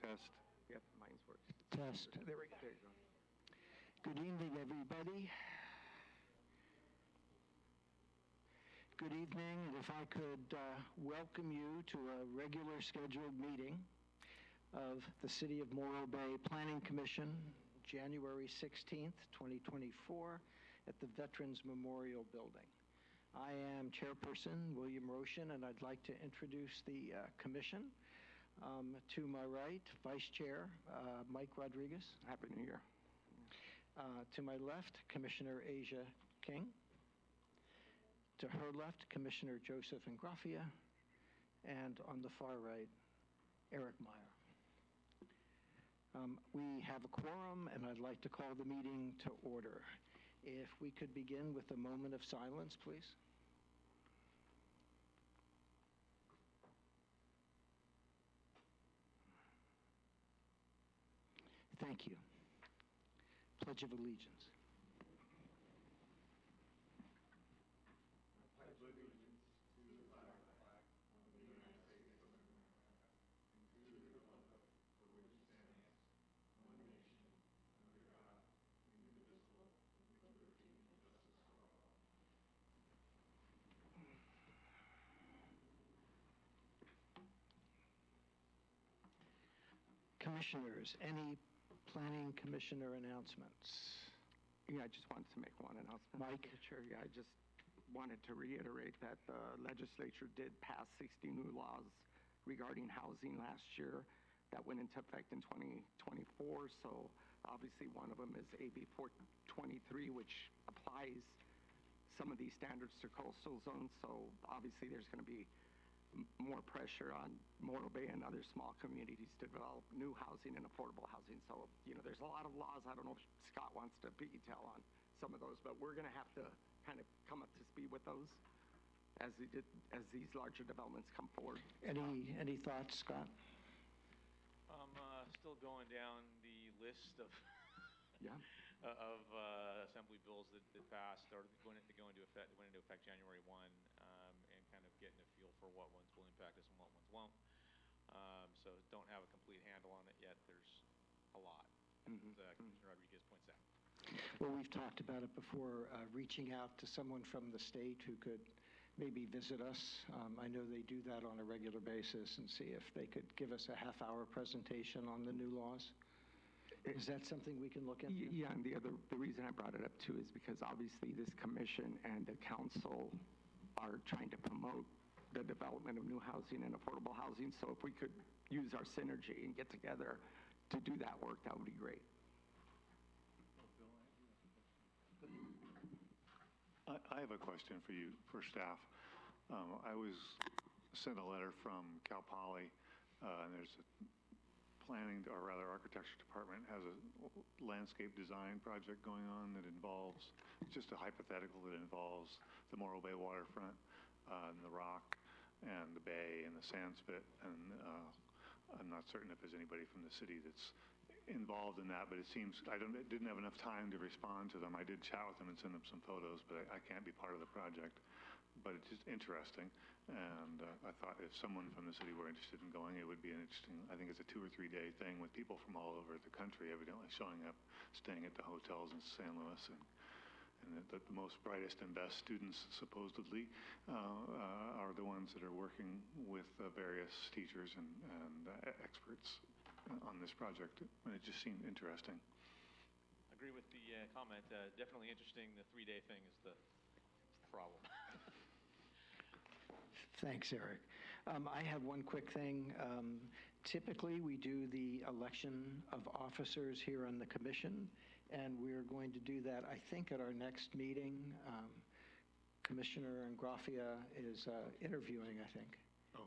Test. Yep, mine's works. Test. There we go. There you go. Good evening, everybody. Good evening, and if I could welcome you to a regular scheduled meeting of the City of Morro Bay Planning Commission, January 16th, 2024, at the Veterans Memorial Building. I am Chairperson William Roshan, and I'd like to introduce the commission. To my right, Vice Chair Mike Rodriguez. Happy New Year. To my left, Commissioner Asia King. To her left, Commissioner Joseph Ingraffia. And on the far right, Eric Meyer. We have a quorum, and I'd like to call the meeting to order. If we could begin with a moment of silence, please. Thank you. Pledge of Allegiance. I pledge allegiance to the flag of the United States of America and to the republic for which it stands, one nation, under God, indivisible, with liberty and justice for all. Commissioners, any Planning Commissioner announcements? Yeah, I just wanted to make one announcement. Mike? Sure, yeah, I just wanted to reiterate that the legislature did pass 60 new laws regarding housing last year that went into effect in 2024. So obviously one of them is AB 423, which applies some of these standards to coastal zones. So obviously there's going to be more pressure on Morro Bay and other small communities to develop new housing and affordable housing. So, you know, there's a lot of laws. I don't know if Scott wants to detail on some of those, but we're going to have to kind of come up to speed with those as these larger developments come forward. Any thoughts, Scott? Still going down the list of assembly bills that passed or went into effect January 1, and kind of getting a feel for what ones will impact us and what ones won't. So don't have a complete handle on it yet. There's a lot, as Commissioner Rodriguez points out. Well, we've talked about it before, reaching out to someone from the state who could maybe visit us. I know they do that on a regular basis, and see if they could give us a half-hour presentation on the new laws. Is that something we can look into? Yeah, and the reason I brought it up too is because obviously this commission and the council are trying to promote the development of new housing and affordable housing. So if we could use our synergy and get together to do that work, that would be great. I have a question for you, for staff. I was sent a letter from Cal Poly, and there's a planning, or rather architecture department has a landscape design project going on that involves, it's just a hypothetical that involves the Morro Bay waterfront, and the rock, and the bay, and the sand spit, and I'm not certain if there's anybody from the city that's involved in that, but it seems, I didn't have enough time to respond to them. I did chat with them and send them some photos, but I can't be part of the project. But it's just interesting, and I thought if someone from the city were interested in going, it would be an interesting, I think it's a 2 or 3 day thing with people from all over the country evidently showing up, staying at the hotels in San Luis, and the most brightest and best students supposedly are the ones that are working with various teachers and experts on this project, and it just seemed interesting. I agree with the comment. Definitely interesting. The 3-day thing is the problem. Thanks, Eric. I have one quick thing. Typically, we do the election of officers here on the commission, and we're going to do that, I think, at our next meeting. Commissioner Ingraffia is interviewing, I think. Oh.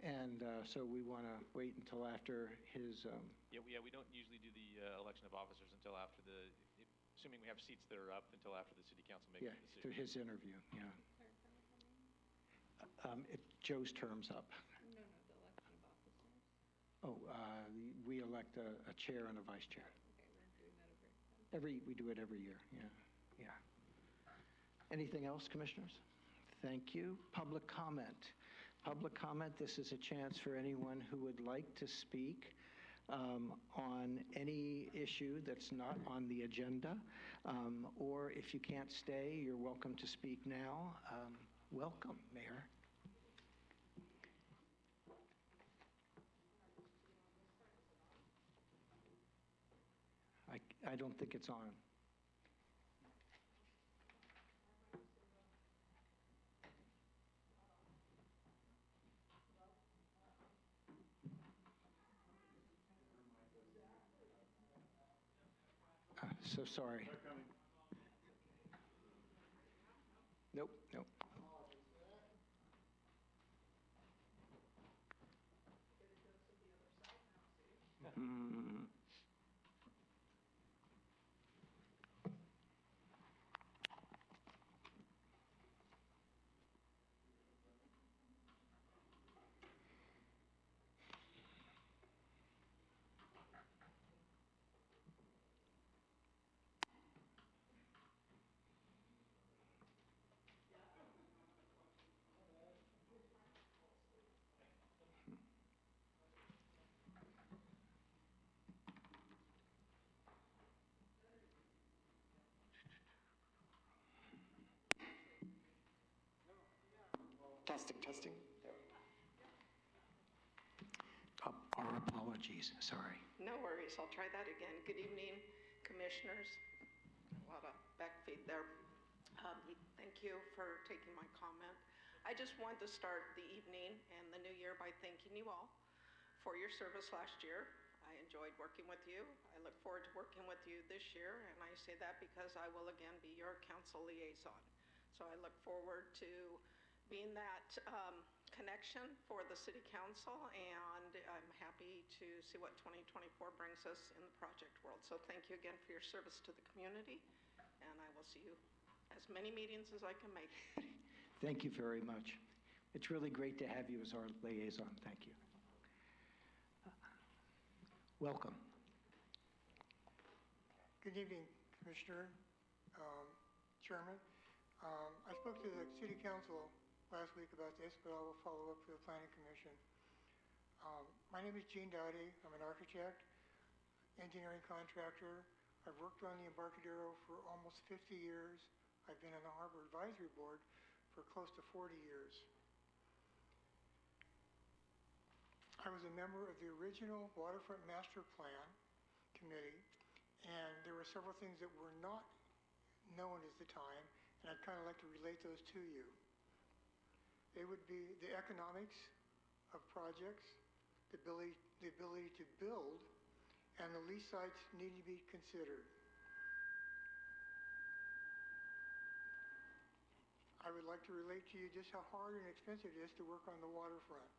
And so we want to wait until after his... Yeah, we don't usually do the election of officers until after assuming we have seats that are up, until after the city council makes a decision. To his interview, yeah. Joe's term's up. No, the election of officers. Oh, we elect a chair and a vice chair. Okay, we're doing that We do it every year, yeah. Anything else, commissioners? Thank you. Public comment. Public comment, this is a chance for anyone who would like to speak. on any issue that's not on the agenda. Or if you can't stay, you're welcome to speak now. Welcome, Mayor. I don't think it's on. So sorry. Nope, nope. Mm. Testing, testing. Our apologies, sorry. No worries, I'll try that again. Good evening, commissioners. A lot of backfeed there. Thank you for taking my comment. I just wanted to start the evening and the new year by thanking you all for your service last year. I enjoyed working with you. I look forward to working with you this year, and I say that because I will again be your council liaison. So I look forward to being that connection for the city council, and I'm happy to see what 2024 brings us in the project world. So thank you again for your service to the community, and I will see you as many meetings as I can make. Thank you very much. It's really great to have you as our liaison. Thank you. Welcome. Good evening, Commissioner, Chairman. I spoke to the City Council last week about this, but I will follow up for the Planning Commission. My name is Gene Dowdy. I'm an architect, engineering contractor. I've worked on the Embarcadero for almost 50 years. I've been on the Harbor Advisory Board for close to 40 years. I was a member of the original Waterfront Master Plan Committee, and there were several things that were not known at the time, and I'd kind of like to relate those to you. They would be the economics of projects, the ability to build, and the lease sites need to be considered. I would like to relate to you just how hard and expensive it is to work on the waterfront.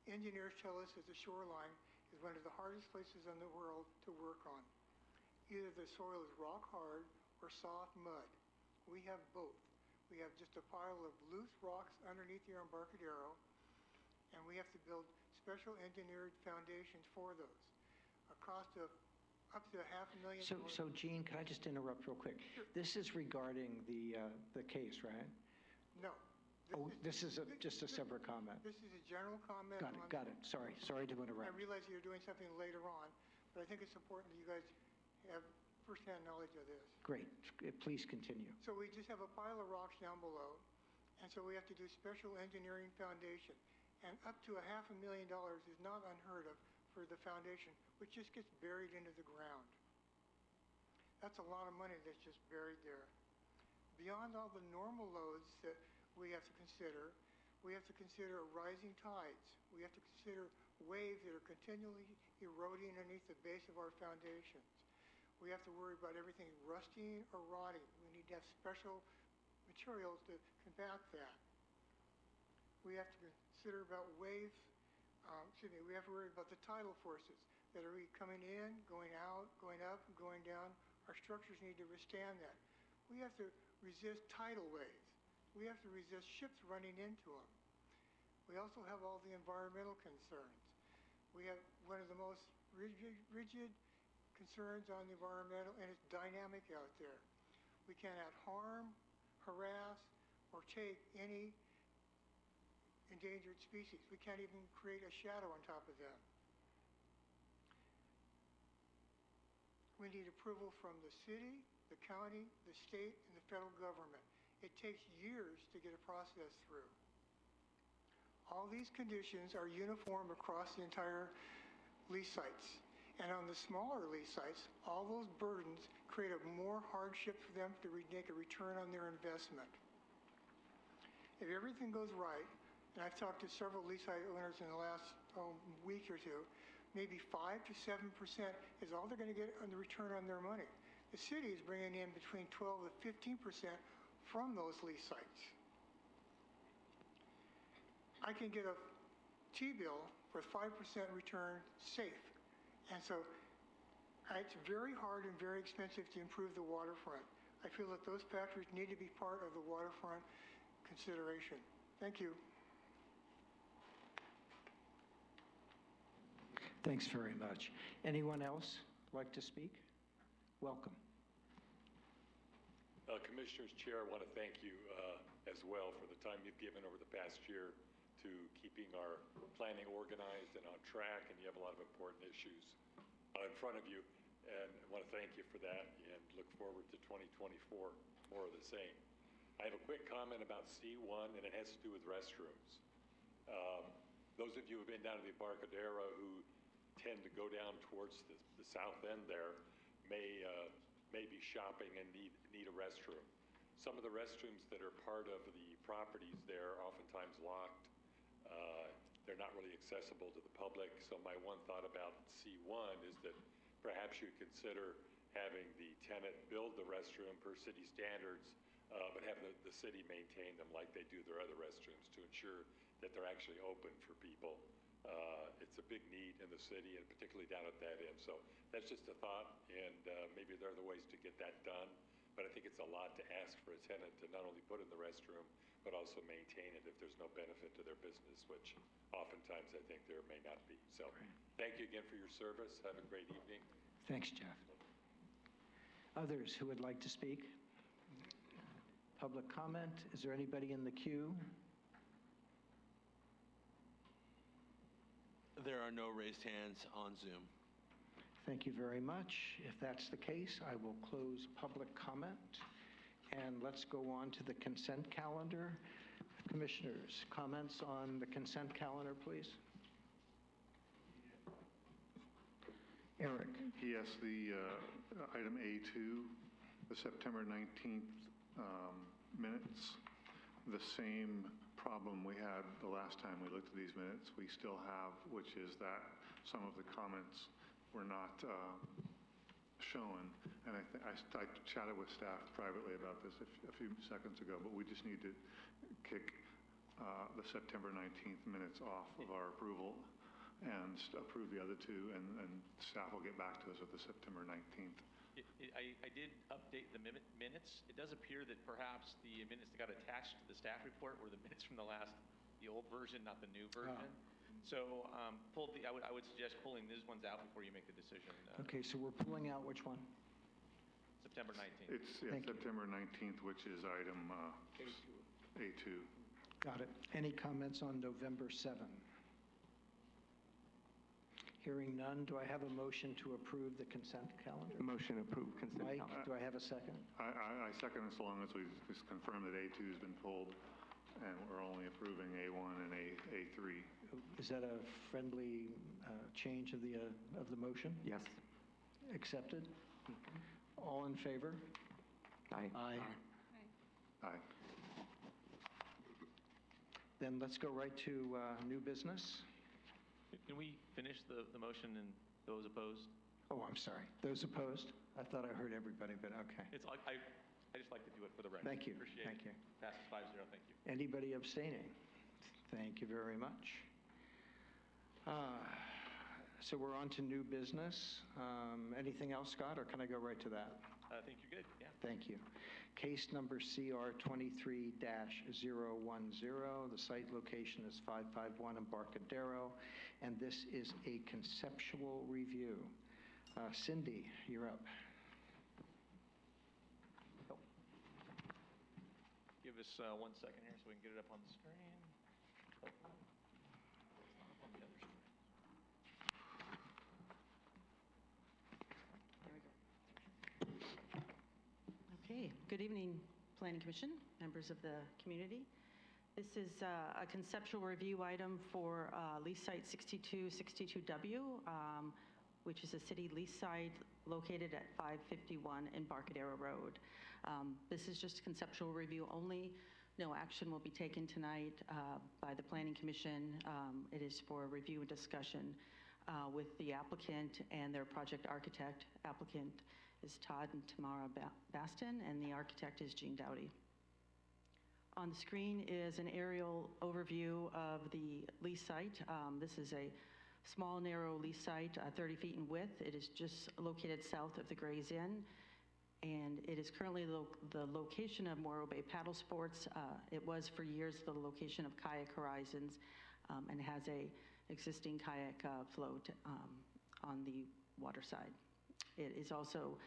Engineers tell us that the shoreline is one of the hardest places in the world to work on. Either the soil is rock hard or soft mud. We have both. We have just a pile of loose rocks underneath the Embarcadero, and we have to build special engineered foundations for those. A cost of up to $500,000. So Gene, can I just interrupt real quick? Sure. This is regarding the case, right? No. Just a separate comment. This is a general comment. Got it. Sorry to interrupt. I realize you're doing something later on, but I think it's important that you guys have firsthand knowledge of this. Great. Please continue. So we just have a pile of rocks down below, and so we have to do special engineering foundation. And up to $500,000 is not unheard of for the foundation, which just gets buried into the ground. That's a lot of money that's just buried there. Beyond all the normal loads that we have to consider rising tides. We have to consider waves that are continually eroding underneath the base of our foundations. We have to worry about everything rusting or rotting. We need to have special materials to combat that. We have to consider about we have to worry about the tidal forces that are coming in, going out, going up, and going down. Our structures need to withstand that. We have to resist tidal waves. We have to resist ships running into them. We also have all the environmental concerns. We have one of the most rigid concerns on the environmental, and it's dynamic out there. We cannot harm, harass, or take any endangered species. We can't even create a shadow on top of them. we need approval from the city, the county, the state, and the federal government. It takes years to get a process through. All these conditions are uniform across the entire lease sites. And on the smaller lease sites, all those burdens create a more hardship for them to make a return on their investment. If everything goes right, and I've talked to several lease site owners in the last week or two, maybe 5 to 7% is all they're going to get on the return on their money. The city is bringing in between 12 to 15% from those lease sites. I can get a T-bill for 5% return safe. And so it's very hard and very expensive to improve the waterfront. I feel that those factors need to be part of the waterfront consideration. Thank you. Thanks very much. Anyone else like to speak? Welcome. Commissioners, Chair, I want to thank you as well for the time you've given over the past year to keeping our planning organized and on track, and you have a lot of important issues in front of you, and I want to thank you for that and look forward to 2024, more of the same. I have a quick comment about C1, and it has to do with restrooms. Those of you who have been down to the Embarcadero who tend to go down towards the south end there may be shopping and need a restroom. Some of the restrooms that are part of the properties there are oftentimes locked. They're not really accessible to the public. So my one thought about C1 is that perhaps you consider having the tenant build the restroom per city standards, but have the city maintain them like they do their other restrooms to ensure that they're actually open for people. It's a big need in the city, and particularly down at that end. So that's just a thought, and maybe there are other ways to get that done. But I think it's a lot to ask for a tenant to not only put in the restroom, but also maintain it if there's no benefit to their business, which oftentimes I think there may not be. So thank you again for your service. Have a great evening. Thanks, Jeff. Others who would like to speak? Public comment? Is there anybody in the queue? There are no raised hands on Zoom. Thank you very much. If that's the case, I will close public comment. And let's go on to the consent calendar. Commissioners, comments on the consent calendar, please? Eric. Yes, the item A2, the September 19th minutes, the same problem we had the last time we looked at these minutes we still have, which is that some of the comments were not shown. And I chatted with staff privately about this a few seconds ago, but we just need to kick the September 19th minutes off of our approval and approve the other two, and staff will get back to us with the September 19th. I did update the minutes. It does appear that perhaps the minutes that got attached to the staff report were the minutes from the old version, not the new version. So I would suggest pulling these ones out before you make the decision. Okay, so we're pulling out which one? September 19th. It's September 19th, which is item A2. Got it. Any comments on November 7? Hearing none, do I have a motion to approve the consent calendar? Motion approved consent Mike, calendar. do I have a second? I second, as long as we just confirm that A2 has been pulled and we're only approving A1 and A3. Is that a friendly change of the motion? Yes. Accepted? All in favor? Aye. Aye. Aye. Then let's go right to new business. Can we finish the motion and those opposed? Oh, I'm sorry. Those opposed? I thought I heard everybody, but okay. It's I just like to do it for the record. Thank you. Appreciate Thank it. you. Passes 5-0. Thank you. Anybody abstaining? Thank you very much. So we're on to new business. Anything else, Scott, or can I go right to that? I think you're good. Yeah. Thank you. Case number CR 23-010. The site location is 551 Embarcadero, and this is a conceptual review. Cindy, you're up. Give us 1 second here so we can get it up on the screen. Oh, it's not up on the other screen. There we go. Good evening, Planning Commission, members of the community. This is a conceptual review item for lease site 6262W, which is a city lease site located at 551 Embarcadero Road. This is just conceptual review only. No action will be taken tonight by the Planning Commission. It is for review and discussion with the applicant and their project architect. Applicant is Todd and Tamara Baston, and the architect is Jean Dowdy. On the screen is an aerial overview of the lease site. This is a small, narrow lease site, 30 feet in width. It is just located south of the Gray's Inn, and it is currently the location of Morro Bay Paddle Sports. It was for years the location of Kayak Horizons, and has a existing kayak float on the water side. It is also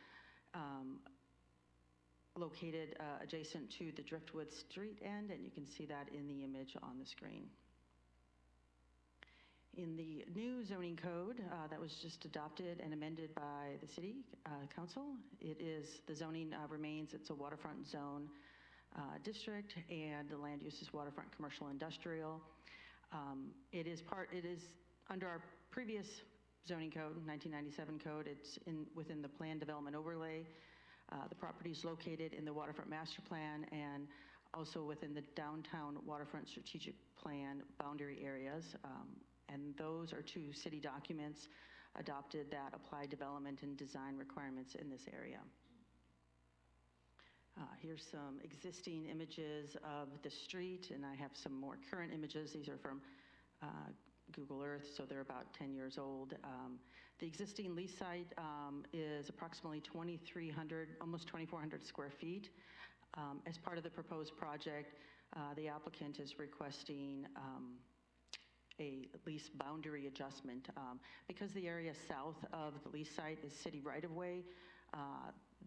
located adjacent to the Driftwood Street end, and you can see that in the image on the screen. In the new zoning code that was just adopted and amended by the City Council, the zoning remains, it's a waterfront zone district, and the land use is waterfront commercial industrial. It is under our previous zoning code, 1997 code, it's within the plan development overlay. The property is located in the waterfront master plan and also within the downtown waterfront strategic plan boundary areas. And those are two city documents adopted that apply development and design requirements in this area. Here's some existing images of the street, and I have some more current images. These are from Google Earth, so they're about 10 years old. The existing lease site is approximately 2,300, almost 2,400 square feet. As part of the proposed project, the applicant is requesting a lease boundary adjustment. Because the area south of the lease site is city right-of-way,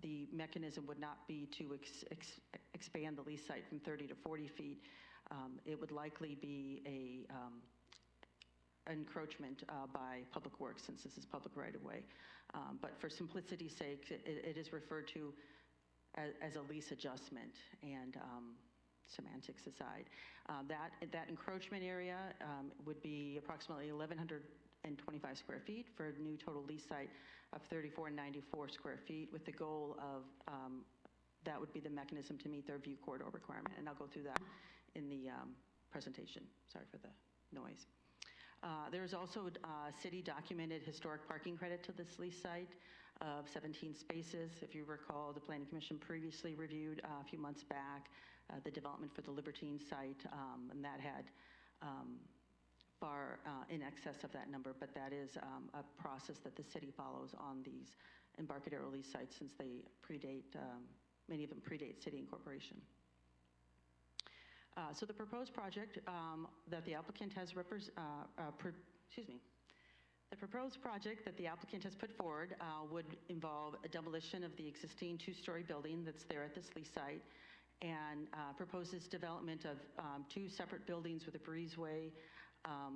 the mechanism would not be to expand the lease site from 30 to 40 feet. It would likely be a encroachment by Public Works, since this is public right-of-way. But for simplicity's sake, it is referred to as a lease adjustment, and semantics aside. That encroachment area would be approximately 1,125 square feet for a new total lease site of 3,494 square feet, with the goal of that would be the mechanism to meet their view corridor requirement, and I'll go through that in the presentation. Sorry for the noise. There's also a city documented historic parking credit to this lease site of 17 spaces. If you recall, the Planning Commission previously reviewed a few months back the development for the Libertine site, and that had far in excess of that number, but that is a process that the city follows on these Embarcadero lease sites, since they predate, many of them predate city incorporation. So the proposed project that the applicant has the proposed project that the applicant has put forward would involve a demolition of the existing two-story building that's there at this lease site, and proposes development of two separate buildings with a breezeway.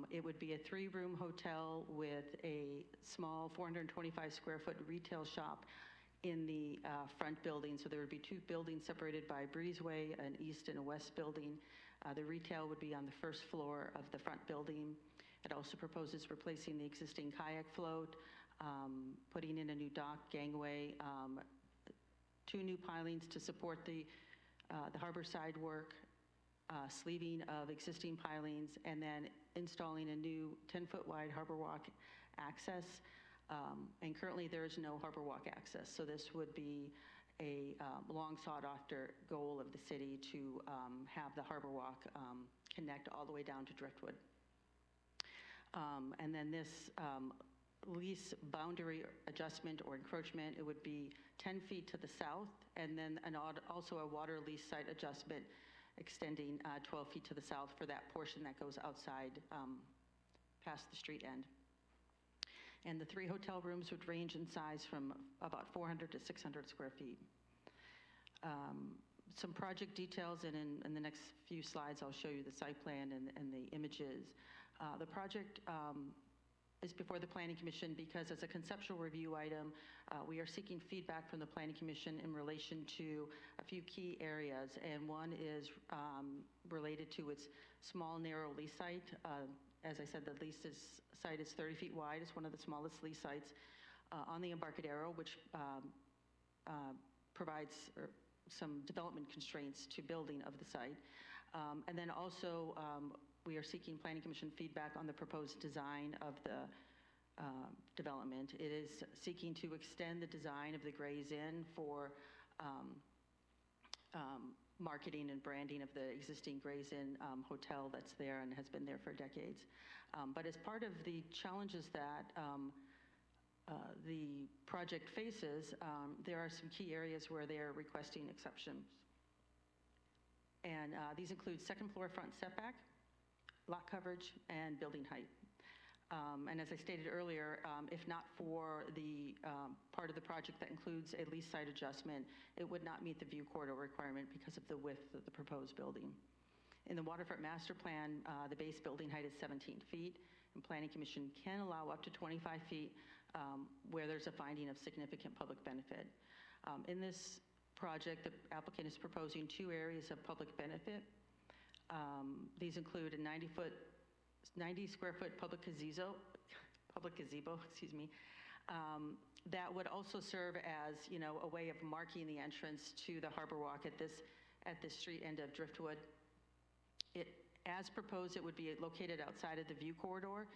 It would be a 3-room hotel with a small 425 square foot retail shop in the front building. So there would be two buildings separated by a breezeway, an east and a west building. The retail would be on the first floor of the front building. It also proposes replacing the existing kayak float, putting in a new dock, gangway, 2 new pilings to support the harbor side work, sleeving of existing pilings, and then installing a new 10-foot wide harbor walk access. And currently there is no harbor walk access, so this would be a long sought after goal of the city to have the harbor walk connect all the way down to Driftwood. And then this lease boundary adjustment or encroachment, it would be 10 feet to the south, and then also a water lease site adjustment extending 12 feet to the south for that portion that goes outside past the street end. And the 3 hotel rooms would range in size from about 400 to 600 square feet. Some project details, and in the next few slides I'll show you the site plan and the images. The project is before the Planning Commission because as a conceptual review item, we are seeking feedback from the Planning Commission in relation to a few key areas. And one is related to its small, narrow lease site. As I said, the site is 30 feet wide. It's one of the smallest lease sites on the Embarcadero, which provides some development constraints to building of the site. And then also, we are seeking Planning Commission feedback on the proposed design of the development. It is seeking to extend the design of the Gray's Inn for marketing and branding of the existing Gray's Inn hotel that's there and has been there for decades. But as part of the challenges that the project faces, there are some key areas where they are requesting exceptions. And these include second floor front setback, lot coverage, and building height. And as I stated earlier, if not for the part of the project that includes a lease site adjustment, it would not meet the view corridor requirement because of the width of the proposed building. In the waterfront master plan, the base building height is 17 feet, and Planning Commission can allow up to 25 feet where there's a finding of significant public benefit. In this project, the applicant is proposing 2 areas of public benefit. These include a 90 square foot public gazebo, excuse me, that would also serve as, a way of marking the entrance to the Harbor Walk at this street end of Driftwood. As proposed, it would be located outside of the view corridor,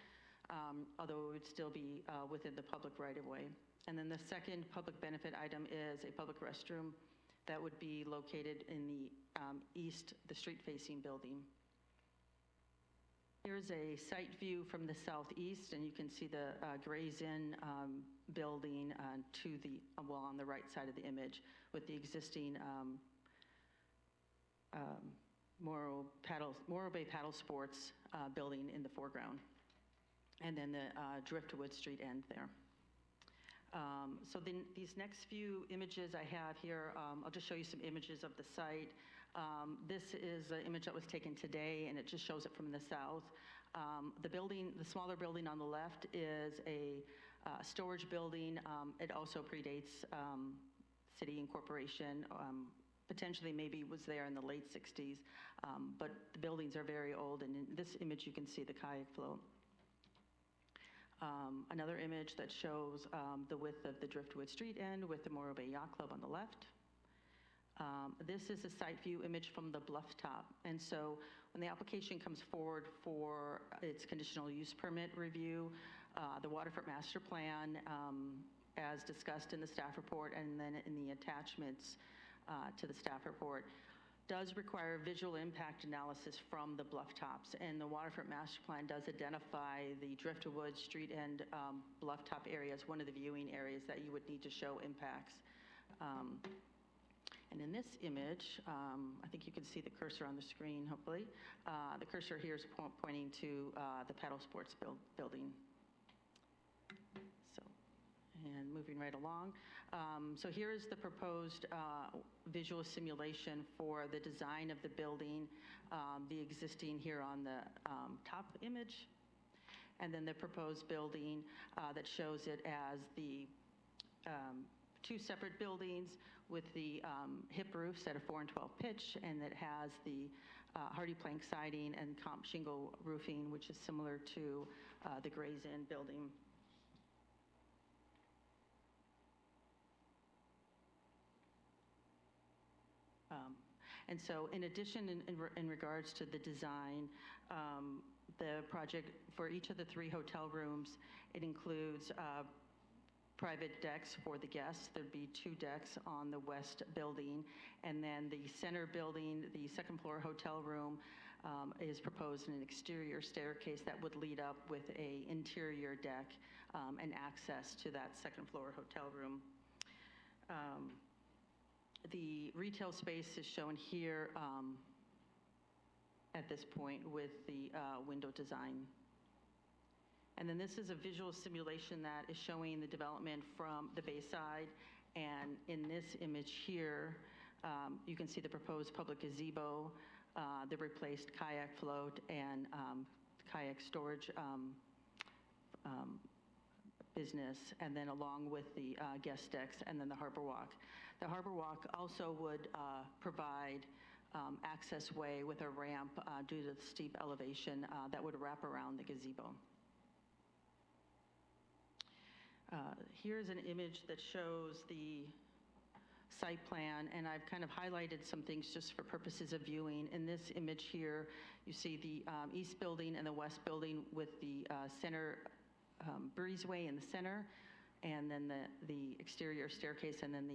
although it would still be within the public right-of-way. And then the second public benefit item is a public restroom that would be located in the street-facing building. Here's a site view from the southeast, and you can see the Gray's Inn building on the right side of the image with the existing Morro Bay Paddle Sports building in the foreground, and then the Driftwood Street end there. So then these next few images I have here, I'll just show you some images of the site. This is an image that was taken today, and it just shows it from the south. The smaller building on the left is a storage building. It also predates city incorporation. Potentially maybe was there in the late 60s, but the buildings are very old, and in this image you can see the kayak float. Another image that shows the width of the Driftwood Street end with the Morro Bay Yacht Club on the left. This is a site view image from the bluff top. And so when the application comes forward for its conditional use permit review, the waterfront master plan, as discussed in the staff report and then in the attachments to the staff report, does require visual impact analysis from the bluff tops. And the waterfront master plan does identify the Driftwood Street end bluff top area as one of the viewing areas that you would need to show impacts. And in this image, I think you can see the cursor on the screen, hopefully. The cursor here is pointing to the paddle sports building. So, and moving right along. So here is the proposed visual simulation for the design of the building, the existing here on the top image, and then the proposed building that shows it as the 2 separate buildings with the hip roofs at a 4 and 12 pitch, and that has the hardy plank siding and comp shingle roofing, which is similar to the Gray's Inn building. And so in addition, in regards to the design, the project for each of the 3 hotel rooms, it includes private decks for the guests. There'd be 2 decks on the west building, and then the center building, the second floor hotel room, is proposed in an exterior staircase that would lead up with a interior deck and access to that second floor hotel room. The retail space is shown here at this point with the window design. And then this is a visual simulation that is showing the development from the Bayside. And in this image here, you can see the proposed public gazebo, the replaced kayak float, and kayak storage business, and then along with the guest decks, and then the Harbor Walk. The Harbor Walk also would provide access way with a ramp due to the steep elevation that would wrap around the gazebo. Here's an image that shows the site plan, and I've kind of highlighted some things just for purposes of viewing. In this image here, you see the east building and the west building with the center breezeway in the center, and then the exterior staircase, and then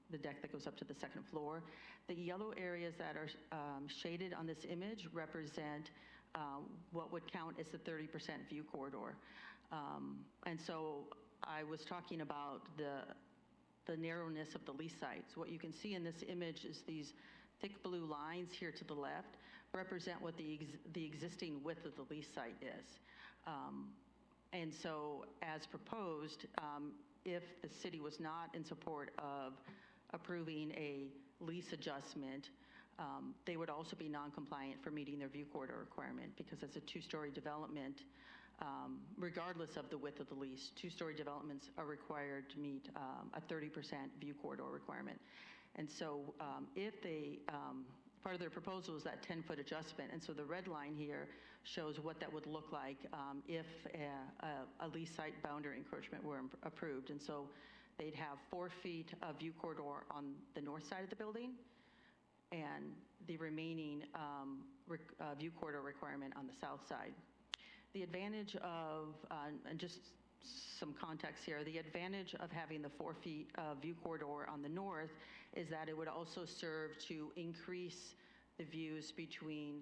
the deck that goes up to the second floor. The yellow areas that are shaded on this image represent what would count as the 30% view corridor. And so I was talking about the narrowness of the lease sites. What you can see in this image is these thick blue lines here to the left represent what the existing width of the lease site is. And so, as proposed, if the city was not in support of approving a lease adjustment, they would also be non-compliant for meeting their view corridor requirement, because as a two-story development, regardless of the width of the lease, two-story developments are required to meet a 30% view corridor requirement. And so if they, part of their proposal is that 10-foot adjustment, and so the red line here shows what that would look like if a lease site boundary encroachment were approved. And so they'd have 4 feet of view corridor on the north side of the building, and the remaining view corridor requirement on the south side. The advantage of, and just some context here, the advantage of having the 4 feet view corridor on the north is that it would also serve to increase the views between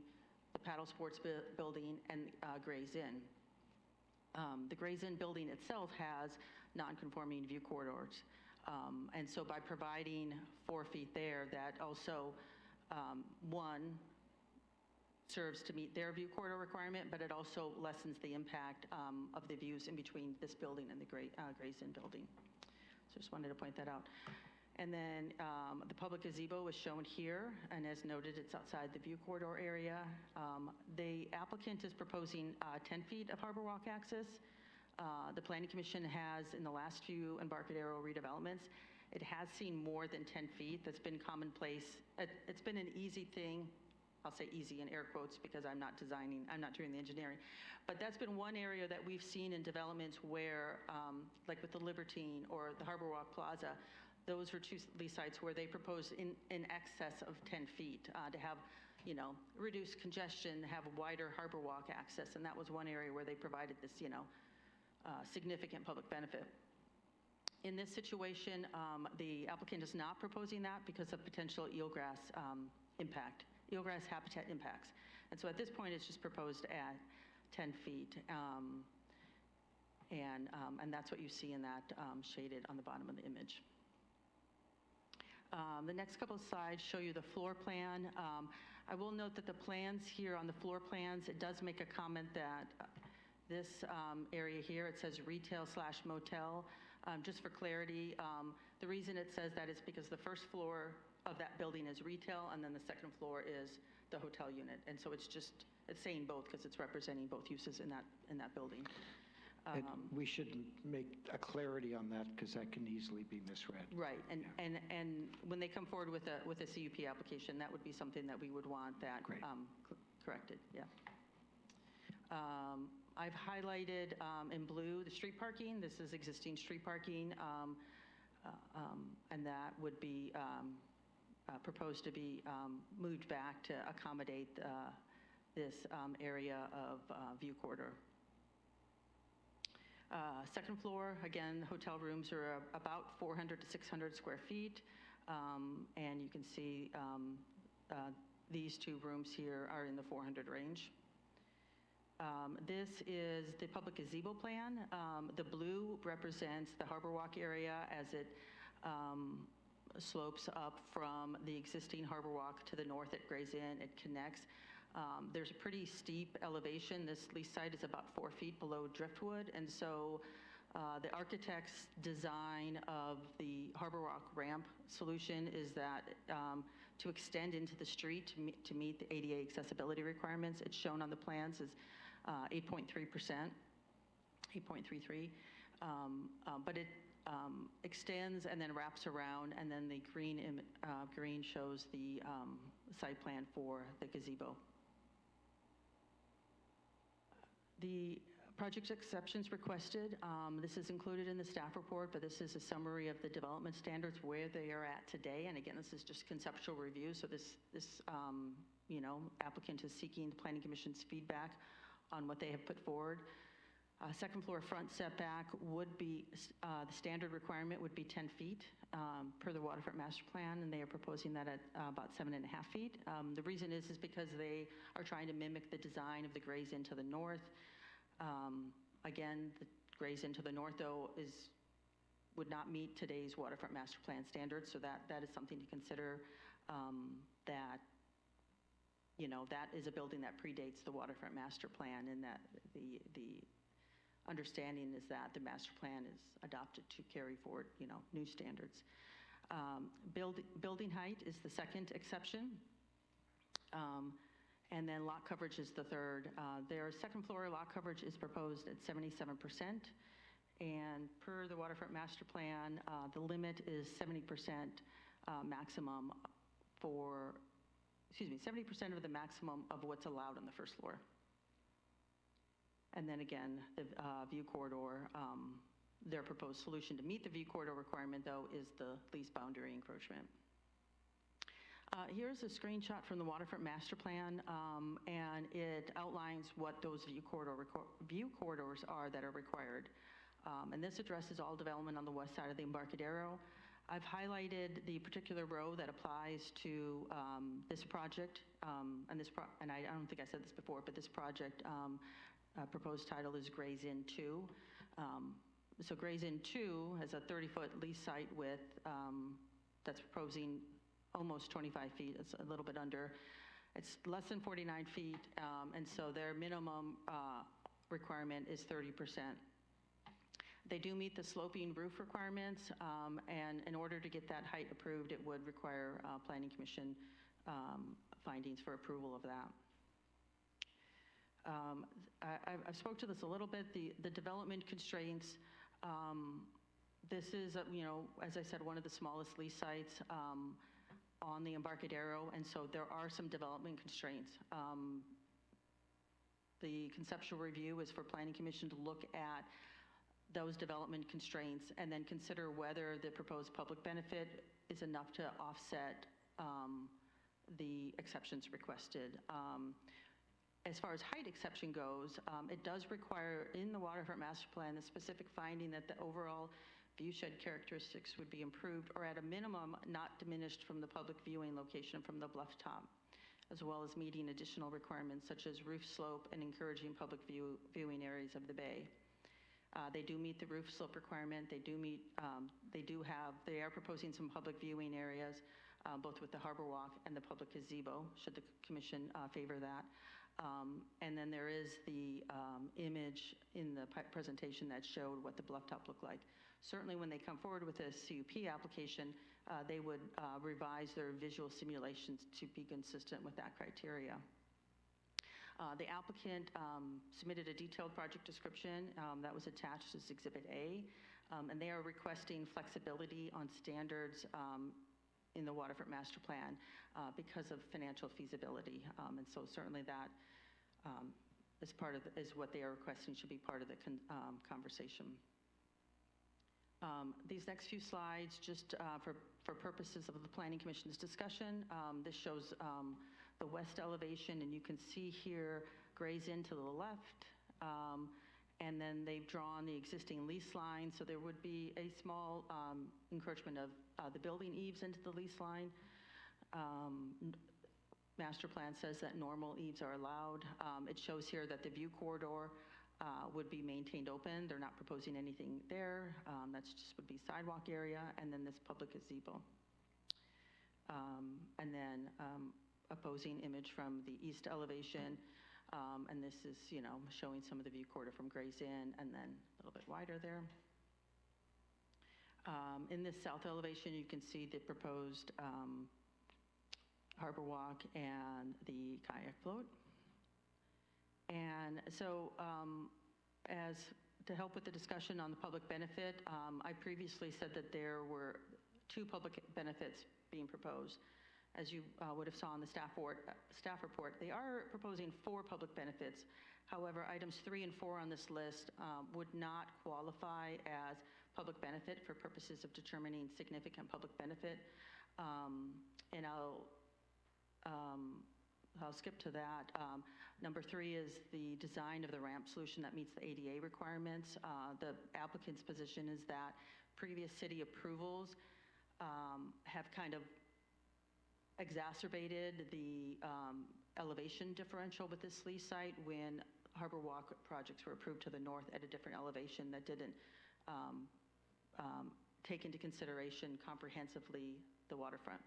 the paddle sports building and Gray's Inn. The Gray's Inn building itself has non-conforming view corridors. And so by providing 4 feet there, that also, one, serves to meet their view corridor requirement, but it also lessens the impact of the views in between this building and the Gray's Inn building. So just wanted to point that out. And then the public gazebo is shown here, and as noted, it's outside the view corridor area. The applicant is proposing 10 feet of Harbor Walk access. The Planning Commission has, in the last few Embarcadero redevelopments, it has seen more than 10 feet. That's been commonplace. It's been an easy thing. I'll say easy in air quotes because I'm not designing, I'm not doing the engineering. But that's been one area that we've seen in developments where, like with the Libertine or the Harbor Walk Plaza, those were two lease sites where they proposed in excess of 10 feet to have, you know, reduced congestion, have wider Harbor Walk access. And that was one area where they provided this, you know, significant public benefit. In this situation, the applicant is not proposing that because of potential eelgrass impact. Eelgrass habitat impacts. And so at this point, it's just proposed at 10 feet. And that's what you see in that shaded on the bottom of the image. The next couple of slides show you the floor plan. I will note that the plans here on the floor plans, it does make a comment that this area here, it says retail/motel. Just for clarity, the reason it says that is because the first floor of that building is retail, and then the second floor is the hotel unit. And so it's saying both because it's representing both uses in that building. We should make a clarity on that because that can easily be misread. Right, and when they come forward with a CUP application, that would be something that we would want that corrected. Yeah. I've highlighted in blue the street parking. This is existing street parking, and that would be proposed to be moved back to accommodate this area of view corridor. Second floor, again, hotel rooms are about 400 to 600 square feet, and you can see these two rooms here are in the 400 range. This is the public gazebo plan. The blue represents the Harbor Walk area as it slopes up from the existing Harbor Walk to the north at Gray's Inn. It connects. There's a pretty steep elevation. This lease site is about 4 feet below driftwood, and so the architect's design of the Harbor Walk ramp solution is that to extend into the street to meet the ADA accessibility requirements, it's shown on the plans as 8.3%. 8.33. But it extends and then wraps around, and then the green shows the site plan for the gazebo. The project exceptions requested, this is included in the staff report, but this is a summary of the development standards where they are at today. And again, this is just conceptual review, so this applicant is seeking the Planning Commission's feedback on what they have put forward. Second floor front setback would be, the standard requirement would be 10 feet per the waterfront master plan, and they are proposing that at about 7.5 feet. The reason is because they are trying to mimic the design of the Grays Inn to the north. Again, the Grays Inn to the north, though, would not meet today's waterfront master plan standards, so that is something to consider. That is a building that predates the waterfront master plan, and that the understanding is that the master plan is adopted to carry forward, new standards. Building height is the second exception. And then lot coverage is the third. Their second floor lot coverage is proposed at 77%. And per the waterfront master plan, the limit is 70% maximum 70% of the maximum of what's allowed on the first floor. And then again, the view corridor, their proposed solution to meet the view corridor requirement, though, is the lease boundary encroachment. Here's a screenshot from the waterfront master plan, and it outlines what those view corridors are that are required. And this addresses all development on the west side of the Embarcadero. I've highlighted the particular row that applies to this project, and I don't think I said this before, but this project proposed title is Grays Inn 2. So Grays Inn 2 has a 30-foot lease site width that's proposing almost 25 feet. It's a little bit under. It's less than 49 feet, and so their minimum requirement is 30%. They do meet the sloping roof requirements, and in order to get that height approved, it would require Planning Commission findings for approval of that. I've spoke to this a little bit, the development constraints. This is, as I said, one of the smallest lease sites on the Embarcadero, and so there are some development constraints. The conceptual review is for Planning Commission to look at those development constraints and then consider whether the proposed public benefit is enough to offset the exceptions requested. As far as height exception goes, it does require in the waterfront master plan the specific finding that the overall viewshed characteristics would be improved, or at a minimum not diminished from the public viewing location from the bluff top, as well as meeting additional requirements such as roof slope and encouraging public viewing areas of the bay. They do meet the roof slope requirement. They are proposing some public viewing areas, both with the harbor walk and the public gazebo, should the commission favor that. And then there is the image in the presentation that showed what the bluff top looked like. Certainly when they come forward with a CUP application, they would revise their visual simulations to be consistent with that criteria. The applicant submitted a detailed project description that was attached as Exhibit A, and they are requesting flexibility on standards in the waterfront master plan because of financial feasibility. And so certainly that is what they are requesting should be part of the conversation. These next few slides, just for purposes of the Planning Commission's discussion, this shows the west elevation, and you can see here Grays Inn to the left, and then they've drawn the existing lease line, so there would be a small encroachment of the building eaves into the lease line. Master plan says that normal eaves are allowed. It shows here that the view corridor would be maintained open. They're not proposing anything there. That's just would be sidewalk area, and then this public gazebo. And then opposing image from the east elevation, and this is, showing some of the view corridor from Grays Inn, and then a little bit wider there. In this south elevation, you can see the proposed harbor walk and the kayak float. And so as to help with the discussion on the public benefit, I previously said that there were 2 public benefits being proposed. As you would have saw in the staff report, they are proposing 4 public benefits. However, items 3 and 4 on this list would not qualify as public benefit for purposes of determining significant public benefit. And I'll skip to that. Number 3 is the design of the ramp solution that meets the ADA requirements. The applicant's position is that previous city approvals have kind of exacerbated the elevation differential with this lease site when Harbor Walk projects were approved to the north at a different elevation that didn't take into consideration comprehensively the waterfront.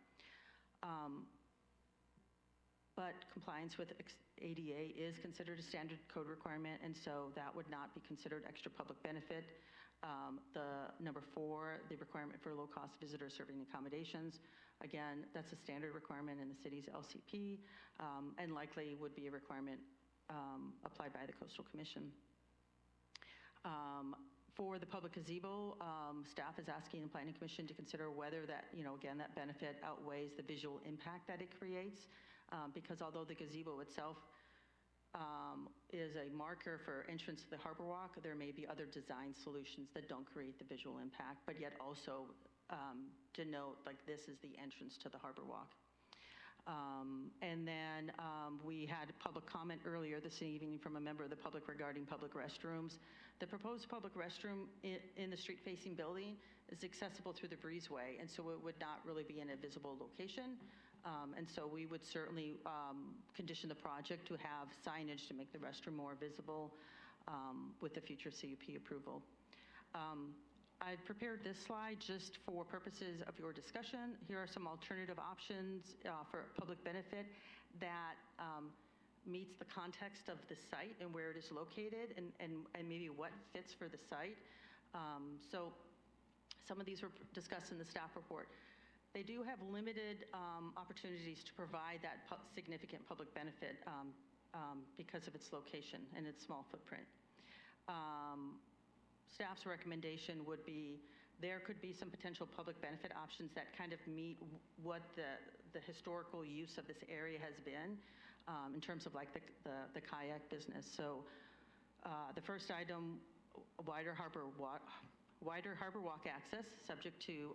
But compliance with ADA is considered a standard code requirement, and so that would not be considered extra public benefit. The number 4, the requirement for low-cost visitor serving accommodations. Again, that's a standard requirement in the city's LCP, and likely would be a requirement applied by the Coastal Commission. For the public gazebo, staff is asking the Planning Commission to consider whether that, again, that benefit outweighs the visual impact that it creates, because although the gazebo itself is a marker for entrance to the Harbor Walk, there may be other design solutions that don't create the visual impact, but yet also denote like this is the entrance to the Harbor Walk. And then we had public comment earlier this evening from a member of the public regarding public restrooms. The proposed public restroom in the street-facing building is accessible through the breezeway, and so it would not really be in a visible location. And so we would certainly condition the project to have signage to make the restroom more visible with the future CUP approval. I've prepared this slide just for purposes of your discussion. Here are some alternative options for public benefit that meets the context of the site and where it is located and maybe what fits for the site. So some of these were discussed in the staff report. They do have limited opportunities to provide that significant public benefit because of its location and its small footprint. Staff's recommendation would be there could be some potential public benefit options that kind of meet what the historical use of this area has been in terms of like the kayak business. So the first item, wider harbor walk access, subject to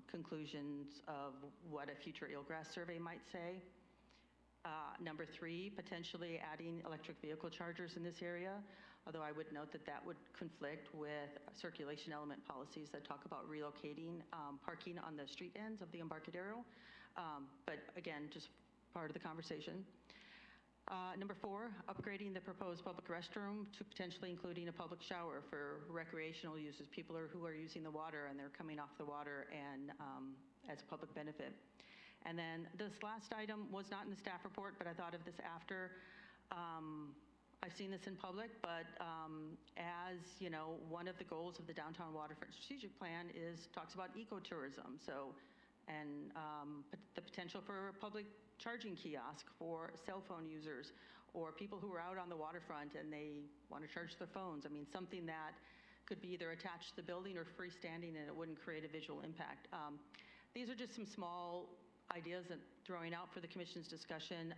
conclusions of what a future eelgrass survey might say. Number 3, potentially adding electric vehicle chargers in this area, although I would note that that would conflict with circulation element policies that talk about relocating parking on the street ends of the Embarcadero. But again, just part of the conversation. Number 4, upgrading the proposed public restroom to potentially including a public shower for recreational uses, people who are using the water and they're coming off the water and as a public benefit. And then this last item was not in the staff report, but I thought of this after. I've seen this in public, but as you know, one of the goals of the Downtown Waterfront Strategic Plan talks about ecotourism. So, and the potential for a public charging kiosk for cell phone users or people who are out on the waterfront and they want to charge their phones. I mean, something that could be either attached to the building or freestanding and it wouldn't create a visual impact. These are just some small ideas that throwing out for the Commission's discussion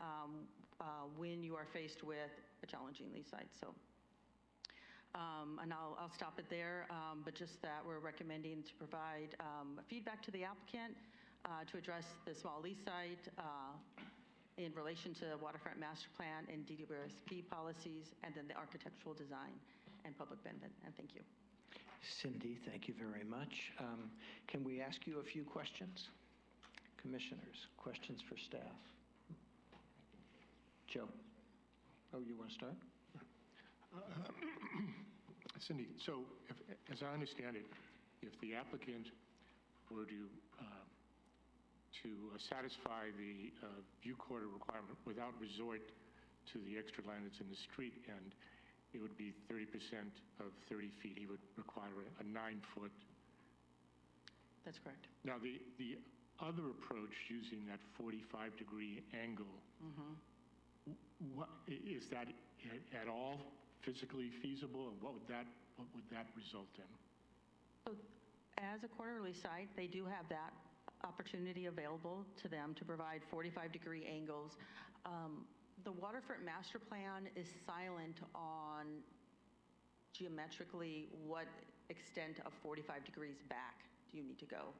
when you are faced with a challenging lease site. So, and I'll stop it there, but just that we're recommending to provide feedback to the applicant to address the small lease site in relation to waterfront master plan and DWSP policies, and then the architectural design and public benefit. And thank you. Cindy, thank you very much. Can we ask you a few questions? Commissioners, questions for staff? Joe? Oh, you want to start? Cindy, so as I understand it, if the applicant were to satisfy the view corridor requirement without resort to the extra land that's in the street end, it would be 30% of 30 feet. He would require a 9-foot. That's correct. Now, the other approach using that 45-degree angle, what, is that at all physically feasible, and what would that result in? So as a corner lease site, they do have that opportunity available to them to provide 45-degree angles. The waterfront master plan is silent on geometrically what extent of 45 degrees back do you need to go.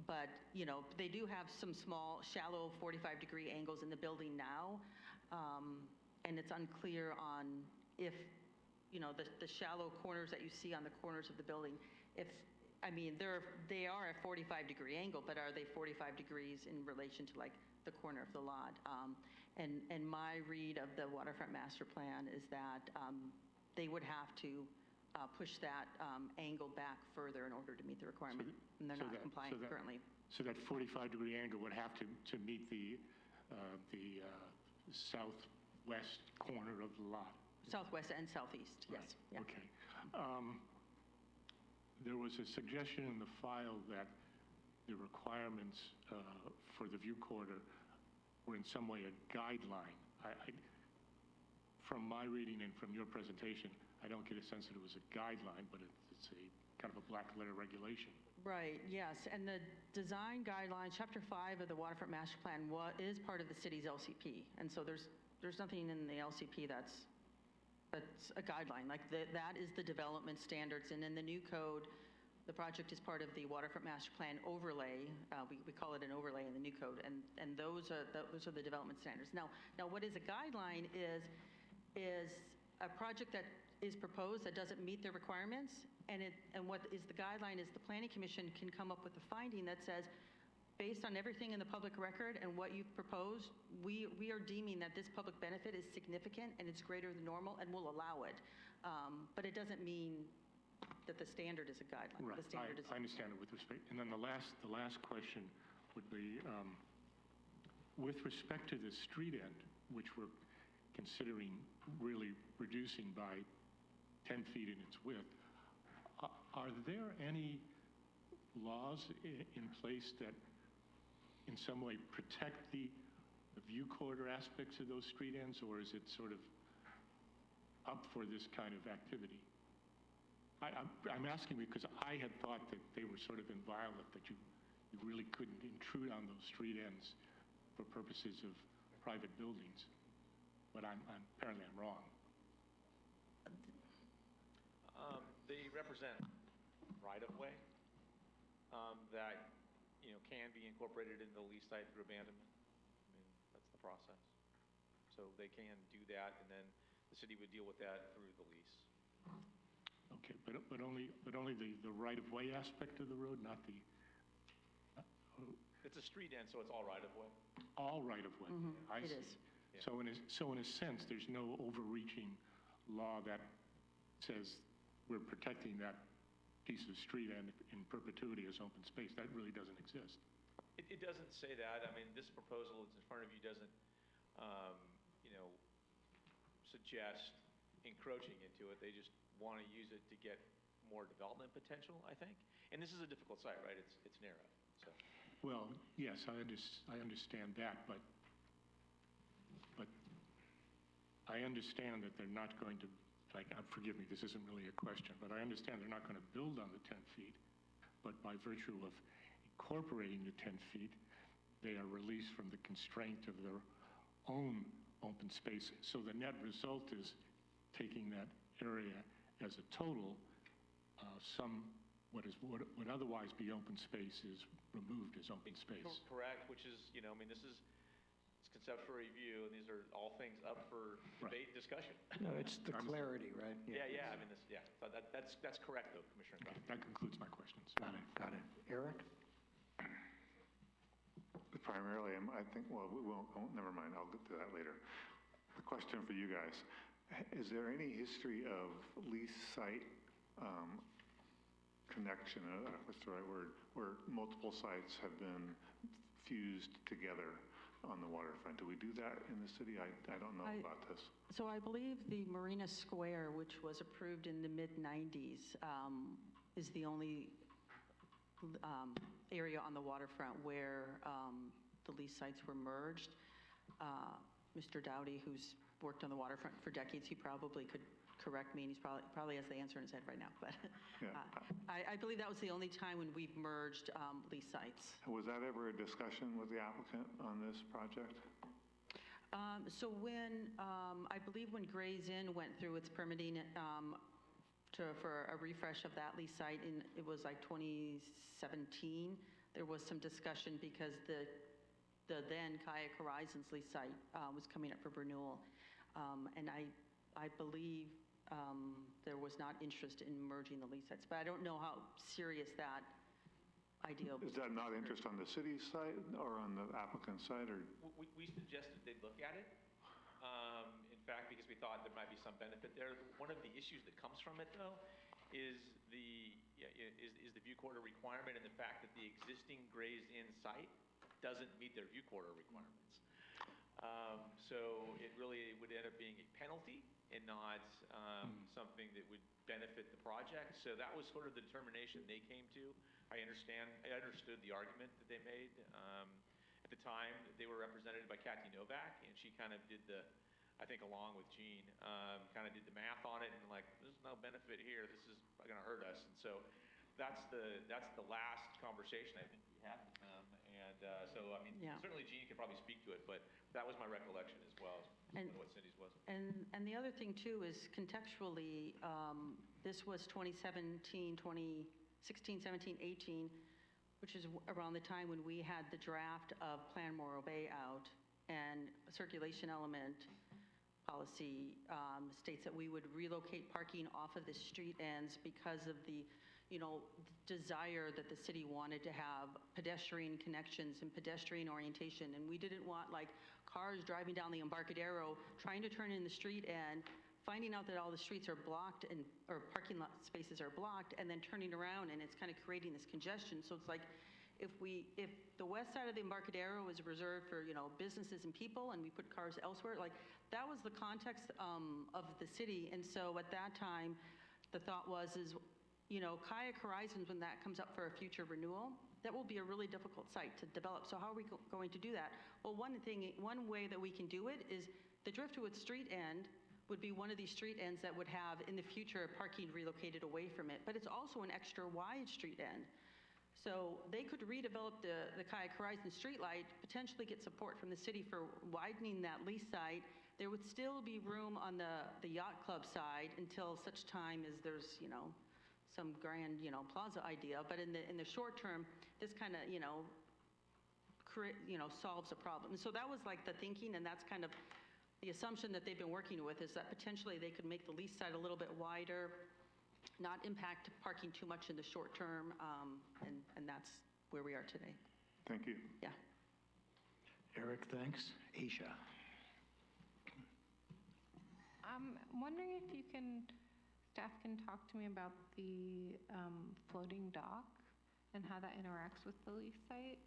But, you know, they do have some small, shallow 45-degree angles in the building now, and it's unclear on if, you know, the shallow corners that you see on the corners of the building, if, I mean, they are a 45-degree angle, but are they 45 degrees in relation to like the corner of the lot? And my read of the waterfront master plan is that they would have to push that angle back further in order to meet the requirement, and they're not compliant currently. So that 45-degree angle would have to meet the southwest corner of the lot? Southwest and southeast, yes. Right. Yeah. Okay. There was a suggestion in the file that the requirements for the view corridor were in some way a guideline. From my reading and from your presentation, I don't get a sense that it was a guideline, but it's a kind of a black letter regulation. Right, yes, and the design guidelines, chapter 5 of the waterfront master plan is part of the city's LCP, and so there's nothing in the LCP that's a guideline. Like that is the development standards, and in the new code, the project is part of the waterfront master plan overlay. We call it an overlay in the new code, and those are the development standards. Now what is a guideline is a project that is proposed that doesn't meet the requirements, and what is the guideline is the Planning Commission can come up with a finding that says, based on everything in the public record and what you've proposed, we are deeming that this public benefit is significant and it's greater than normal, and we'll allow it. But it doesn't mean that the standard is a guideline. Right. The standard is. I understand it with respect. And then the last question would be, with respect to the street end, which we're considering really reducing by 10 feet in its width, are there any laws in place that in some way protect the view corridor aspects of those street ends, or is it sort of up for this kind of activity? I'm asking because I had thought that they were sort of inviolate, that you really couldn't intrude on those street ends for purposes of private buildings. But apparently I'm wrong. They represent right-of-way that, you know, can be incorporated into the lease site through abandonment. I mean, that's the process. So they can do that, and then the city would deal with that through the lease. Okay, but only the right-of-way aspect of the road, not the. It's a street end, so it's all right-of-way. All right-of-way. I see. It is. Yeah. So in a sense, there's no overreaching law that says we're protecting that piece of street end in perpetuity as open space. That really doesn't exist. It doesn't say that. I mean, this proposal that's in front of you doesn't, you know, suggest encroaching into it. They just want to use it to get more development potential, I think. And this is a difficult site, right? It's narrow. So. Well, yes, I understand that, but I understand that they're not going to, forgive me, this isn't really a question, but I understand they're not going to build on the 10 feet, but by virtue of incorporating the 10 feet, they are released from the constraint of their own open space. So the net result is taking that area as a total, what would otherwise be open space is removed as open space. Correct, which is, you know, I mean, it's conceptual review, and these are all things up for debate and discussion. No, it's the clarity, right? Yeah, I mean, so that's correct, though, Commissioner. Okay, that concludes my questions. Got it. Eric? Primarily, I think, well, we won't, never mind, I'll get to that later. The question for you guys, is there any history of lease site connection, what's the right word, where multiple sites have been fused together on the waterfront? Do we do that in the city? I don't know about this. So I believe the Marina Square, which was approved in the mid-90s, is the only area on the waterfront where the lease sites were merged. Mr. Dowdy, who's worked on the waterfront for decades. He probably could correct me, and he's probably has the answer in his head right now. But Yeah. I believe that was the only time when we've merged lease sites. Was that ever a discussion with the applicant on this project? So when, I believe when Gray's Inn went through its permitting for a refresh of that lease site, it was like 2017, there was some discussion because the then Kayak Horizons lease site was coming up for renewal. And I believe there was not interest in merging the lease sites, but I don't know how serious that idea was. Is that not interest on the city's side or on the applicant's side, or? We suggested they'd look at it. In fact, because we thought there might be some benefit there. One of the issues that comes from it, though, is the view quarter requirement and the fact that the existing Gray's Inn site doesn't meet their view quarter requirements. So it really would end up being a penalty and not something that would benefit the project. So that was sort of the determination they came to. I understood the argument that they made. At the time, they were represented by Kathy Novak, and she kind of did I think along with Gene, kind of did the math on it and like, there's no benefit here. This is going to hurt us. And so that's the last conversation I think we had with them. And so, I mean, certainly Gene could probably speak to it, but that was my recollection as well, as what Cindy's was. And the other thing too is contextually, this was 2017, 2016, 17, 18, which is around the time when we had the draft of Plan Morro Bay out, and circulation element policy states that we would relocate parking off of the street ends because of the desire that the city wanted to have pedestrian connections and pedestrian orientation. And we didn't want like cars driving down the Embarcadero, trying to turn in the street end, finding out that all the streets are blocked or parking lot spaces are blocked, and then turning around, and it's kind of creating this congestion. So it's like, if the west side of the Embarcadero is reserved for, businesses and people, and we put cars elsewhere, like that was the context of the city. And so at that time, the thought was, Kayak Horizons, when that comes up for a future renewal, that will be a really difficult site to develop. So how are we going to do that? Well, one way that we can do it is the Driftwood Street end would be one of these street ends that would have, in the future, parking relocated away from it. But it's also an extra wide street end. So they could redevelop the Kayak Horizon streetlight, potentially get support from the city for widening that lease site. There would still be room on the yacht club side until such time as there's, some grand, plaza idea. But in the short term, this kind of, solves a problem. And so that was like the thinking, and that's kind of the assumption that they've been working with, is that potentially they could make the lease site a little bit wider, not impact parking too much in the short term, and that's where we are today. Thank you. Yeah. Eric, thanks. Aisha. I'm wondering if staff can talk to me about the floating dock and how that interacts with the lease site.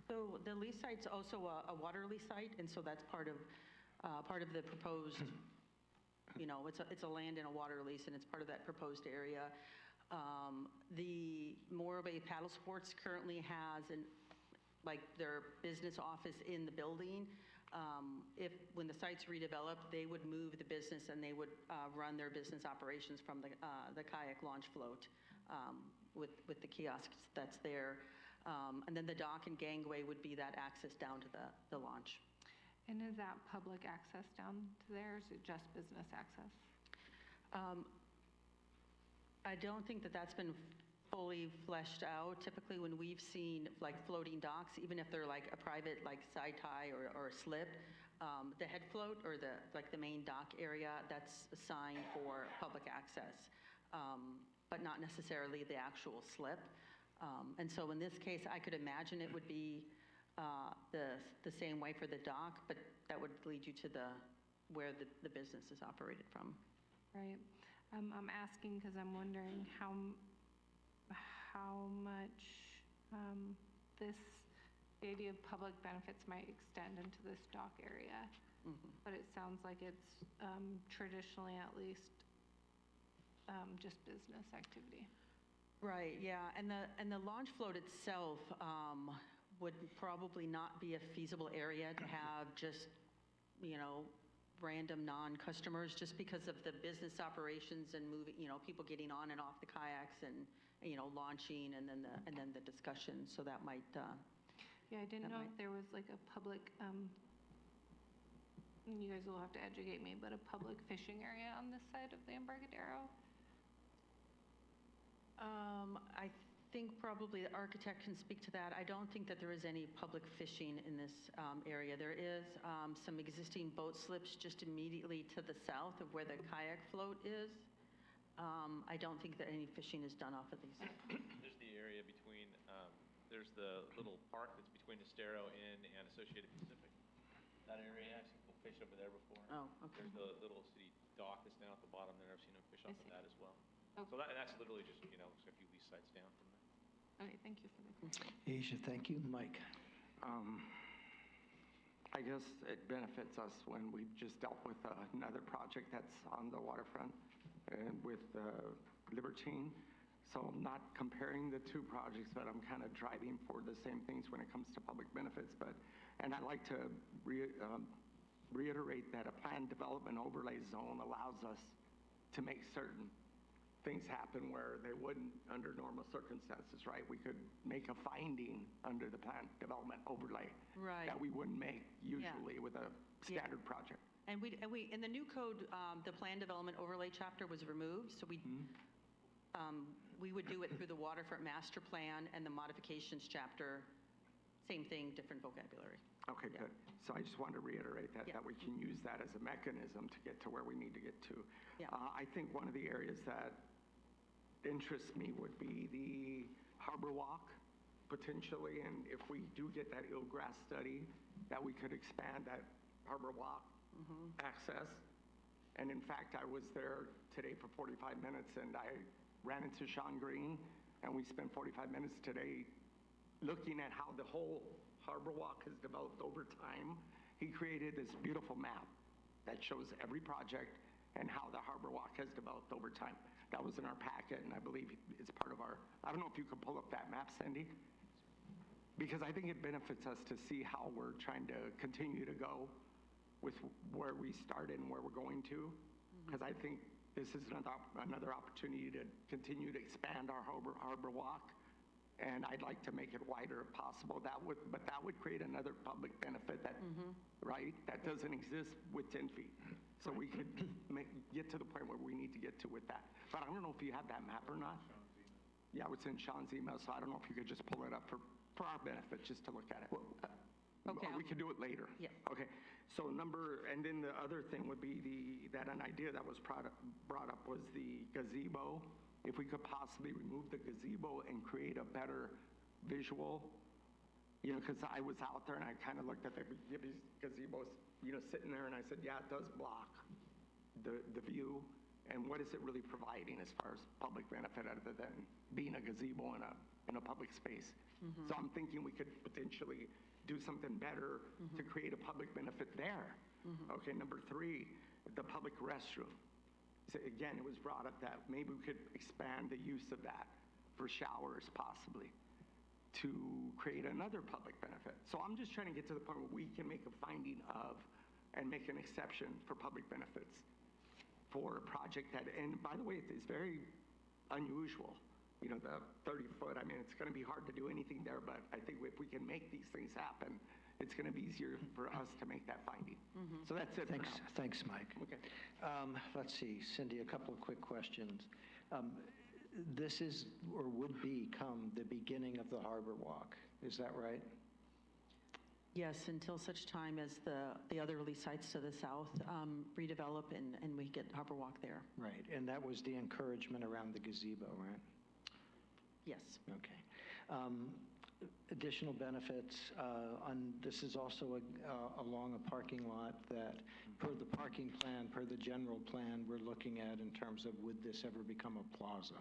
So the lease site's also a water lease site, and so that's part of the proposed. It's a land and a water lease, and it's part of that proposed area. The Morro Bay Paddle Sports currently has their business office in the building. When the site's redeveloped, they would move the business and they would run their business operations from the kayak launch float with the kiosks that's there. And then the dock and gangway would be that access down to the launch. And is that public access down to there, or is it just business access? I don't think that's been fully fleshed out. Typically, when we've seen floating docks, even if they're like a private side tie or a slip, the head float or the main dock area, that's assigned for public access, but not necessarily the actual slip. And so in this case, I could imagine it would be the same way for the dock, but that would lead you to where the business is operated from. Right. I'm asking because I'm wondering how much the idea of public benefits might extend into this dock area. Mm-hmm. But it sounds like it's traditionally, at least, just business activity. Right, yeah, and the launch float itself would probably not be a feasible area to have just, random non-customers just because of the business operations and moving, people getting on and off the kayaks and, launching and then the discussion. So that might, Yeah, I didn't know if there was like a public, you guys will have to educate me, but a public fishing area on this side of the Embarcadero? I think probably the architect can speak to that. I don't think that there is any public fishing in this area. There is some existing boat slips just immediately to the south of where the kayak float is. I don't think that any fishing is done off of these. There's the area between, there's the little park that's between Estero Inn and Associated Pacific. That area, I've seen people fish over there before. Oh, okay. There's the little city dock that's down at the bottom there. I've seen them fish off of that as well. Okay. So that's literally just, a few lease sites down from there. Okay, thank you for the clarification. Asia, thank you. Mike? I guess it benefits us when we've just dealt with another project that's on the waterfront and with Libertine. So I'm not comparing the two projects, but I'm kind of driving for the same things when it comes to public benefits. And I'd like to reiterate that a planned development overlay zone allows us to make certain things happen where they wouldn't under normal circumstances, right? We could make a finding under the planned development overlay Right. that we wouldn't make usually with a standard project. And we in the new code, the plan development overlay chapter was removed, so we would do it through the waterfront master plan and the modifications chapter. Same thing, different vocabulary. Okay, good. So I just wanted to reiterate that, that we can use that as a mechanism to get to where we need to get to. Yeah. I think one of the areas that interests me would be the harbor walk, potentially, and if we do get that Eelgrass study, that we could expand that harbor walk access. And in fact, I was there today for 45 minutes, and I ran into Sean Green, and we spent 45 minutes today looking at how the whole harbor walk has developed over time. He created this beautiful map that shows every project and how the harbor walk has developed over time. That was in our packet, and I believe it's part of our, I don't know if you could pull up that map, Cindy, because I think it benefits us to see how we're trying to continue to go with where we started and where we're going to, because I think this is another opportunity to continue to expand our harbor walk. And I'd like to make it wider if possible. But that would create another public benefit that, right, that doesn't exist with 10 feet. So we could get to the point where we need to get to with that. But I don't know if you have that map or not. Yeah, it's in Sean's email, so I don't know if you could just pull it up for our benefit, just to look at it. Okay. Or we could do it later. Yeah. Okay. So and then the other thing would be an idea that was brought up was the gazebo. If we could possibly remove the gazebo and create a better visual, because I was out there and I kind of looked at the gazebos, sitting there, and I said, yeah, it does block the view. And what is it really providing as far as public benefit other than being a gazebo in a public space? So I'm thinking we could potentially do something better to create a public benefit there. Okay, number 3, the public restroom. So again, it was brought up that maybe we could expand the use of that for showers possibly to create another public benefit. So I'm just trying to get to the point where we can make a finding of and make an exception for public benefits for a project that, and by the way, it's very unusual. The 30-foot, I mean, it's going to be hard to do anything there, but I think if we can make these things happen, it's going to be easier for us to make that finding. So that's it. Thanks, for now. thanks, Mike. Okay. Let's see, Cindy, a couple of quick questions. This is or would become the beginning of the harbor walk. Is that right? Yes, until such time as the other lease sites to the south redevelop and we get harbor walk there. Right, and that was the encouragement around the gazebo, right? Yes. Okay. Additional benefits, this is also along a parking lot that, per the parking plan, per the general plan, we're looking at in terms of would this ever become a plaza?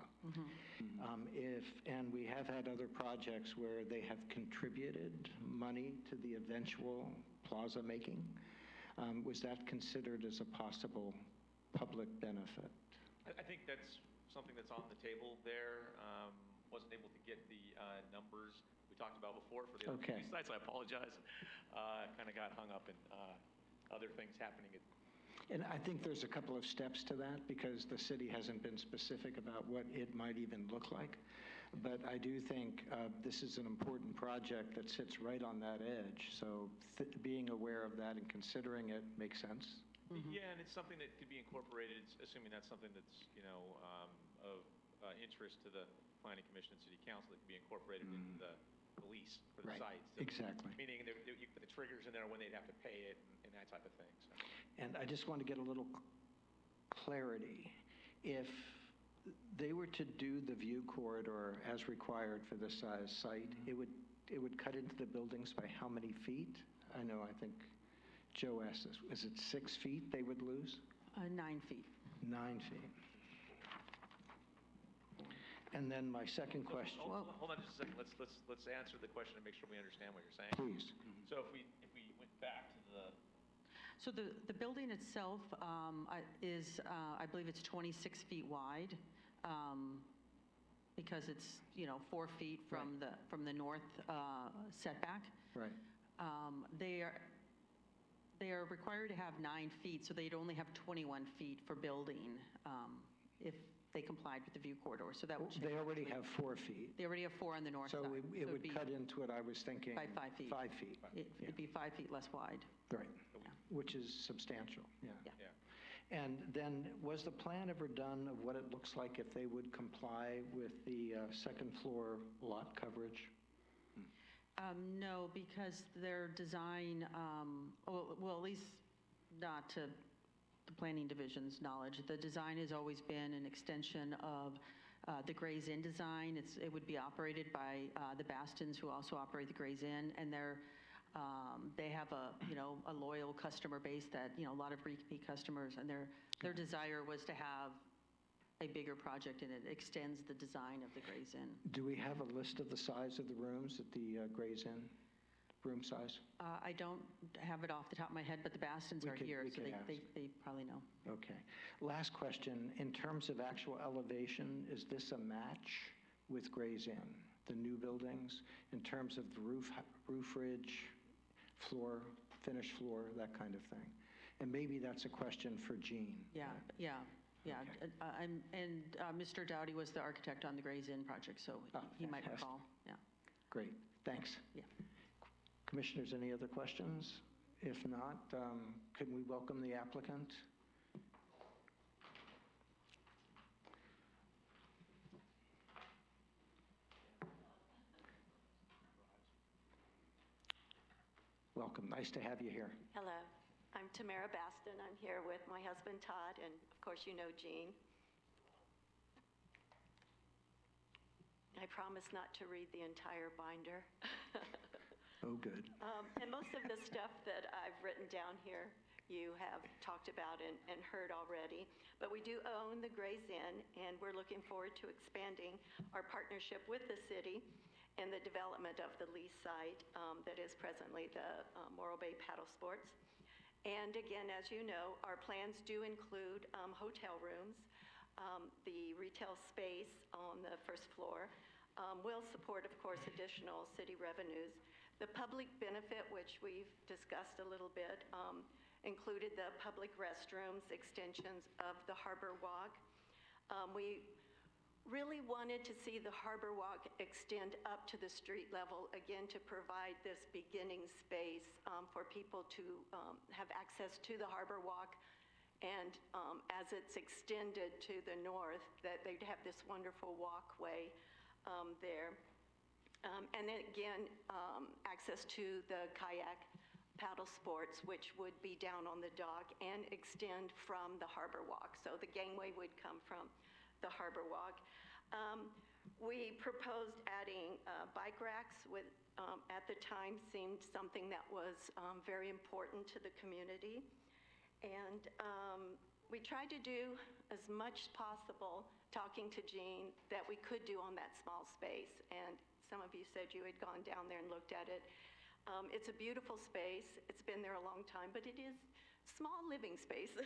And we have had other projects where they have contributed money to the eventual plaza making. Was that considered as a possible public benefit? I think that's something that's on the table there. Wasn't able to get the numbers we talked about before for the other sites. I apologize. Kind of got hung up in other things happening at And I think there's a couple of steps to that because the city hasn't been specific about what it might even look like. But I do think this is an important project that sits right on that edge. So being aware of that and considering it makes sense. Yeah, and it's something that could be incorporated, assuming that's something that's, of interest to the Planning Commission and City Council, that can be incorporated into the lease for the sites. Exactly. Meaning you put the triggers in there when they'd have to pay it and that type of thing. So. And I just want to get a little clarity. If they were to do the view corridor as required for this size site, it would cut into the buildings by how many feet? I think Joe asked this. Is it 6 feet they would lose? 9 feet. 9 feet. And then my second question. Hold on just a second. Let's answer the question and make sure we understand what you're saying. Please. So if we went back to the. So the building itself is, I believe it's 26 feet wide, because it's 4 feet from the north setback. Right. They are required to have 9 feet, so they'd only have 21 feet for building if they complied with the view corridor. So that would change. They already have 4 feet. They already have 4 on the north So side. it would cut into what I was thinking. By 5 feet. 5 feet. It'd be 5 feet less wide. Right. Which is substantial. Yeah. Yeah. And then was the plan ever done of what it looks like if they would comply with the second floor lot coverage? No, because their design, well, at least not to the Planning Division's knowledge, the design has always been an extension of the Gray's Inn design. It would be operated by the Bastons, who also operate the Gray's Inn, and they have a loyal customer base that a lot of repeat customers, and their desire was to have a bigger project, and it extends the design of the Gray's Inn. Do we have a list of the size of the rooms at the Gray's Inn? Room size? I don't have it off the top of my head, but the Bastons are here, so they probably know. Okay. Last question. In terms of actual elevation, is this a match with Gray's Inn, the new buildings, in terms of the roof ridge, floor, finished floor, that kind of thing? And maybe that's a question for Jean. Yeah. And Mr. Dowdy was the architect on the Gray's Inn project, so he might recall. Yeah. Great. Thanks. Yeah. Commissioners, any other questions? If not, can we welcome the applicant? Welcome. Nice to have you here. Hello. I'm Tamara Baston. I'm here with my husband, Todd, and of course you know Jean. I promise not to read the entire binder. Oh, good. And most of the stuff that I've written down here, you have talked about and heard already. But we do own the Gray's Inn, and we're looking forward to expanding our partnership with the city in the development of the lease site that is presently the Morro Bay Paddle Sports. And again, as you know, our plans do include hotel rooms. The retail space on the first floor will support, of course, additional city revenues. The public benefit, which we've discussed a little bit, included the public restrooms, extensions of the Harbor Walk. We really wanted to see the Harbor Walk extend up to the street level, again, to provide this beginning space for people to have access to the Harbor Walk. And as it's extended to the north, that they'd have this wonderful walkway there. And then again, access to the kayak paddle sports, which would be down on the dock and extend from the Harbor Walk. So the gangway would come from the Harbor Walk. We proposed adding bike racks, with, at the time, seemed something that was very important to the community. And we tried to do as much as possible, talking to Jean, that we could do on that small space. And some of you said you had gone down there and looked at it. It's a beautiful space. It's been there a long time, but it is small living space,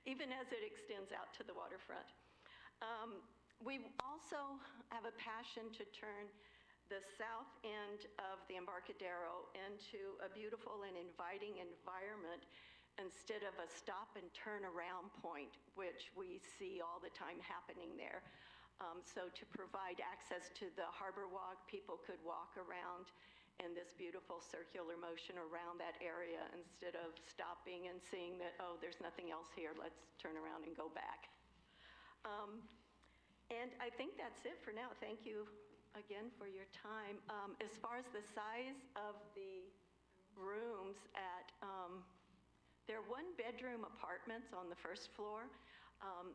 even as it extends out to the waterfront. We also have a passion to turn the south end of the Embarcadero into a beautiful and inviting environment instead of a stop and turn around point, which we see all the time happening there. So to provide access to the Harbor Walk, people could walk around in this beautiful circular motion around that area instead of stopping and seeing that, oh, there's nothing else here, let's turn around and go back. And I think that's it for now. Thank you again for your time. As far as the size of the rooms at, they're one-bedroom apartments on the first floor.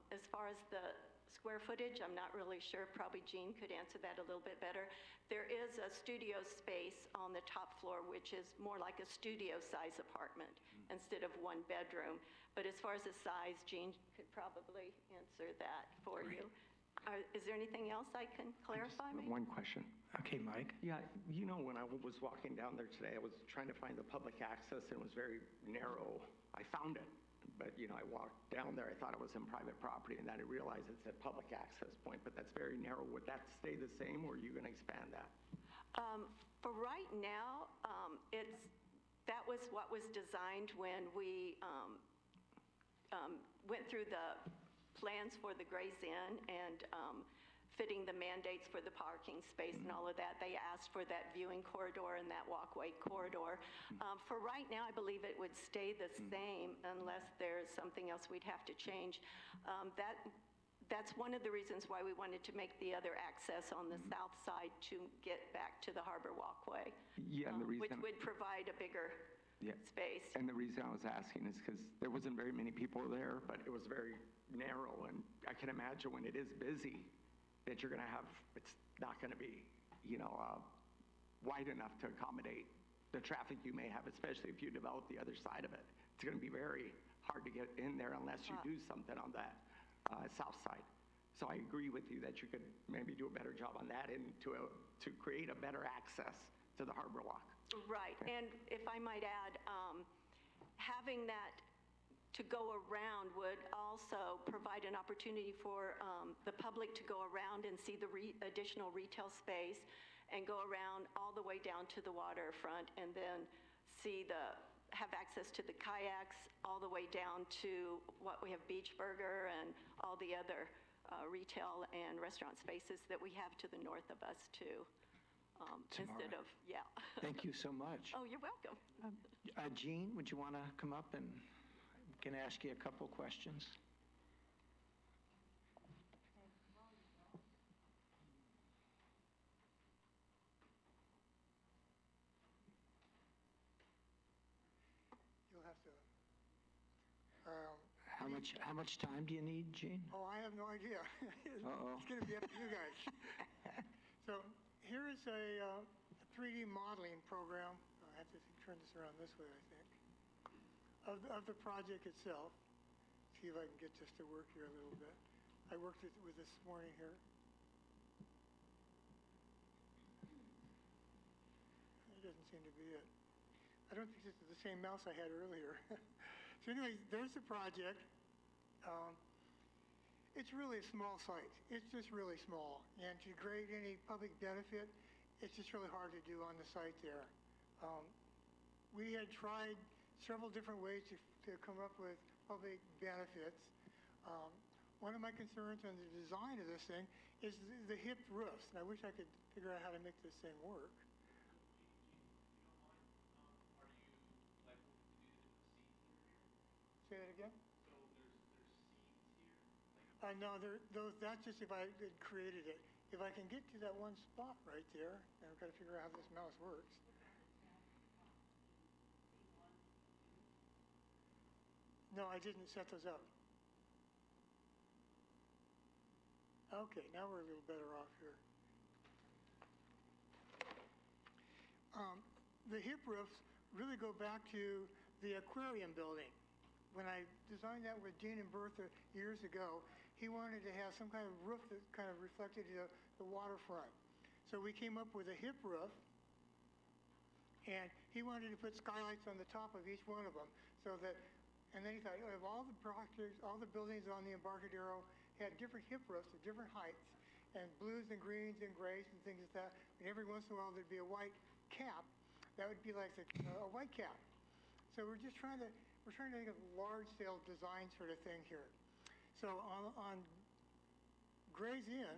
As far as the square footage, I'm not really sure. Probably Jean could answer that a little bit better. There is a studio space on the top floor, which is more like a studio-size apartment instead of one bedroom. But as far as the size, Jean could probably answer that for you. Is there anything else I can clarify? Just one question. Okay, Mike? Yeah, you know, when I was walking down there today, I was trying to find the public access, and it was very narrow. I found it, but, you know, I walked down there, I thought it was in private property, and then I realized it's a public access point, but that's very narrow. Would that stay the same, or are you going to expand that? For right now, that was what was designed when we went through the plans for the Gray's Inn and fitting the mandates for the parking space and all of that. They asked for that viewing corridor and that walkway corridor. For right now, I believe it would stay the same unless there's something else we'd have to change. That's one of the reasons why we wanted to make the other access on the south side to get back to the Harbor Walkway, Yeah, and the reason, which would provide a bigger space. And the reason I was asking is because there wasn't very many people there, but it was very narrow, and I can imagine when it is busy that you're going to have, it's not going to be, you know, wide enough to accommodate the traffic you may have, especially if you develop the other side of it. It's going to be very hard to get in there unless you do something on that south side. So I agree with you that you could maybe do a better job on that and to create a better access to the Harbor Walk. Right, and if I might add, having that to go around would also provide an opportunity for the public to go around and see the additional retail space and go around all the way down to the waterfront and then have access to the kayaks all the way down to what we have, Beach Burger and all the other retail and restaurant spaces that we have to the north of us too. Instead of, Thank you so much. Oh, you're welcome. Jean, would you want to come up and can I ask you a couple questions? You'll have to. How much time do you need, Jean? Oh, I have no idea. Uh-oh. It's going to be up to you guys. So here is a 3D modeling program. I have to turn this around this way, I think. Of the project itself. See if I can get this to work here a little bit. I worked with this morning here. That doesn't seem to be it. I don't think this is the same mouse I had earlier. So anyway, there's the project. It's really a small site. It's just really small. And to grade any public benefit, it's just really hard to do on the site there. We had tried several different ways to come up with public benefits. One of my concerns on the design of this thing is the hip roofs. And I wish I could figure out how to make this thing work. Say that again? So there's seats here? No, that's just if I had created it. If I can get to that one spot right there, and I've got to figure out how this mouse works. No, I didn't set those up. Okay, now we're a little better off here. The hip roofs really go back to the aquarium building. When I designed that with Dean and Bertha years ago, he wanted to have some kind of roof that kind of reflected the waterfront. So we came up with a hip roof, and he wanted to put skylights on the top of each one of them, so that. And then he thought, if all the projects, all the buildings on the Embarcadero had different hip roofs of different heights, and blues and greens and grays and things like that, and every once in a while there'd be a white cap, that would be like a white cap. So we're we're trying to think of large-scale design sort of thing here. So on Gray's Inn,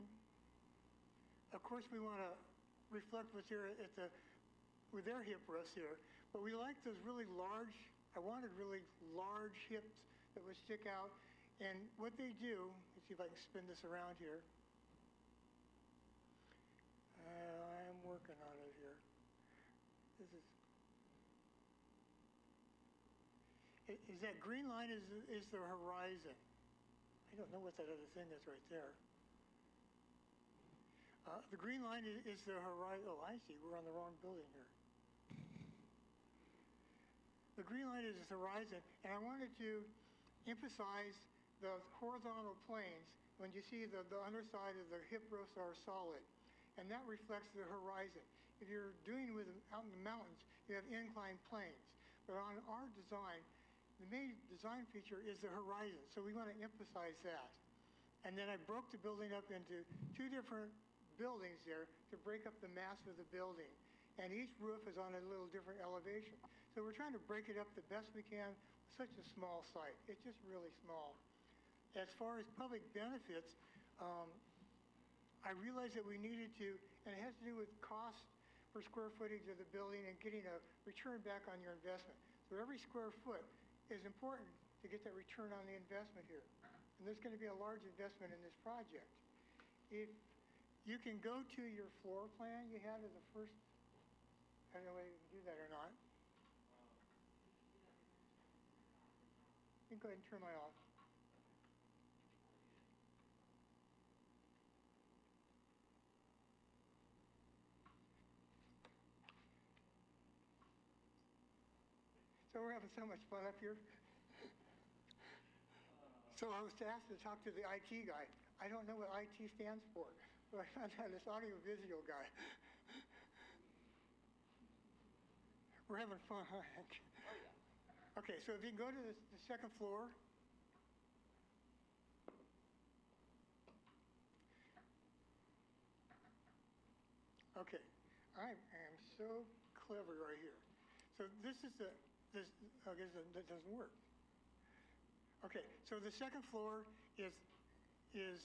of course, we want to reflect what's here with their hip roofs here, but we like those really large, I wanted really large hips that would stick out. And what they do, let's see if I can spin this around here. I'm working on it here. Is that green line is the horizon. I don't know what that other thing is right there. The green line is the horizon. Oh, I see. We're on the wrong building here. The green line is the horizon, and I wanted to emphasize the horizontal planes. When you see the underside of the hip roofs are solid, and that reflects the horizon. If you're doing with out in the mountains, you have inclined planes. But on our design, the main design feature is the horizon, so we want to emphasize that. And then I broke the building up into two different buildings there to break up the mass of the building. And each roof is on a little different elevation. So we're trying to break it up the best we can with such a small site. It's just really small. As far as public benefits, I realized that we needed to, and it has to do with cost per square footage of the building and getting a return back on your investment. So every square foot is important to get that return on the investment here. And there's going to be a large investment in this project. If you can go to your floor plan you had as the first, I don't know whether you can do that or not. You can go ahead and turn mine off. So we're having so much fun up here. So I was asked to talk to the IT guy. I don't know what IT stands for, but I found out this audio-visual guy. We're having fun, huh, Hank? Oh, yeah. Okay, so if you can go to the second floor. Okay, I am so clever right here. So this is I guess that doesn't work. Okay, so the second floor is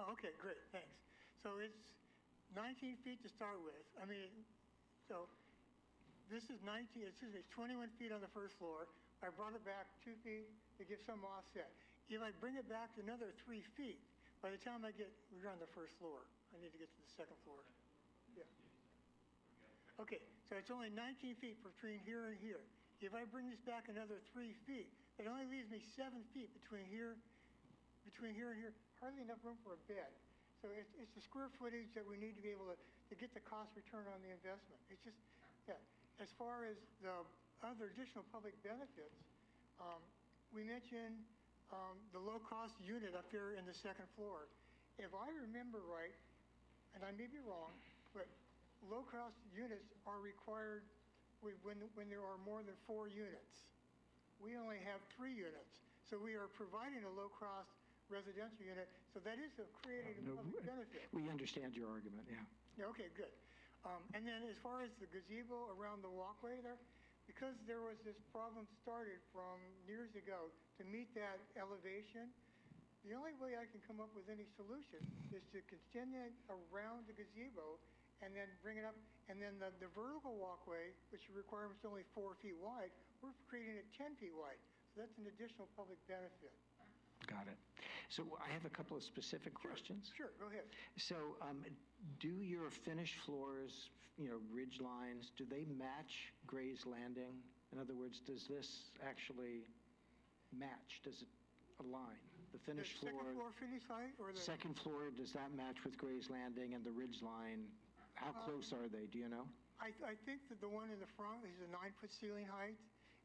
oh, okay, great, thanks. So it's 19 feet to start with. I mean, so this is 21 feet on the first floor. I brought it back 2 feet to give some offset. If I bring it back another 3 feet, by the time we're on the first floor, I need to get to the second floor. Yeah. Okay, so it's only 19 feet between here and here. If I bring this back another 3 feet, it only leaves me 7 feet between here and here. Hardly enough room for a bed. So it's the square footage that we need to be able to get the cost return on the investment. It's just, yeah. As far as the other additional public benefits, we mentioned the low-cost unit up here in the second floor. If I remember right, and I may be wrong, but low-cost units are required when there are more than 4 units. We only have 3 units. So we are providing a low-cost residential unit. So that is creating a public benefit. We understand your argument, yeah. Yeah, okay, good. And then as far as the gazebo around the walkway there, because there was this problem started from years ago to meet that elevation, the only way I can come up with any solution is to extend it around the gazebo and then bring it up. And then the vertical walkway, which requires only 4 feet wide, we're creating it 10 feet wide. So that's an additional public benefit. Got it. So I have a couple of specific questions. Sure, go ahead. So do your finished floors, ridge lines, do they match Gray's Landing? In other words, does this actually match? Does it align? The finished floor. The second floor finish height? Or the second floor, does that match with Gray's Landing and the ridge line? How close are they? Do you know? I think that the one in the front is a 9-foot ceiling height,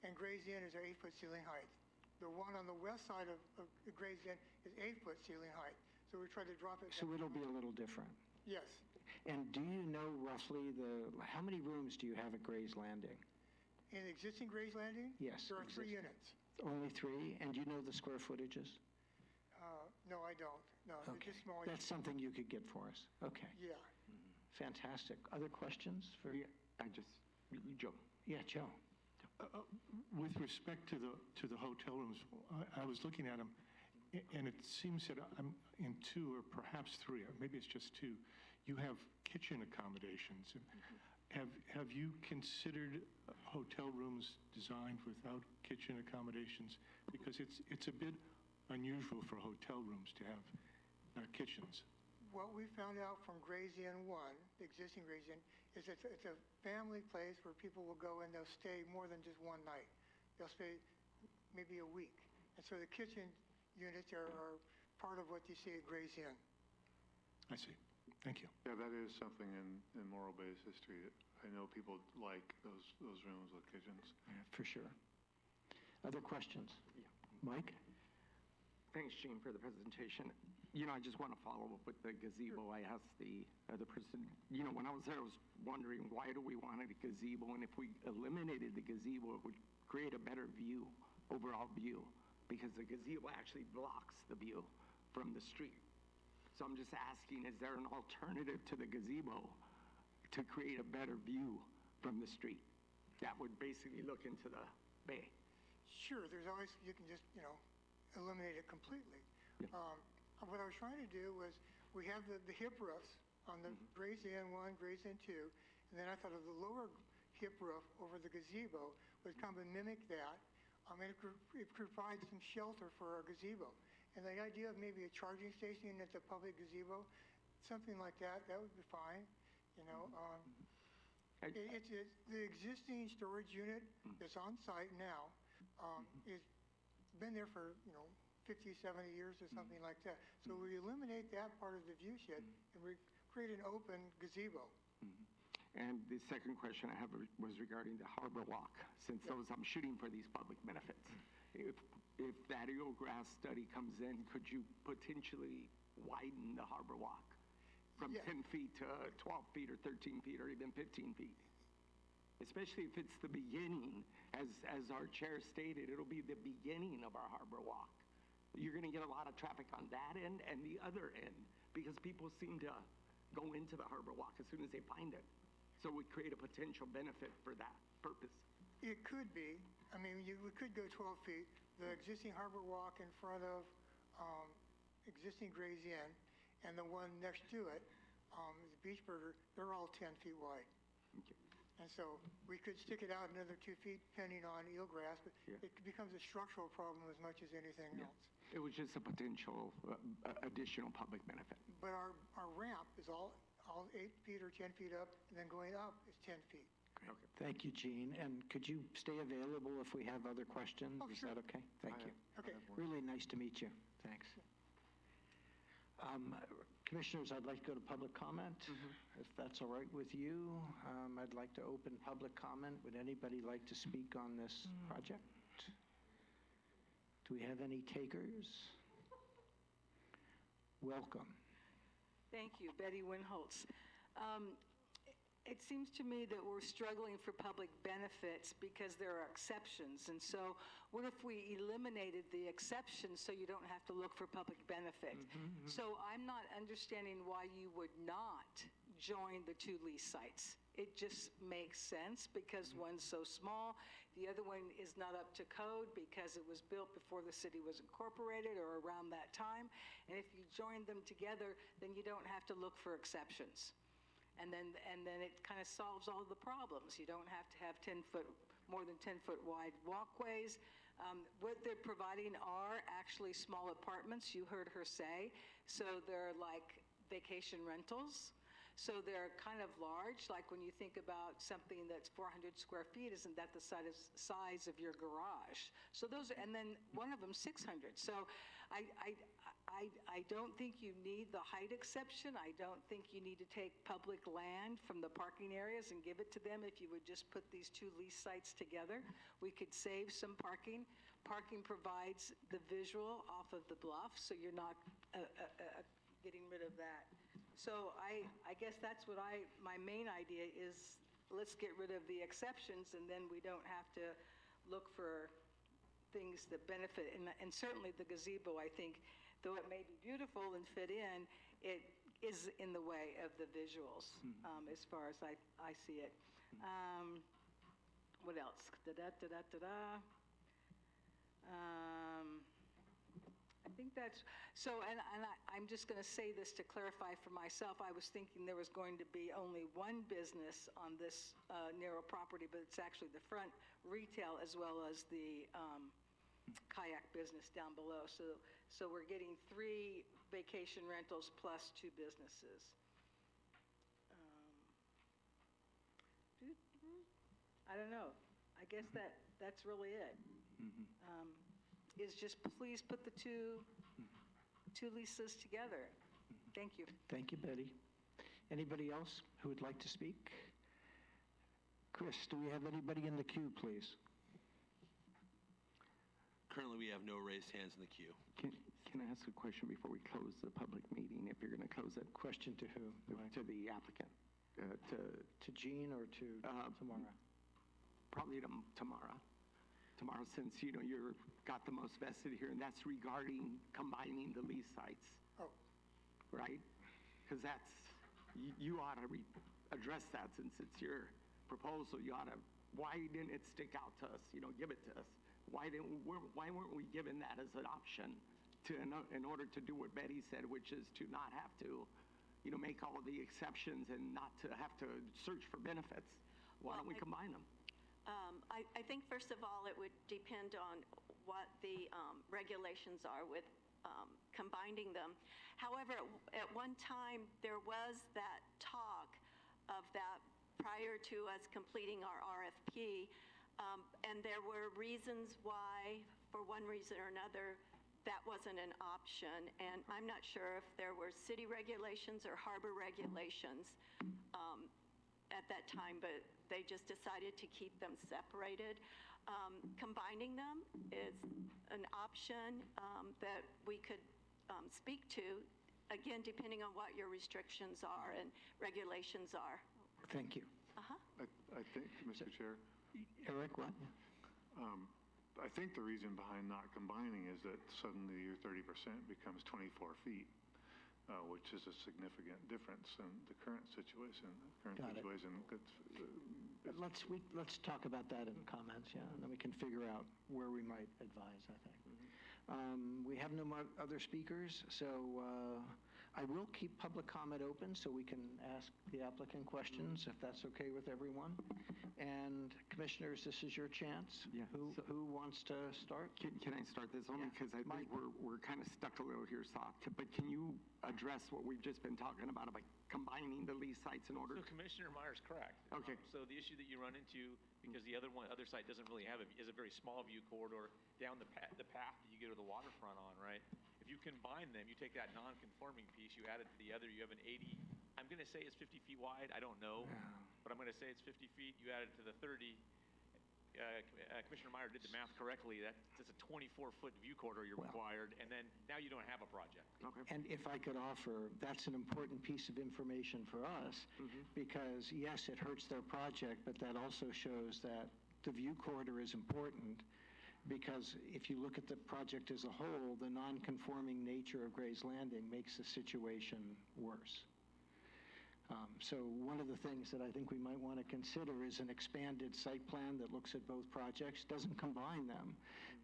and Gray's Inn is an 8-foot ceiling height. The one on the west side of Gray's Inn is 8-foot ceiling height. So we try to drop it down. So it'll be a little different. Yes. And do you know roughly how many rooms do you have at Gray's Landing? In existing Gray's Landing? Yes. There are 3 units. Only 3? And do you know the square footages? No, I don't. No, okay. It's just small. That's something you could get for us. Okay. Yeah. Fantastic. Other questions? Yeah, Joe. Yeah, Joe. With respect to the hotel rooms, I was looking at them, and it seems that I'm in 2 or perhaps 3, or maybe it's just 2. You have kitchen accommodations. Have you considered hotel rooms designed without kitchen accommodations? Because it's a bit unusual for hotel rooms to have kitchens. What we found out from Gray's Inn 1, the existing Gray's Inn, is it's a family place where people will go and they'll stay more than just one night. They'll stay maybe a week. And so the kitchen units are part of what you see at Gray's Inn. I see. Thank you. Yeah, that is something in Morro Bay's history. I know people like those rooms with kitchens. Yeah, for sure. Other questions? Yeah. Mike? Thanks, Gene, for the presentation. You know, I just want to follow up with the gazebo. I asked the other person, you know, when I was there, I was wondering, why do we want a gazebo? And if we eliminated the gazebo, it would create a better view, overall view, because the gazebo actually blocks the view from the street. So I'm just asking, is there an alternative to the gazebo to create a better view from the street that would basically look into the bay? Sure, there's always, you can just, eliminate it completely. Yeah. What I was trying to do was, we have the hip roofs on the Gray's Inn 1, Gray's Inn 2, and then I thought of the lower hip roof over the gazebo would kind of mimic that. And it provides some shelter for our gazebo. And the idea of maybe a charging station at the public gazebo, something like that would be fine. It's the existing storage unit that's on site now is been there for 50, 70 years or something like that. So we eliminate that part of the view shed and we create an open gazebo. And the second question I have was regarding the harbor walk. Since I'm shooting for these public benefits. If that eelgrass study comes in, could you potentially widen the harbor walk from 10 feet to 12 feet or 13 feet or even 15 feet? Especially if it's the beginning, as our chair stated, it'll be the beginning of our harbor walk. You're going to get a lot of traffic on that end and the other end because people seem to go into the harbor walk as soon as they find it. So we create a potential benefit for that purpose. It could be. I mean, we could go 12 feet. The existing harbor walk in front of existing Gray's Inn and the one next to it, the Beach Burger, they're all 10 feet wide. Okay. And so we could stick it out another 2 feet depending on eelgrass, but it becomes a structural problem as much as anything else. It was just a potential additional public benefit. But our ramp is all 8 feet or 10 feet up, and then going up is 10 feet. Okay. Thank you, Gene. And could you stay available if we have other questions? Oh, Is sure. that okay? Thank you. Okay. Really nice to meet you. Thanks. Commissioners, I'd like to go to public comment, if that's all right with you. I'd like to open public comment. Would anybody like to speak on this project? Do we have any takers? Welcome. Thank you, Betty Winholtz. It seems to me that we're struggling for public benefits because there are exceptions. And so what if we eliminated the exceptions so you don't have to look for public benefit? So I'm not understanding why you would not join the 2 lease sites. It just makes sense because one's so small. The other one is not up to code because it was built before the city was incorporated or around that time. And if you join them together, then you don't have to look for exceptions. And then it kind of solves all the problems. You don't have to have more than 10-foot wide walkways. What they're providing are actually small apartments, you heard her say. So they're like vacation rentals. So they're kind of large, like when you think about something that's 400 square feet, isn't that the size of your garage? So those, and then one of them 600. So I don't think you need the height exception. I don't think you need to take public land from the parking areas and give it to them. If you would just put these 2 lease sites together, we could save some parking. Parking provides the visual off of the bluff, so you're not getting rid of that. So I guess that's what my main idea is, let's get rid of the exceptions and then we don't have to look for things that benefit. And certainly the gazebo, I think, though it may be beautiful and fit in, it is in the way of the visuals as far as I see it. What else? Da-da-da-da-da-da. I think that's, so, I'm just going to say this to clarify for myself. I was thinking there was going to be only one business on this narrow property, but it's actually the front retail as well as the kayak business down below. So we're getting 3 vacation rentals plus 2 businesses. I don't know. I guess that's really it. Is just please put the two leases together. Thank you. Thank you, Betty. Anybody else who would like to speak? Chris, do we have anybody in the queue, please? Currently, we have no raised hands in the queue. Can I ask a question before we close the public meeting, if you're going to close it? Question to who? To the applicant. To Jean or to Tamara? Probably to Tamara. Tamara, since you're got the most vested here, and that's regarding combining the lease sites. Oh. Right? Because you ought to address that since it's your proposal. Why didn't it stick out to us? Give it to us. Why weren't we given that as an option in order to do what Betty said, which is to not have to, make all of the exceptions and not to have to search for benefits? Why don't we combine them? I think, first of all, it would depend on what the regulations are with combining them. However, at one time, there was that talk of that prior to us completing our RFP, and there were reasons why, for one reason or another, that wasn't an option. And I'm not sure if there were city regulations or harbor regulations at that time, but they just decided to keep them separated. Combining them is an option that we could speak to, again, depending on what your restrictions are and regulations are. Thank you. I think, Mr. Chair. Eric, what? I think the reason behind not combining is that suddenly your 30% becomes 24 feet. Which is a significant difference in the current situation. Got it. Let's talk about that in comments, yeah, and then we can figure out where we might advise, I think. We have no more other speakers, so I will keep public comment open so we can ask the applicant questions, if that's okay with everyone. And commissioners, this is your chance. Yeah. Who wants to start? Can I start this only because I think we're kind of stuck a little here soft, but can you address what we've just been talking about combining the lease sites in order? So Commissioner Meyer's correct. Okay. So the issue that you run into, because the other site doesn't really have is a very small view corridor down the path that you go to the waterfront on, right? If you combine them, you take that non-conforming piece, you add it to the other, you have an 80, I'm going to say it's 50 feet wide, I don't know, but I'm going to say it's 50 feet, you add it to the 30, Commissioner Meyer did the math correctly, that's a 24-foot view corridor you're required, and then now you don't have a project. Okay. And if I could offer, that's an important piece of information for us, because yes, it hurts their project, but that also shows that the view corridor is important, because if you look at the project as a whole, the non-conforming nature of Gray's Landing makes the situation worse. So one of the things that I think we might want to consider is an expanded site plan that looks at both projects, doesn't combine them,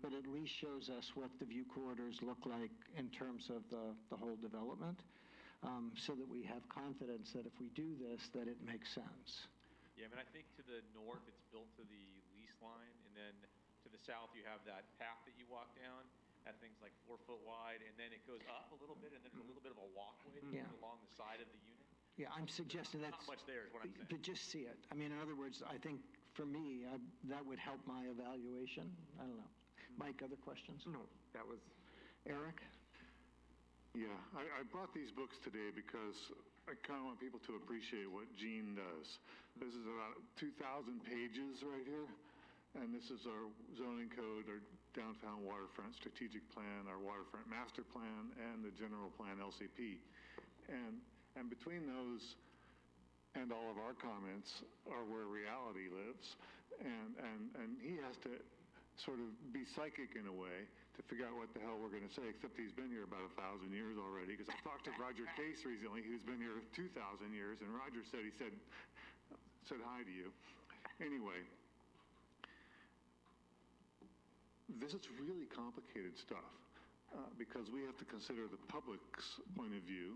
but at least shows us what the view corridors look like in terms of the whole development, so that we have confidence that if we do this, that it makes sense. Yeah, I mean, I think to the north, it's built to the lease line, and then to the south, you have that path that you walk down. That thing's like 4 foot wide, and then it goes up a little bit, and there's a little bit of a walkway that goes along the side of the unit. Yeah, I'm suggesting that's... Not much there is what I'm saying. But just see it. I mean, in other words, I think for me, that would help my evaluation. I don't know. Mike, other questions? No, that was... Eric? Yeah, I brought these books today because I kind of want people to appreciate what Jean does. This is about 2,000 pages right here, and this is our zoning code, our downtown waterfront strategic plan, our waterfront master plan, and the general plan LCP. And between those and all of our comments are where reality lives. And he has to sort of be psychic in a way to figure out what the hell we're going to say, except he's been here about 1,000 years already, because I talked to Roger Case recently, who's been here 2,000 years, and Roger said he said hi to you. Anyway, this is really complicated stuff because we have to consider the public's point of view,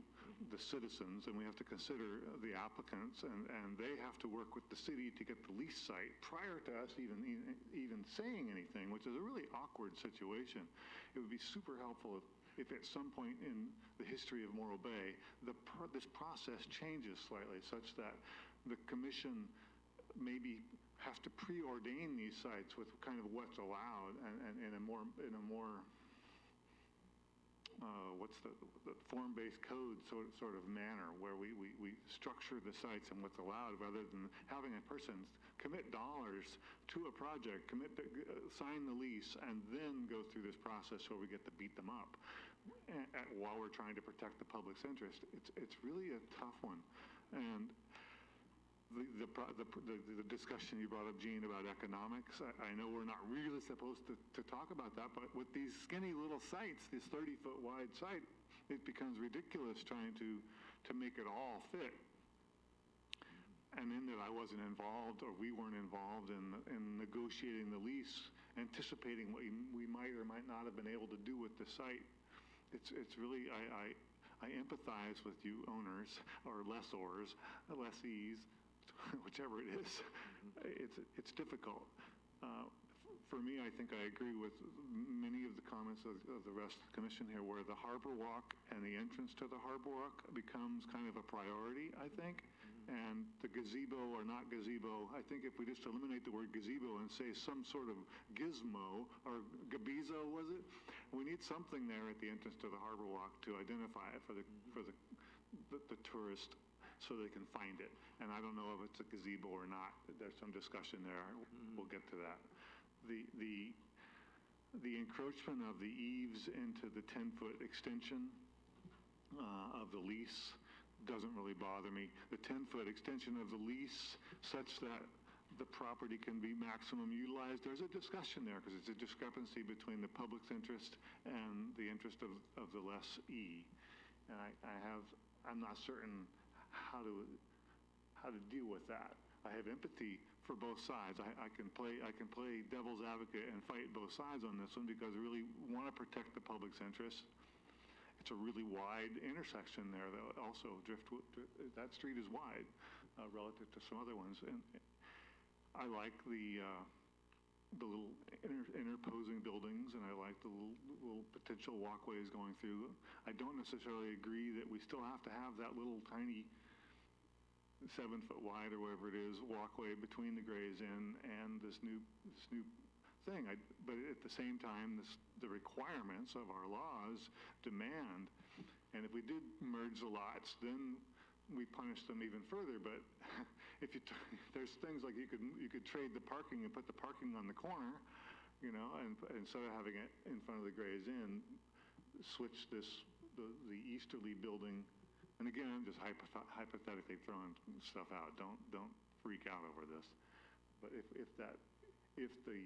the citizens, and we have to consider the applicants, and they have to work with the city to get the lease site prior to us even saying anything, which is a really awkward situation. It would be super helpful if at some point in the history of Morro Bay, this process changes slightly such that the commission maybe has to preordain these sites with kind of what's allowed and in a more what's the form-based code sort of manner where we structure the sites and what's allowed rather than having a person commit dollars to a project, sign the lease, and then go through this process where we get to beat them up while we're trying to protect the public's interest. It's really a tough one. And the discussion you brought up, Gene, about economics, I know we're not really supposed to talk about that, but with these skinny little sites, this 30-foot wide site, it becomes ridiculous trying to make it all fit. And in that I wasn't involved, or we weren't involved in negotiating the lease, anticipating what we might or might not have been able to do with the site. It's really, I empathize with you owners, or lessees, whichever it is. It's difficult. For me, I think I agree with many of the comments of the rest of the commission here, where the harbor walk and the entrance to the harbor walk becomes kind of a priority, I think. And the gazebo or not gazebo, I think if we just eliminate the word gazebo and say some sort of gizmo, or gabizo, was it? We need something there at the entrance to the harbor walk to identify it for the tourist, so they can find it. And I don't know if it's a gazebo or not. There's some discussion there. We'll get to that. The encroachment of the eaves into the 10-foot extension of the lease doesn't really bother me. The 10-foot extension of the lease such that the property can be maximum utilized, there's a discussion there because it's a discrepancy between the public's interest and the interest of the lessee. And I'm not certain how to deal with that. I have empathy for both sides. I can play devil's advocate and fight both sides on this one because I really want to protect the public's interest. It's a really wide intersection there, though. Also, that street is wide relative to some other ones. And I like the little interposing buildings, and I like the little potential walkways going through. I don't necessarily agree that we still have to have that little tiny 7-foot wide or whatever it is walkway between the Gray's Inn and this new thing. But at the same time, the requirements of our laws demand, and if we did merge the lots, then we punish them even further. But if there's things like you could trade the parking and put the parking on the corner, and instead of having it in front of the Gray's Inn, switch the easterly building. And again, I'm just hypothetically throwing stuff out. Don't freak out over this. But if the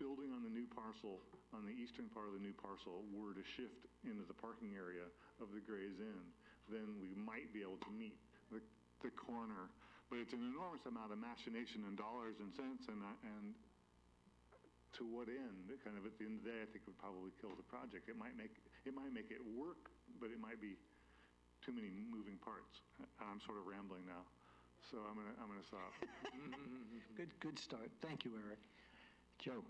building on the new parcel, on the eastern part of the new parcel, were to shift into the parking area of the Gray's Inn, then we might be able to meet the corner. But it's an enormous amount of machination in dollars and cents, and to what end? Kind of at the end of the day, I think it would probably kill the project. It might make it work, but it might be too many moving parts. I'm sort of rambling now, so I'm gonna stop. Good start. Thank you, Eric. Joe.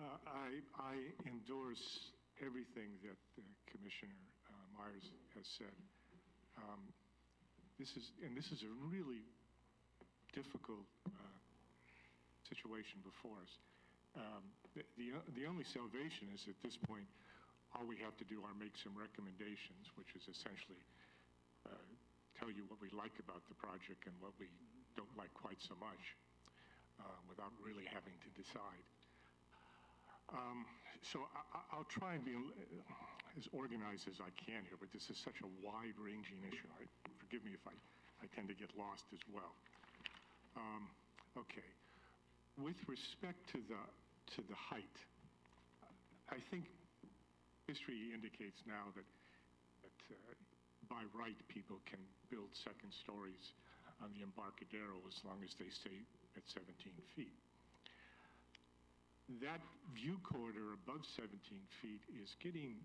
I endorse everything that Commissioner Myers has said. This is a really difficult situation before us. The only salvation is at this point, all we have to do are make some recommendations, which is essentially tell you what we like about the project and what we don't like quite so much, without really having to decide. So I'll try and be as organized as I can here, but this is such a wide-ranging issue. Forgive me if I tend to get lost as well. Okay. With respect to the height, I think history indicates now that by right people can build second stories on the Embarcadero as long as they stay at 17 feet. that view corridor above 17 feet is getting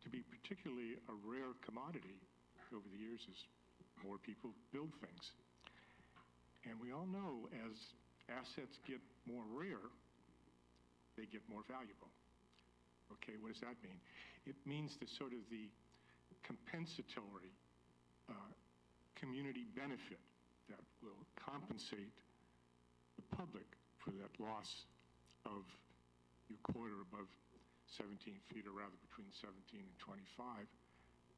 to be particularly a rare commodity over the years as more people build things. And we all know as assets get more rare, they get more valuable. Okay, what does that mean? It means the sort of the compensatory community benefit that will compensate the public for that loss of your quarter above 17 feet, or rather between 17 and 25,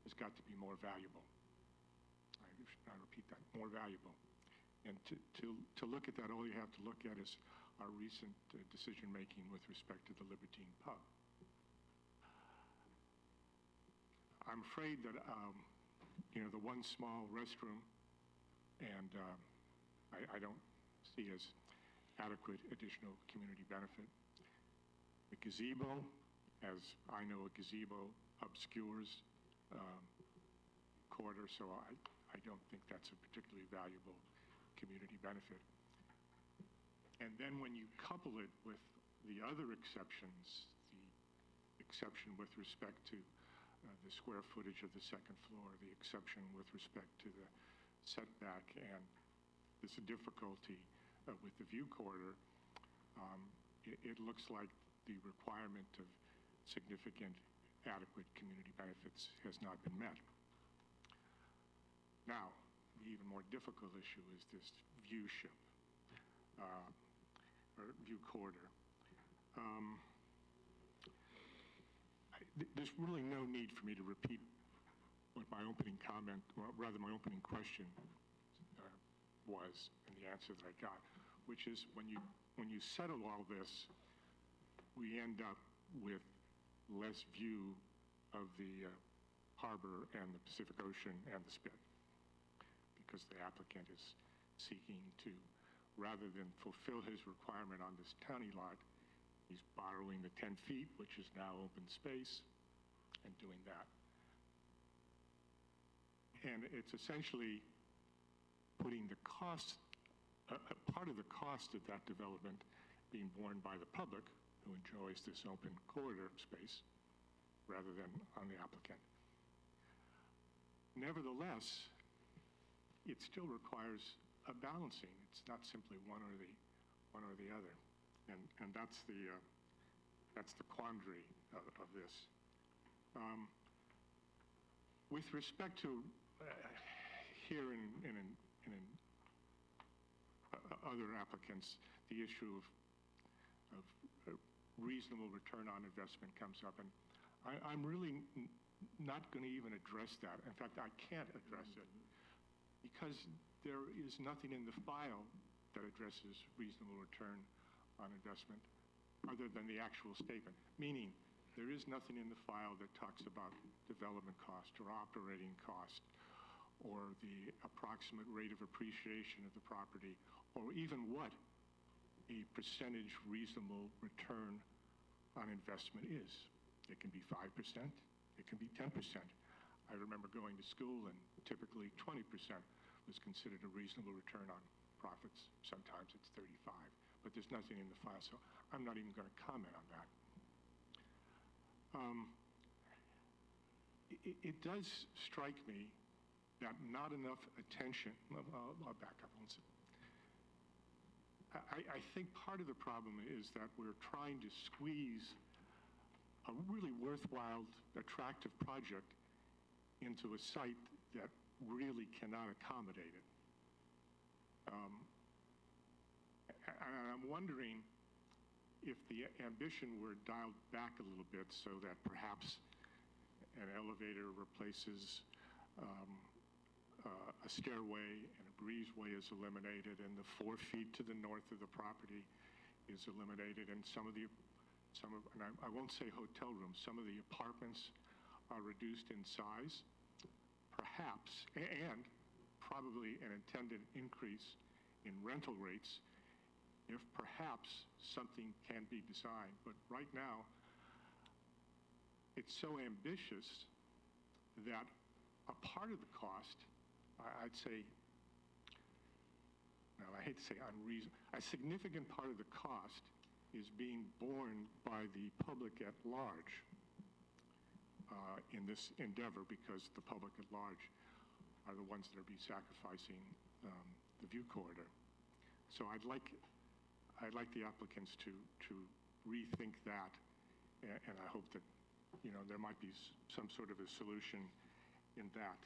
has got to be more valuable. I repeat that, more valuable. And to look at that, all you have to look at is our recent decision-making with respect to the Libertine Pub. I'm afraid that, the one small restroom, and I don't see as adequate additional community benefit. The gazebo, as I know, a gazebo obscures corridor, so I don't think that's a particularly valuable community benefit. And then when you couple it with the other exceptions, the exception with respect to the square footage of the second floor, the exception with respect to the setback, and this difficulty with the view corridor, it looks like the requirement of significant adequate community benefits has not been met. Now, the even more difficult issue is this view ship, or view corridor. There's really no need for me to repeat what my opening comment, or rather my opening question was, and the answer that I got, which is when you settle all this, we end up with less view of the harbor and the Pacific Ocean and the spit, because the applicant is seeking to, rather than fulfill his requirement on this county lot, he's borrowing the 10 feet, which is now open space, and doing that. And it's essentially putting the cost, a part of the cost of that development being borne by the public, who enjoys this open corridor space, rather than on the applicant. Nevertheless, it still requires a balancing. It's not simply one or the other, and that's the quandary of this. With respect to here in other applicants, the issue of reasonable return on investment comes up, and I'm really not going to even address that. In fact, I can't address it because there is nothing in the file that addresses reasonable return on investment other than the actual statement, meaning there is nothing in the file that talks about development cost or operating cost or the approximate rate of appreciation of the property, or even what a percentage reasonable return on investment is. It can be 5%, it can be 10%. I remember going to school and typically 20% was considered a reasonable return on profits. Sometimes it's 35, but there's nothing in the file, so I'm not even going to comment on that. It does strike me that not enough attention, I'll back up one second. I think part of the problem is that we're trying to squeeze a really worthwhile, attractive project into a site that really cannot accommodate it. And I'm wondering if the ambition were dialed back a little bit so that perhaps an elevator replaces a stairway and a breezeway is eliminated, and the 4 feet to the north of the property is eliminated, and and I won't say hotel rooms, some of the apartments are reduced in size, perhaps, and probably an intended increase in rental rates if perhaps something can be designed. But right now, it's so ambitious that a part of the cost, I'd say, well, I hate to say unreasonable, a significant part of the cost is being borne by the public at large in this endeavor, because the public at large are the ones that are be sacrificing the view corridor. So I'd like the applicants to rethink that, and I hope that, you know, there might be some sort of a solution in that.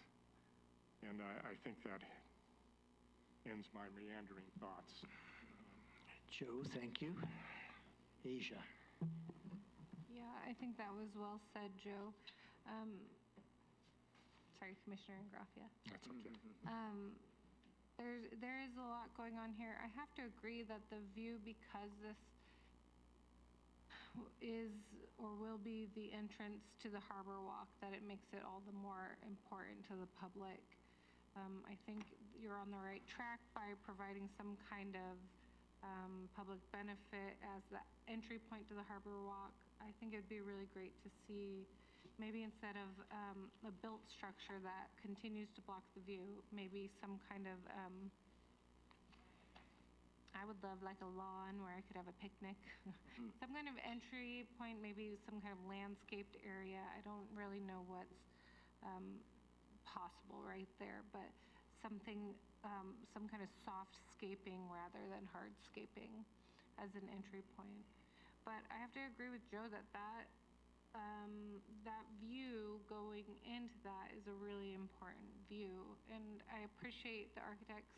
And I think that ends my meandering thoughts. Joe, thank you. Asia. Yeah, I think that was well said, Joe. Sorry, Commissioner Ingraffia. That's okay. There is a lot going on here. I have to agree that the view, because this is or will be the entrance to the Harbor Walk, that it makes it all the more important to the public. I think you're on the right track by providing some kind of public benefit as the entry point to the Harbor Walk. I think it'd be really great to see, maybe instead of a built structure that continues to block the view, maybe some kind of, I would love like a lawn where I could have a picnic. Some kind of entry point, maybe some kind of landscaped area. I don't really know what's possible right there, but something, some kind of soft scaping rather than hard scaping as an entry point. But I have to agree with Joe that that view going into that is a really important view, and I appreciate the architect's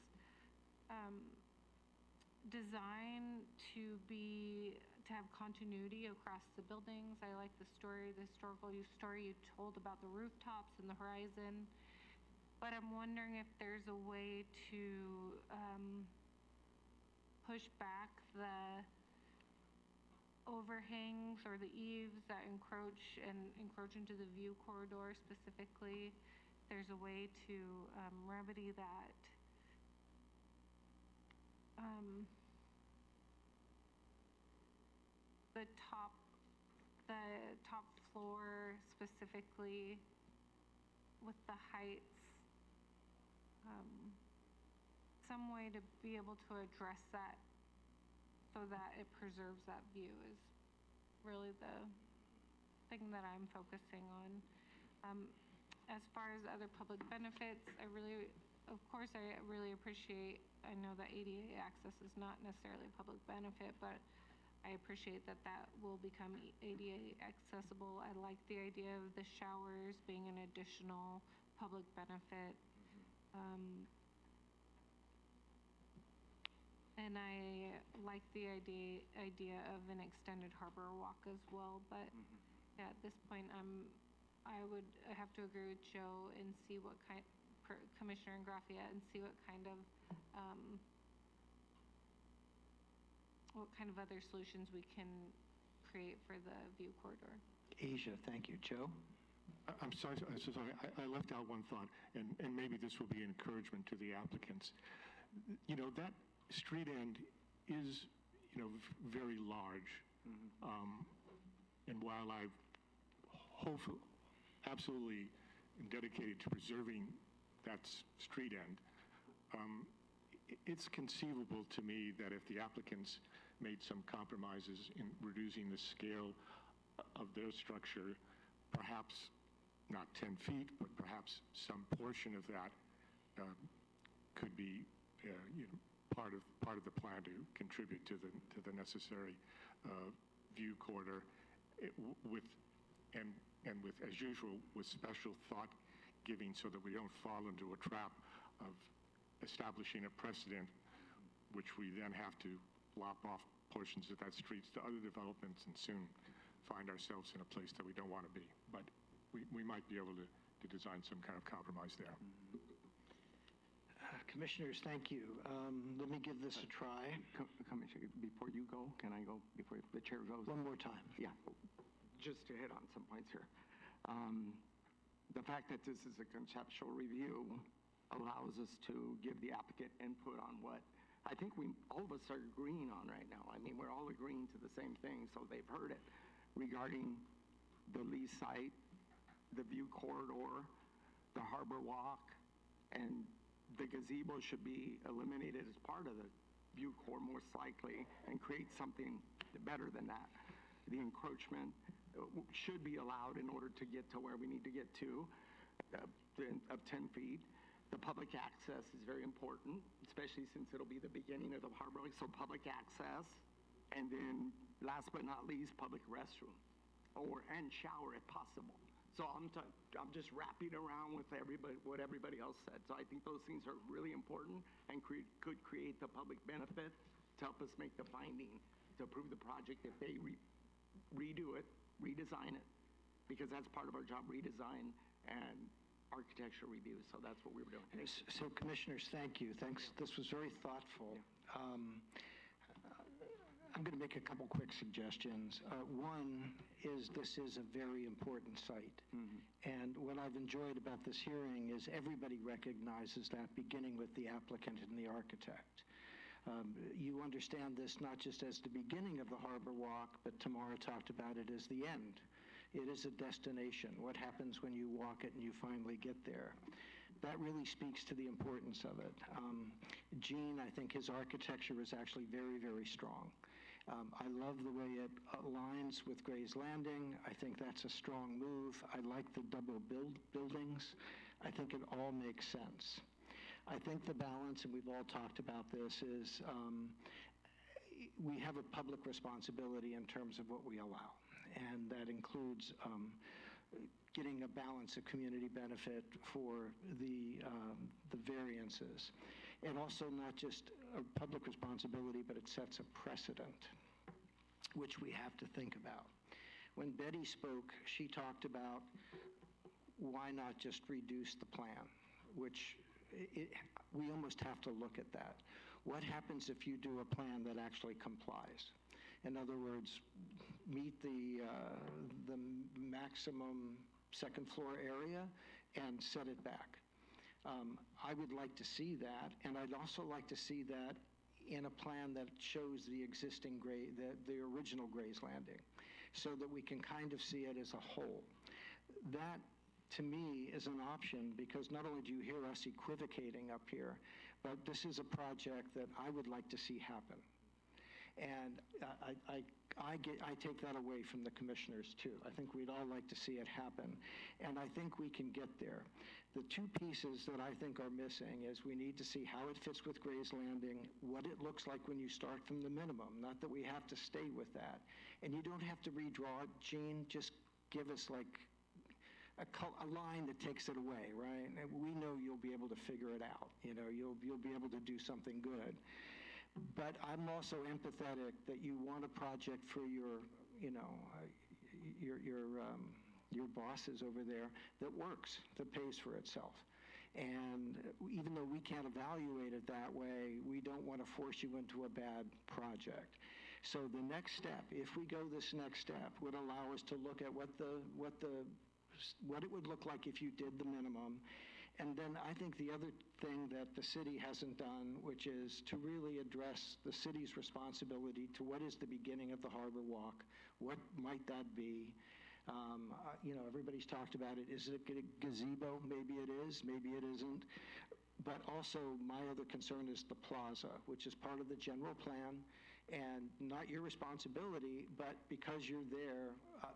design to have continuity across the buildings. I like the historical story you told about the rooftops and the horizon, but I'm wondering if there's a way to push back the overhangs or the eaves that encroach into the view corridor specifically. There's a way to remedy that. The top floor specifically with the heights, some way to be able to address that so that it preserves that view is really the thing that I'm focusing on. As far as other public benefits, of course, I really appreciate, I know that ADA access is not necessarily a public benefit, but I appreciate that that will become ADA accessible. I like the idea of the showers being an additional public benefit. And I like the idea of an extended harbor walk as well. But yeah, at this point, I have to agree with Joe and see what kind, Commissioner Ingraffia, and see what kind of other solutions we can create for the view corridor. Asia, thank you. Joe? I'm sorry, I left out one thought, and maybe this will be encouragement to the applicants. You know, that street end is, you know, very large. And while I absolutely am dedicated to preserving that street end, it's conceivable to me that if the applicants made some compromises in reducing the scale of their structure, perhaps not 10 feet, but perhaps some portion of that could be you know, part of the plan to contribute to the necessary view corridor, with as usual, with special thought giving, so that we don't fall into a trap of establishing a precedent, which we then have to lop off portions of that streets to other developments and soon find ourselves in a place that we don't want to be. But we might be able to design some kind of compromise there. Commissioners, thank you. Let me give this a try. Commissioner, before you go, can I go before the chair goes? One more time. Yeah, just to hit on some points here. The fact that this is a conceptual review allows us to give the applicant input on what I think all of us are agreeing on right now. I mean, we're all agreeing to the same thing, so they've heard it regarding the lease site, the view corridor, the harbor walk, and the gazebo should be eliminated as part of the Bucor most likely and create something better than that. The encroachment should be allowed in order to get to where we need to get to, of 10 feet. The public access is very important, especially since it'll be the beginning of the harbor, so public access. And then last but not least, public restroom and shower if possible. So I'm just wrapping around with what everybody else said. So I think those things are really important and could create the public benefit to help us make the finding to approve the project if they redo it, redesign it, because that's part of our job, redesign and architecture review. So that's what we were doing. So commissioners, thank you. Thanks. This was very thoughtful. I'm going to make a couple quick suggestions. One is this is a very important site. And what I've enjoyed about this hearing is everybody recognizes that, beginning with the applicant and the architect. You understand this not just as the beginning of the Harbor Walk, but Tamara talked about it as the end. It is a destination. What happens when you walk it and you finally get there? That really speaks to the importance of it. Gene, I think his architecture is actually very, very strong. I love the way it aligns with Gray's Landing. I think that's a strong move. I like the double buildings. I think it all makes sense. I think the balance, and we've all talked about this, is we have a public responsibility in terms of what we allow. And that includes getting a balance of community benefit for the variances. And also not just a public responsibility, but it sets a precedent, which we have to think about. When Betty spoke, she talked about why not just reduce the plan, which we almost have to look at that. What happens if you do a plan that actually complies? In other words, meet the maximum second floor area and set it back. I would like to see that, and I'd also like to see that in a plan that shows the existing the original Gray's Landing, so that we can kind of see it as a whole. That, to me, is an option, because not only do you hear us equivocating up here, but this is a project that I would like to see happen. And I take that away from the commissioners too. I think we'd all like to see it happen, and I think we can get there. The two pieces that I think are missing is we need to see how it fits with Gray's Landing, what it looks like when you start from the minimum, not that we have to stay with that. And you don't have to redraw it, Gene, just give us like a line that takes it away, right? And we know you'll be able to figure it out. You know, you'll be able to do something good. But I'm also empathetic that you want a project for your bosses over there that works, that pays for itself. And even though we can't evaluate it that way, we don't want to force you into a bad project. So the next step, if we go this next step, would allow us to look at what it would look like if you did the minimum. And then I think the other thing that the city hasn't done, which is to really address the city's responsibility to what is the beginning of the Harbor Walk. What might that be? Everybody's talked about it. Is it a gazebo? Maybe it is, maybe it isn't. But also my other concern is the plaza, which is part of the general plan and not your responsibility, but because you're there,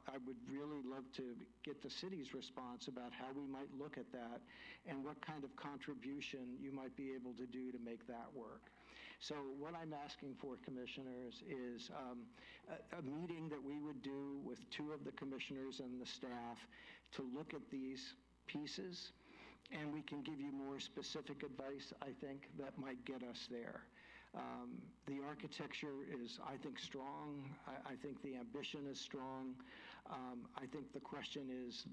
I would really love to get the city's response about how we might look at that and what kind of contribution you might be able to do to make that work. So what I'm asking for, commissioners, is a meeting that we would do with two of the commissioners and the staff to look at these pieces, and we can give you more specific advice, I think, that might get us there. The architecture is, I think, strong. I think the ambition is strong. I think the question is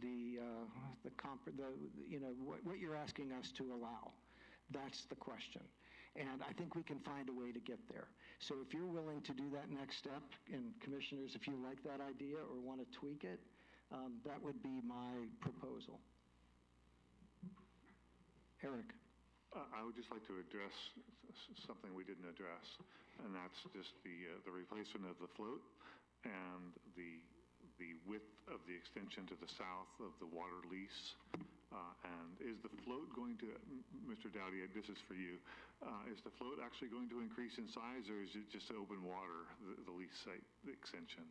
what you're asking us to allow. That's the question. And I think we can find a way to get there. So if you're willing to do that next step, and commissioners, if you like that idea or want to tweak it, that would be my proposal. Eric. I would just like to address something we didn't address, and that's just the replacement of the float and the the width of the extension to the south of the water lease? And is the float going to, Mr. Dowdy, this is for you, is the float actually going to increase in size, or is it just open water, the lease site, the extension?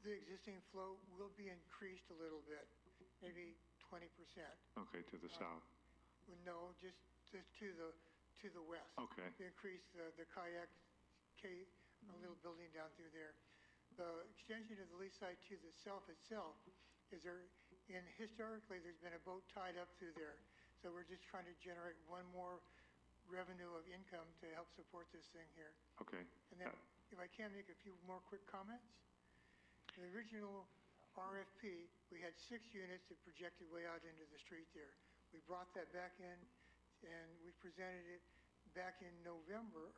The existing float will be increased a little bit, maybe 20%. Okay, to the south. No, just to the west. Okay. To increase the kayak a little building down through there. The extension of the lease site to the south itself is there, and historically there's been a boat tied up through there. So we're just trying to generate one more revenue of income to help support this thing here. Okay. And then if I can make a few more quick comments. In the original RFP, we had 6 units that projected way out into the street there. We brought that back in and we presented it back in October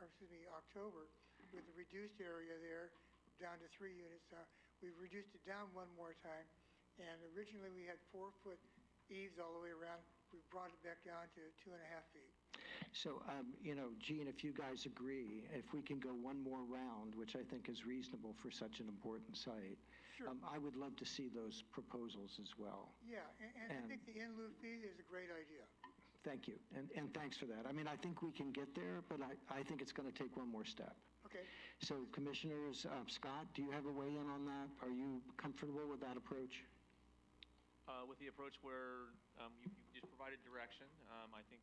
with the reduced area there down to 3 units. We've reduced it down one more time, and originally we had 4-foot eaves all the way around. We brought it back down to 2.5 feet. So, Gene, if you guys agree, if we can go one more round, which I think is reasonable for such an important site, Sure. I would love to see those proposals as well. Yeah, and I think the in lieu fee is a great idea. Thank you, and thanks for that. I mean, I think we can get there, but I think it's going to take one more step. Okay. So, Commissioners, Scott, do you have a weigh-in on that? Are you comfortable with that approach? With the approach where you just provided direction, I think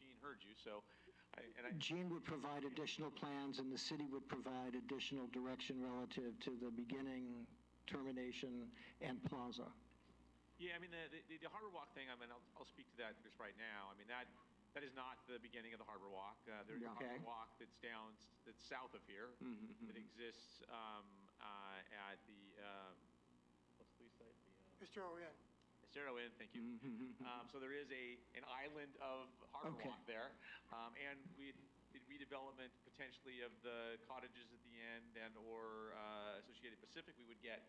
Gene heard you, so Gene would provide additional plans, and the city would provide additional direction relative to the beginning, termination, and plaza. Yeah, I mean, the Harbor Walk thing, I mean, I'll speak to that just right now. I mean, that is not the beginning of the Harbor Walk. There's a Harbor Walk that's south of here, that exists at the, what's the lease site? Estero Inn. Estero Inn, thank you. So there is an island of Harbor Walk there, and we did redevelopment potentially of the cottages at the end or Associated Pacific. We would get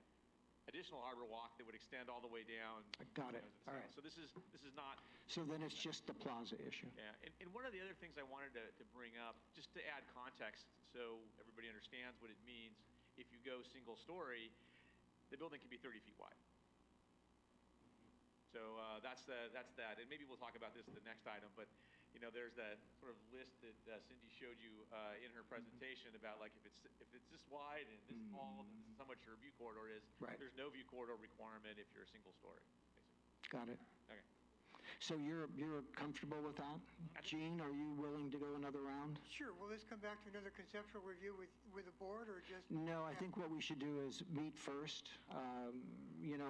additional Harbor Walk that would extend all the way down. Got it. All right. So this is not. So then it's just the plaza issue. Yeah, and one of the other things I wanted to bring up, just to add context so everybody understands what it means, if you go single story, the building can be 30 feet wide. So that's that. And maybe we'll talk about this in the next item, but there's that sort of list that Cindy showed you in her presentation about like if it's this wide and this tall, and this is how much your view corridor is. Right. There's no view corridor requirement if you're a single story, basically. Got it. Okay. So you're comfortable with that? Gene, are you willing to go another round? Sure. Will this come back to another conceptual review with the board, or just? No, I think what we should do is meet first,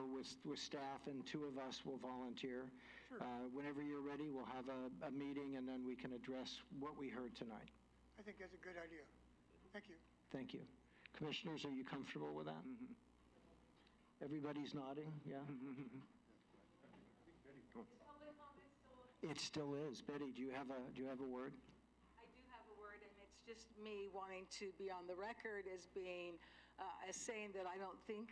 with staff, and 2 of us will volunteer. Sure. Whenever you're ready, we'll have a meeting, and then we can address what we heard tonight. I think that's a good idea. Thank you. Thank you. Commissioners, are you comfortable with that? Everybody's nodding, yeah? It still is. Betty, do you have a word? I do have a word, and it's just me wanting to be on the record as being, as saying that I don't think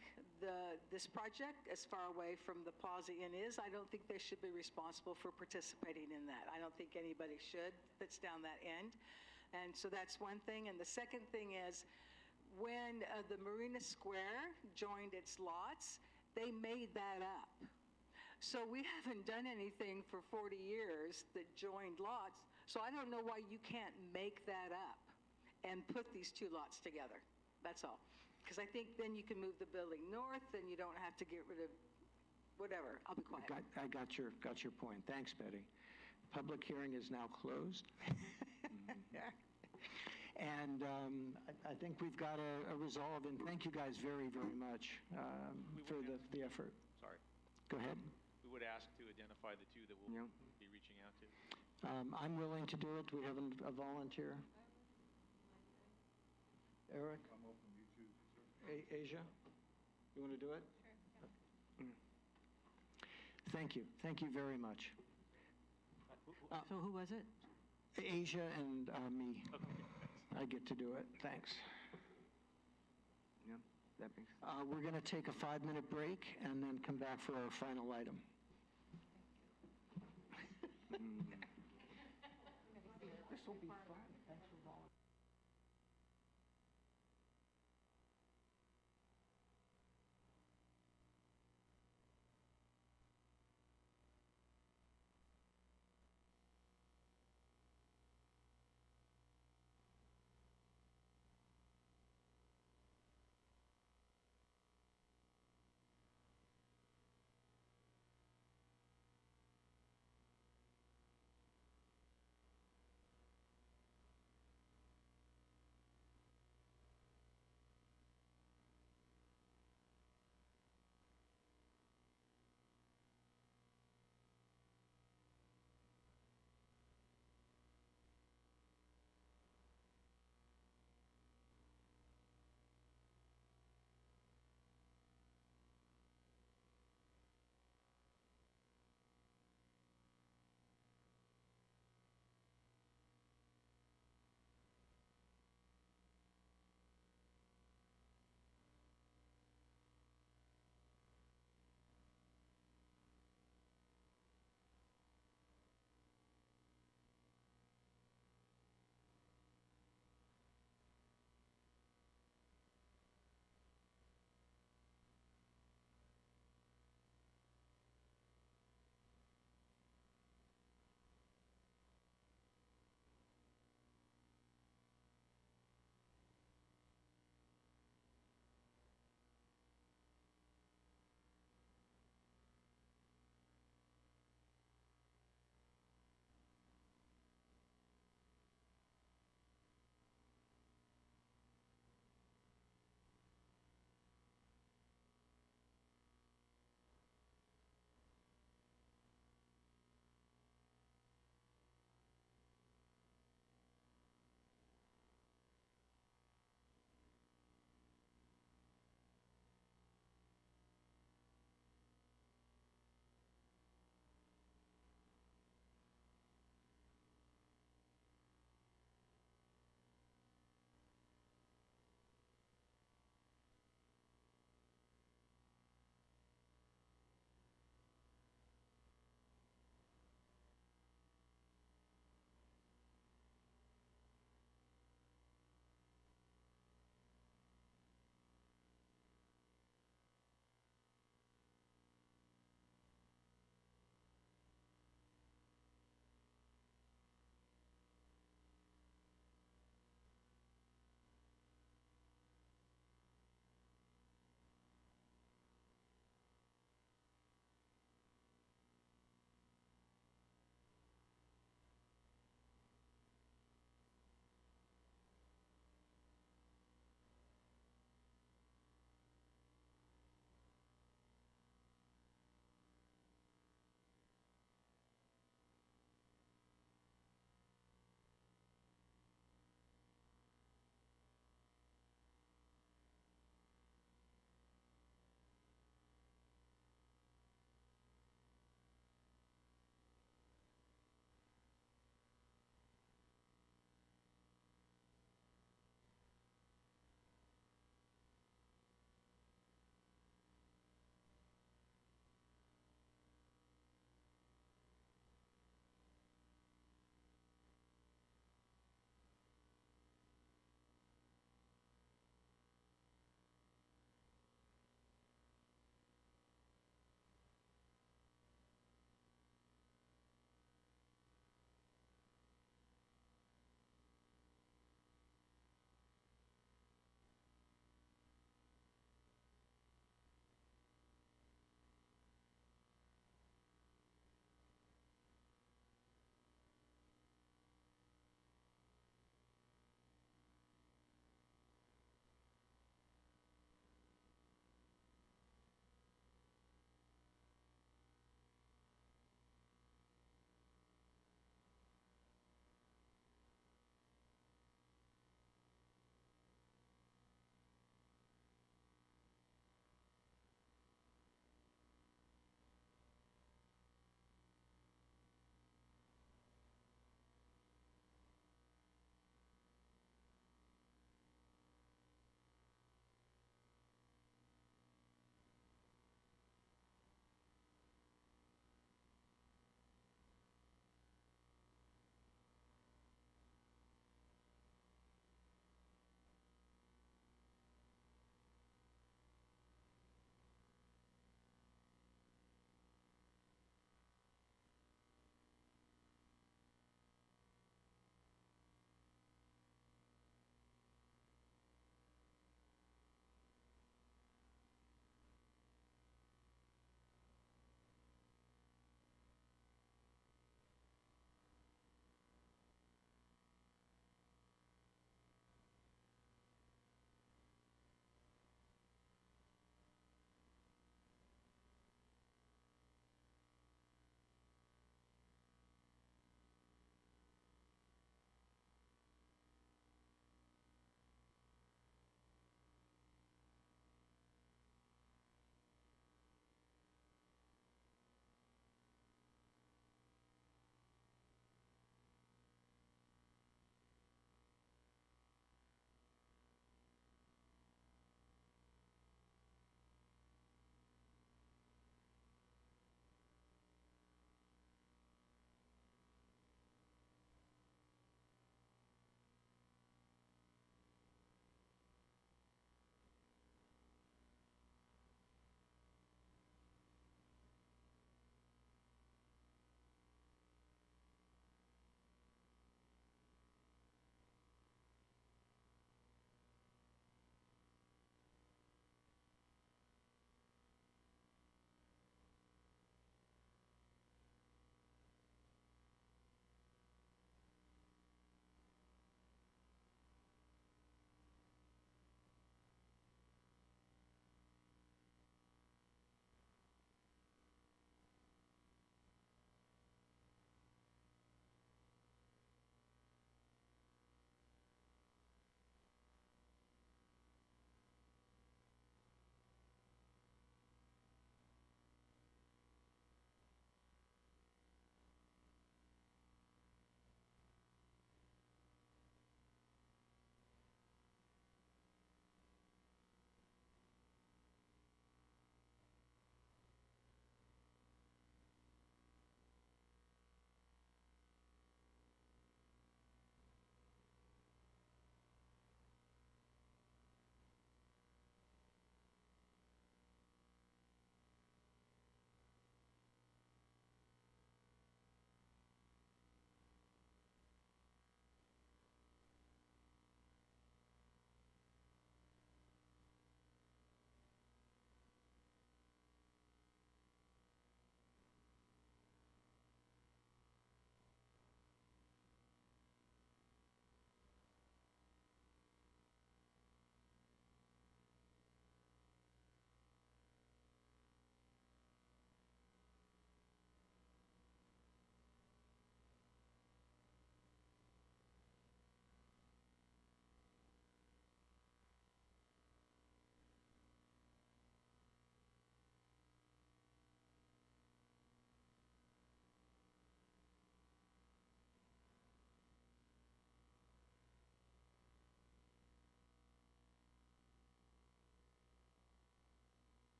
this project, as far away from the Plaza Inn is, I don't think they should be responsible for participating in that. I don't think anybody should that's down that end. And so that's one thing. And the second thing is, when the Marina Square joined its lots, they made that up. So we haven't done anything for 40 years that joined lots, so I don't know why you can't make that up and put these 2 lots together. That's all. Because I think then you can move the building north and you don't have to get rid of whatever. I'll be quiet. I got your point. Thanks, Betty. Public hearing is now closed. And I think we've got a resolve, and thank you guys very, very much for the effort. Sorry. Go ahead. We would ask to identify the 2 that we'll be reaching out to. I'm willing to do it. Do we have a volunteer? Eric? I'm open, you choose. Asia? You want to do it? Sure. Thank you. Thank you very much. So who was it? Asia and me. Okay. I get to do it. Thanks. Yeah, that makes sense. We're going to take a 5-minute break and then come back for our final item. This will be fun. Thanks for volunteering.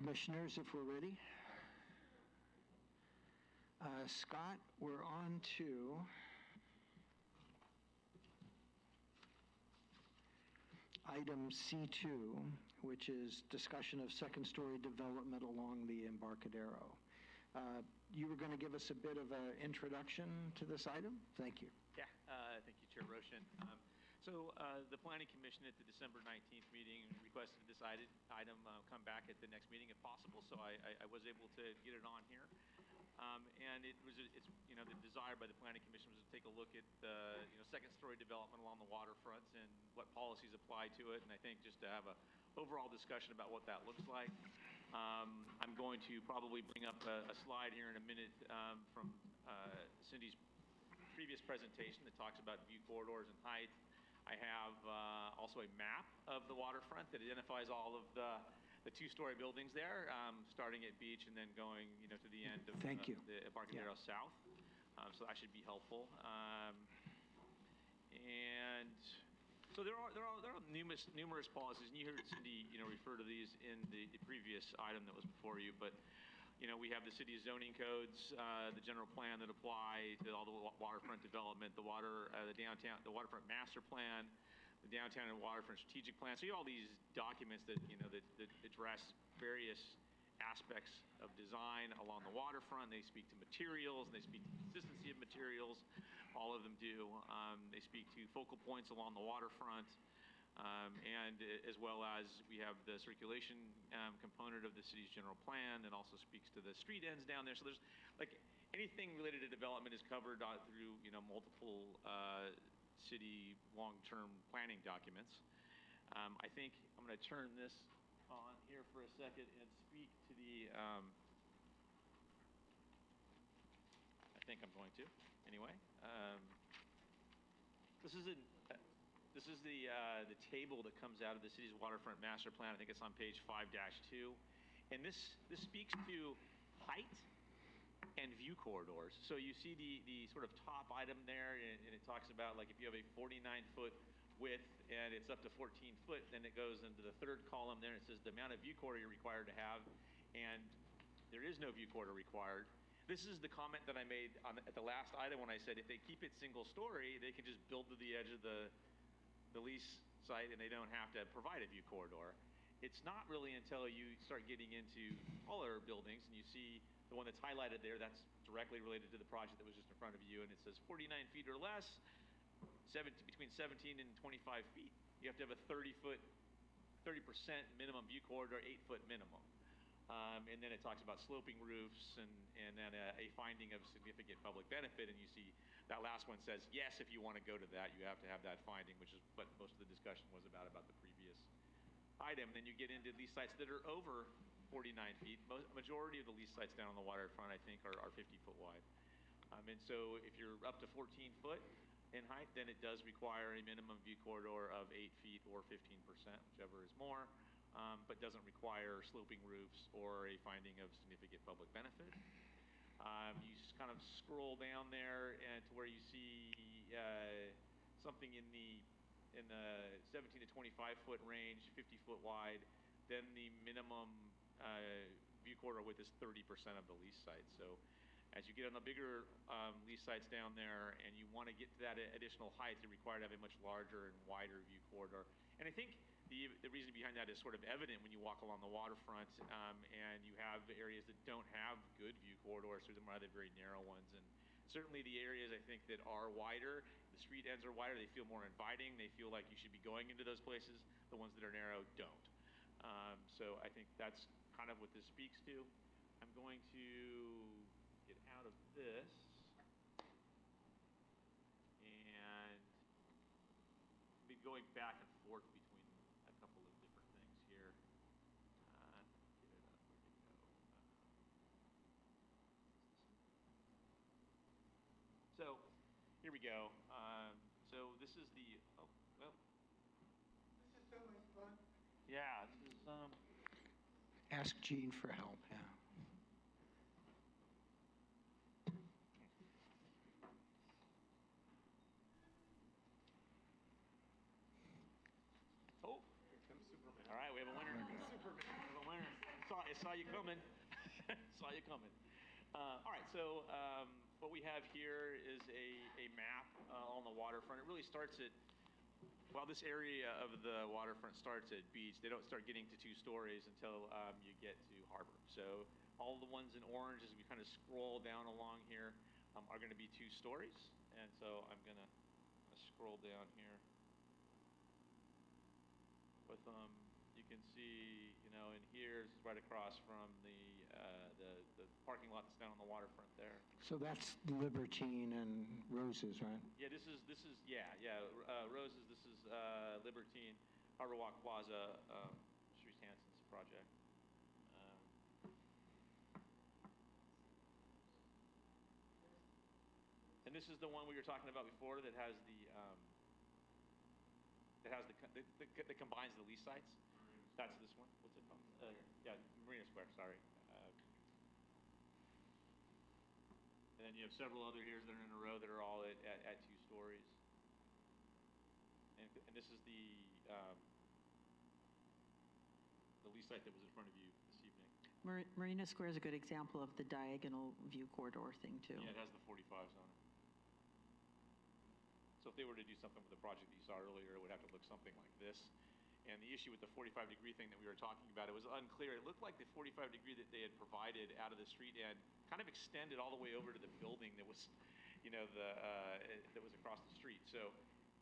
Commissioners, if we're ready. Scott, we're on to item C2, which is discussion of second-story development along the Embarcadero. You were going to give us a bit of an introduction to this item? Thank you. Yeah, thank you, Chair Roshan. The Planning Commission at the December 19th meeting requested this item come back at the next meeting if possible, so I was able to get it on here. And it's the desire by the Planning Commission was to take a look at second-story development along the waterfronts and what policies apply to it, and I think just to have a overall discussion about what that looks like. I'm going to probably bring up a slide here in a minute from Cindy's previous presentation that talks about view corridors and height. I have also a map of the waterfront that identifies all of the two-story buildings there, starting at Beach and then going to the end of the Embarcadero South. So that should be helpful. And so there are numerous policies, and you heard Cindy refer to these in the previous item that was before you, but we have the city's zoning codes, the general plan that apply to all the waterfront development, the waterfront master plan, the downtown and waterfront strategic plan. So you have all these documents that that address various aspects of design along the waterfront. They speak to materials, they speak to consistency of materials. All of them do. They speak to focal points along the waterfront. And as well as we have the circulation component of the city's general plan that also speaks to the street ends down there. So there's like anything related to development is covered through multiple city long-term planning documents. I think I'm going to turn this on here for a second and speak to the. I think I'm going to anyway. This is the table that comes out of the city's waterfront master plan. I think it's on page 5-2. And this speaks to height and view corridors. So you see the sort of top item there, and it talks about like if you have a 49-foot width and it's up to 14 foot, then it goes into the third column there and it says the amount of view corridor you're required to have, and there is no view corridor required. This is the comment that I made at the last item when I said if they keep it single story, they can just build to the edge of the lease site and they don't have to provide a view corridor. It's not really until you start getting into taller buildings and you see the one that's highlighted there, that's directly related to the project that was just in front of you, and it says 49 feet or less, between 17 and 25 feet. You have to have a 30% minimum view corridor, 8-foot minimum. And then it talks about sloping roofs and then a finding of significant public benefit. And you see that last one says, yes, if you want to go to that, you have to have that finding, which is what most of the discussion was about the previous item. Then you get into lease sites that are over 49 feet. Majority of the lease sites down on the waterfront, I think, are 50-foot wide. And so if you're up to 14 foot in height, then it does require a minimum view corridor of 8 feet or 15%, whichever is more. But doesn't require sloping roofs or a finding of significant public benefit. You just kind of scroll down there and to where you see something in the 17 to 25 foot range, 50 foot wide. Then the minimum view corridor width is 30% of the lease site. So as you get on the bigger lease sites down there and you want to get to that additional height, you're required to have a much larger and wider view corridor. And I think the reason behind that is sort of evident when you walk along the waterfront and you have areas that don't have good view corridors through them, rather very narrow ones. And certainly the areas I think that are wider, the street ends are wider, they feel more inviting, they feel like you should be going into those places. The ones that are narrow don't. So I think that's kind of what this speaks to. I'm going to get out of this and be going back and forth between a couple of different things here. Get it up. Where'd it go? So here we go. So this is the, oh, well. This is so much fun. Yeah, this is, Ask Gene for help, yeah. oh, here comes Superman. All right, we have a winner. Superman, we have a winner. saw you coming. Saw you coming. All right, so what we have here is a map on the waterfront. It really starts at, while this area of the waterfront starts at beach, they don't start getting to 2 stories until you get to harbor. So all the ones in orange, as we kind of scroll down along here, are going to be 2 stories. And so I'm going to scroll down here with them. You can see, you know, in here, this is right across from the parking lot that's down on the waterfront there. So that's Libertine and Roses, right? Yeah, this is Roses. This is Libertine, Harbor Walk Plaza, Shrees Hanson's project. And this is the one we were talking about before that has that combines the lease sites. That's this one. What's it called? Yeah, Marina Square. Sorry. And then you have several other here that are in a row that are all at 2 stories. And this is the lease site that was in front of you this evening. Marina Square is a good example of the diagonal view corridor thing, too. Yeah, it has the 45s on it. So if they were to do something with the project that you saw earlier, it would have to look something like this. And the issue with the 45-degree thing that we were talking about, it was unclear. It looked like the 45-degree that they had provided out of the street end kind of extended all the way over to the building that was, you know, that was across the street. So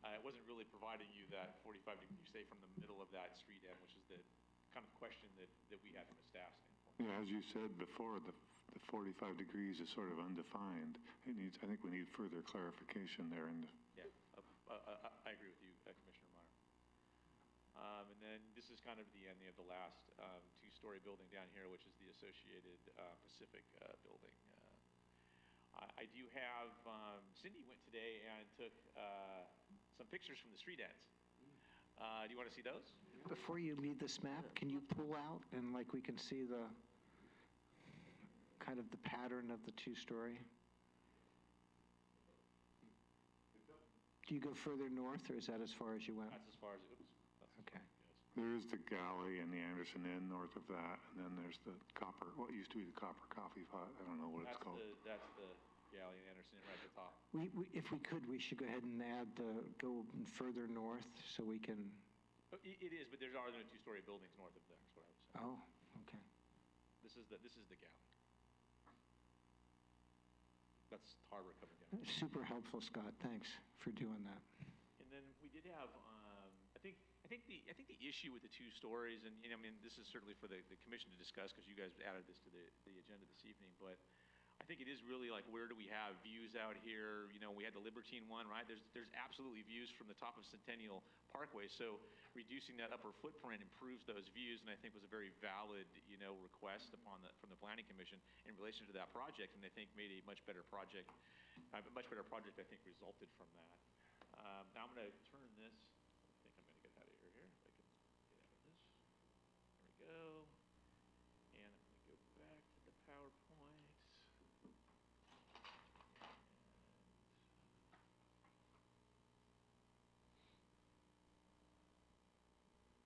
it wasn't really providing you that 45-degree stay from the middle of that street end, which is the kind of question that we had from a staff standpoint. Yeah, as you said before, the 45 degrees is sort of undefined. I think we need further clarification there. Yeah, I agree with you, Commissioner Meyer. And then this is kind of the end of the last 2-story building down here, which is the Associated Pacific building. I do have, Cindy went today and took some pictures from the street ends. Do you want to see those? Before you leave this map, can you pull out and like we can see the kind of the pattern of the 2-story? Do you go further north, or is that as far as you went? That's as far as it goes. Okay. There is the galley and the Anderson Inn north of that, and then there's the Copper, what used to be the Copper Coffee Pot. I don't know what it's called. That's the galley and Anderson Inn right at the top. If we could, we should go ahead and go further north so we can. It is, but there are no 2-story buildings north of there. Is what I was saying. Oh, okay. This is the galley. That's harbor coming down. Super helpful, Scott. Thanks for doing that. And then we did have, I think the issue with the 2 stories, and you know, I mean, this is certainly for the commission to discuss because you guys added this to the agenda this evening, but I think it is really like, where do we have views out here? You know, we had the Libertine one, right? There's absolutely views from the top of Centennial Parkway, so reducing that upper footprint improves those views, and I think was a very valid, you know, request from the Planning Commission in relation to that project, and I think made a much better project. I think resulted from that. Now I'm going to turn this. I think I'm going to get out of here. If I can get out of this. There we go. And I'm going to go back to the PowerPoint.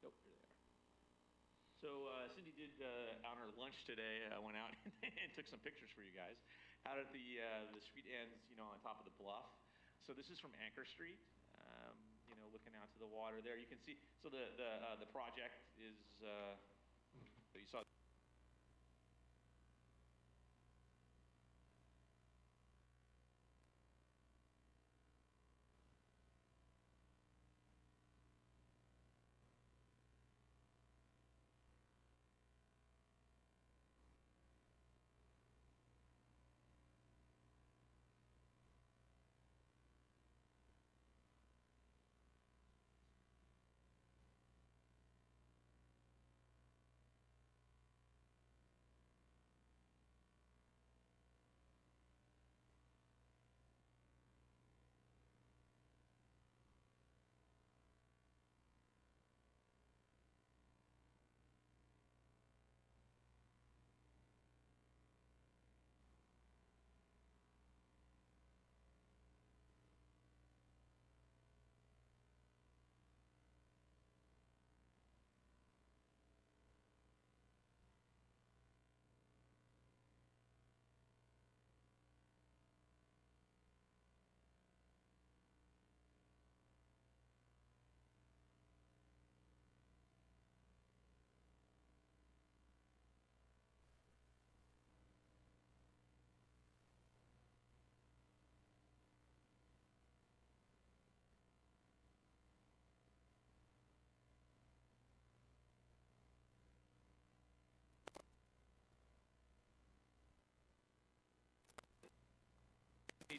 Nope, here they are. So Cindy did, on her lunch today, went out and took some pictures for you guys out at the street ends, you know, on top of the bluff. So this is from Anchor Street, you know, looking out to the water there. You can see, so the project is, you saw.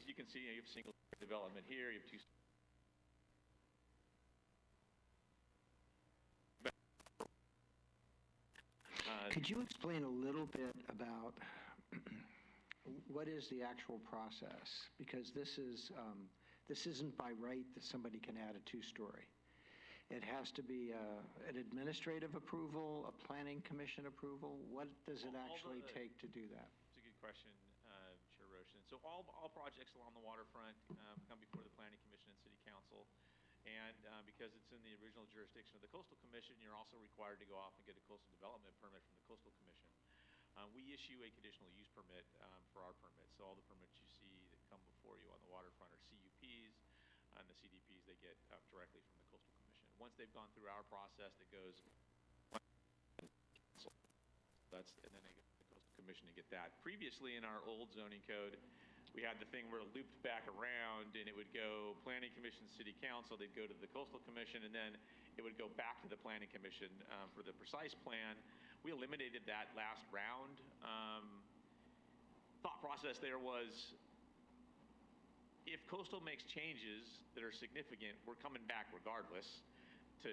you can see, you have single development here, you have two. Could you explain a little bit about what is the actual process? Because this isn't by right that somebody can add a two-story. It has to be an administrative approval, a planning commission approval. What does it actually take to do that? It's a good question, Chair Roshan. So all projects along the waterfront come before the Planning Commission and City Council. And because it's in the original jurisdiction of the Coastal Commission, you're also required to go off and get a coastal development permit from the Coastal Commission. We issue a conditional use permit for our permits. So all the permits you see that come before you on the waterfront are CUPs, and the CDPs they get directly from the Coastal Commission. Once they've gone through our process, that goes, and then they go to the Coastal Commission to get that. Previously in our old zoning code, we had the thing where it looped back around and it would go Planning Commission, City Council, they'd go to the Coastal Commission, and then it would go back to the Planning Commission for the precise plan. We eliminated that last round. Thought process there was, if Coastal makes changes that are significant, we're coming back regardless to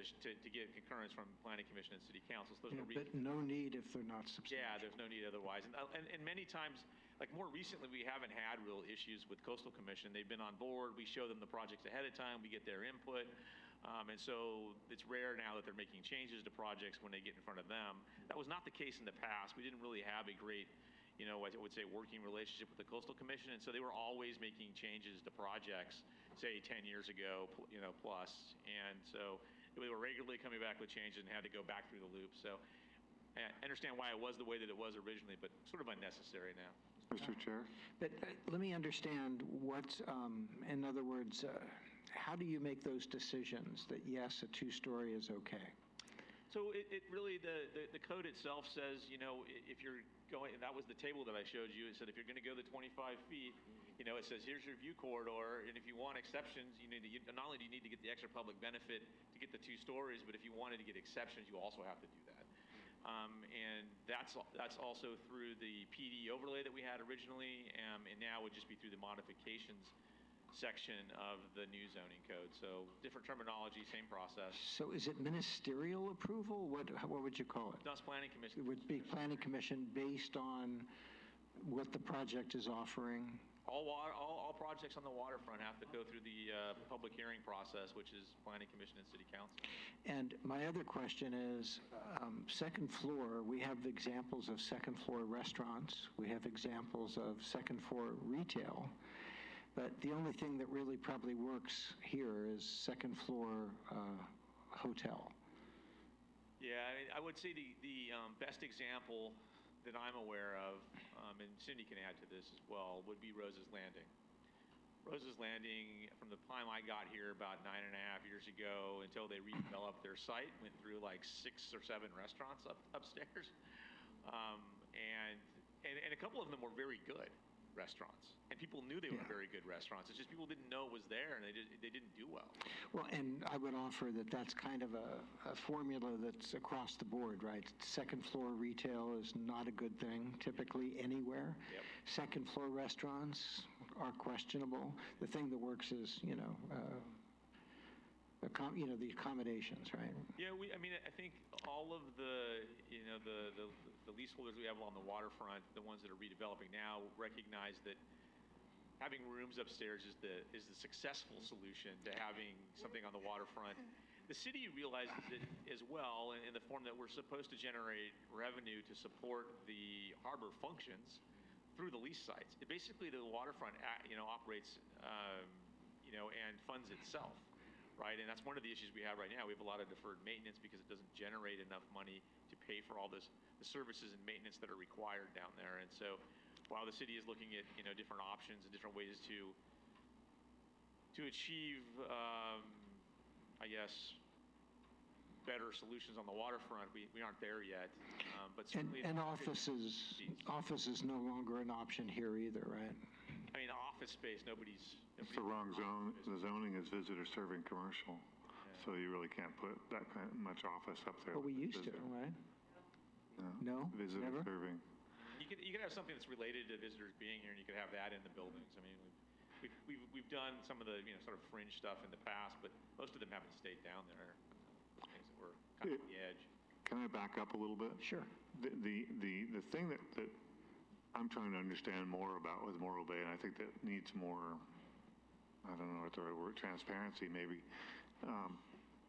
get concurrence from Planning Commission and City Council. So there's But no need if they're not substantial. Yeah, there's no need otherwise. And many times, like more recently, we haven't had real issues with Coastal Commission. They've been on board. We show them the projects ahead of time. We get their input. And so it's rare now that they're making changes to projects when they get in front of them. That was not the case in the past. We didn't really have a great, I would say, working relationship with the Coastal Commission. And so they were always making changes to projects, say 10 years ago, plus. And so they were regularly coming back with changes and had to go back through the loop. So I understand why it was the way that it was originally, but sort of unnecessary now. Mr. Chair? But let me understand in other words, how do you make those decisions that yes, a two-story is okay? So it really, the code itself says, if you're going, and that was the table that I showed you, it said if you're going to go the 25 feet, it says here's your view corridor, and if you want exceptions, not only do you need to get the extra public benefit to get the 2 stories, but if you wanted to get exceptions, you also have to do that. And that's also through the PD overlay that we had originally, and now would just be through the modifications section of the new zoning code. So different terminology, same process. So is it ministerial approval? What would you call it? No, it's Planning Commission. It would be Planning Commission based on what the project is offering? All projects on the waterfront have to go through the public hearing process, which is Planning Commission and City Council. And my other question is, second floor, we have examples of second floor restaurants. We have examples of second floor retail. But the only thing that really probably works here is second floor hotel. Yeah, I would say the best example that I'm aware of, and Cindy can add to this as well, would be Rose's Landing. Rose's Landing, from the time I got here about 9.5 years ago until they redeveloped their site, went through like 6 or 7 restaurants upstairs. And a couple of them were very good restaurants, and people knew they were very good restaurants. It's just people didn't know it was there, and they didn't do well. Well, and I would offer that that's kind of a formula that's across the board, right? Second floor retail is not a good thing, typically anywhere. Yep. Second floor restaurants are questionable. The thing that works is, the accommodations, right? Yeah, I think all of the leaseholders we have along the waterfront, the ones that are redeveloping now, recognize that having rooms upstairs is the successful solution to having something on the waterfront. The city realizes it as well in the form that we're supposed to generate revenue to support the harbor functions through the lease sites. Basically, the waterfront, operates, and funds itself. Right, and that's one of the issues we have right now. We have a lot of deferred maintenance because it doesn't generate enough money to pay for all the services and maintenance that are required down there. And so, while the city is looking at different options and different ways to achieve, better solutions on the waterfront, we aren't there yet. But certainly, and office is no longer an option here either, right? I mean, office space, nobody's. It's the wrong zone. The zoning is visitor serving commercial. Yeah. So you really can't put that kind of much office up there. But we used to, right? No? Visitor Never? serving. You could have something that's related to visitors being here, and you could have that in the buildings. I mean, we've done some of the, sort of fringe stuff in the past, but most of them haven't stayed down there. Things that were kind of on the edge. Can I back up a little bit? Sure. The thing that I'm trying to understand more about with Morro Bay, and I think that needs more, I don't know what the right word, transparency maybe.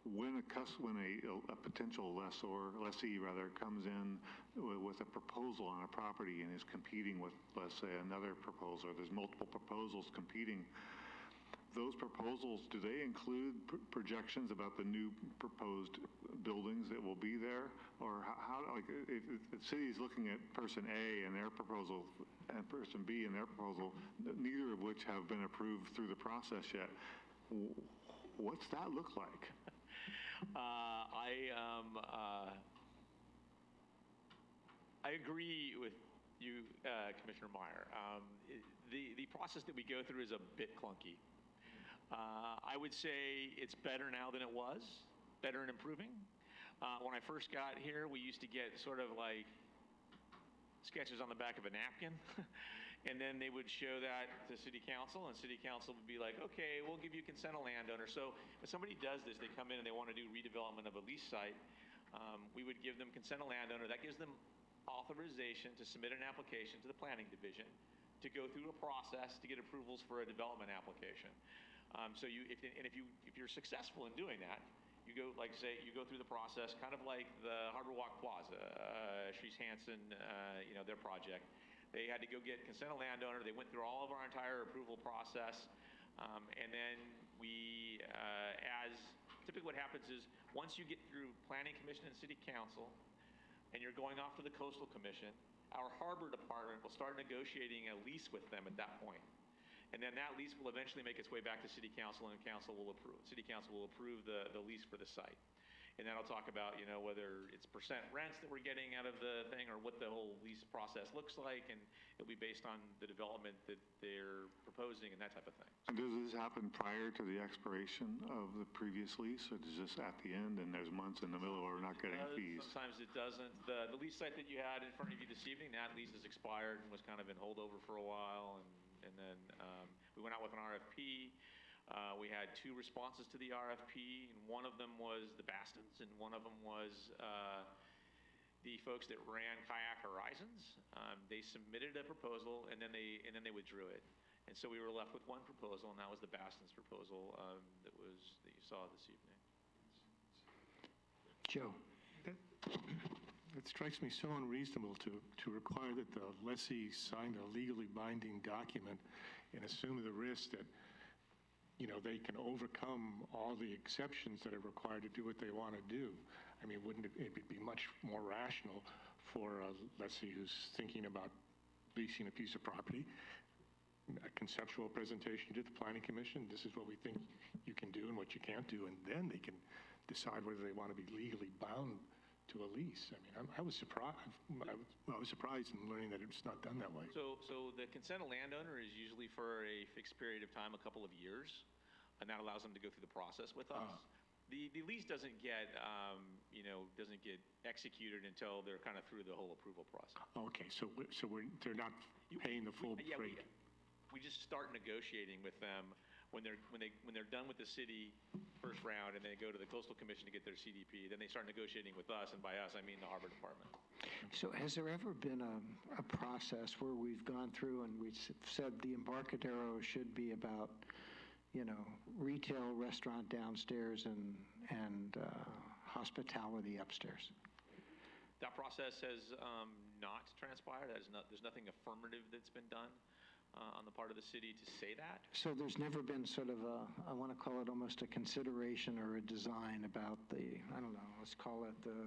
When a potential lessee comes in with a proposal on a property and is competing with, let's say, another proposal, there's multiple proposals competing. Those proposals, do they include projections about the new proposed buildings that will be there? Or how like, if the city is looking at person A and their proposal and person B and their proposal, neither of which have been approved through the process yet, what's that look like? I agree with you, Commissioner Meyer. The process that we go through is a bit clunky. I would say it's better now than it was, better and improving. When I first got here, we used to get sort of like sketches on the back of a napkin. And then they would show that to City Council, and City Council would be like, okay, we'll give you consent of landowner. So if somebody does this, they come in and they want to do redevelopment of a lease site, we would give them consent of landowner. That gives them authorization to submit an application to the planning division to go through a process to get approvals for a development application. If you're successful in doing that, you go, like say, you go through the process, kind of like the Harbor Walk Plaza, Shrees Hansen, their project. They had to go get consent of landowner. They went through all of our entire approval process. And then typically what happens is once you get through Planning Commission and City Council and you're going off to the Coastal Commission, our Harbor Department will start negotiating a lease with them at that point. And then that lease will eventually make its way back to City Council, and City Council will approve the lease for the site. And that'll talk about, whether it's percent rents that we're getting out of the thing or what the whole lease process looks like. And it'll be based on the development that they're proposing and that type of thing. And does this happen prior to the expiration of the previous lease, or does this at the end and there's months in the middle where we're not getting fees? Sometimes it doesn't. The lease site that you had in front of you this evening, that lease has expired and was kind of in holdover for a while. And then we went out with an RFP. We had 2 responses to the RFP, and one of them was the Bastons, and one of them was the folks that ran Kayak Horizons. They submitted a proposal, and then they withdrew it. And so we were left with one proposal, and that was the Bastons proposal that you saw this evening. Joe. It strikes me so unreasonable to require that the lessee sign a legally binding document and assume the risk that they can overcome all the exceptions that are required to do what they want to do. I mean, wouldn't it be much more rational for a lessee who's thinking about leasing a piece of property, a conceptual presentation to the Planning Commission, this is what we think you can do and what you can't do, and then they can decide whether they want to be legally bound to a lease. I mean, I was surprised. I was surprised in learning that it's not done that way. So the consent of landowner is usually for a fixed period of time, a couple of years, and that allows them to go through the process with us. The lease doesn't get executed until they're kind of through the whole approval process. Okay, so they're not paying the full freight. We just start negotiating with them when they're done with the city first round and they go to the Coastal Commission to get their CDP. Then they start negotiating with us, and by us I mean the Harbor Department. So has there ever been a process where we've gone through and we've said the Embarcadero should be about, retail, restaurant downstairs and hospitality upstairs? That process has not transpired. There's nothing affirmative that's been done on the part of the city to say that. So there's never been sort of I want to call it almost a consideration or a design about let's call it the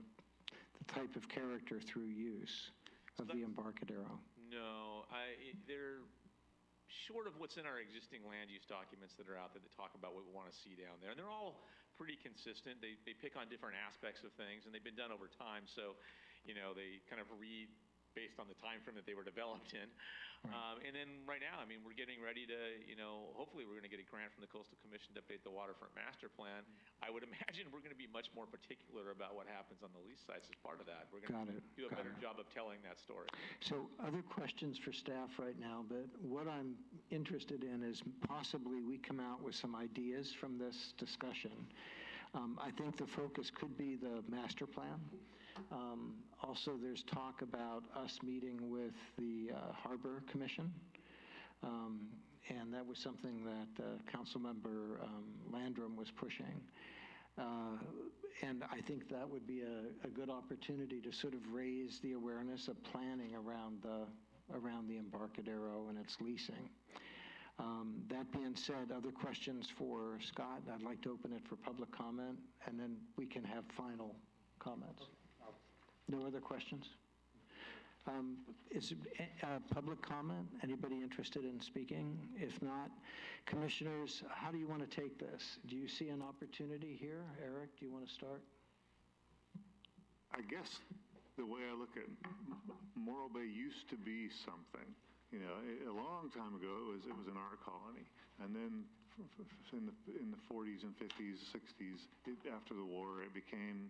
type of character through use of the Embarcadero? No, they're short of what's in our existing land use documents that are out there that talk about what we want to see down there. And they're all pretty consistent. They pick on different aspects of things, and they've been done over time. So, they kind of based on the time frame that they were developed in. And then right now, I mean, we're getting ready to, hopefully we're going to get a grant from the Coastal Commission to update the waterfront master plan. I would imagine we're going to be much more particular about what happens on the lease sites as part of that. We're going to do a better job of telling that story. So other questions for staff right now, but what I'm interested in is possibly we come out with some ideas from this discussion. I think the focus could be the master plan. Also, there's talk about us meeting with the Harbor Commission, and that was something that Councilmember Landrum was pushing. And I think that would be a good opportunity to sort of raise the awareness of planning around the Embarcadero and its leasing. That being said, other questions for Scott? I'd like to open it for public comment, and then we can have final comments. No other questions? Is public comment? Anybody interested in speaking? If not, commissioners, how do you want to take this? Do you see an opportunity here? Eric, do you want to start? I guess the way I look at Morro Bay used to be something. A long time ago, it was an art colony. And then in the 40s and 50s, 60s, after the war, it became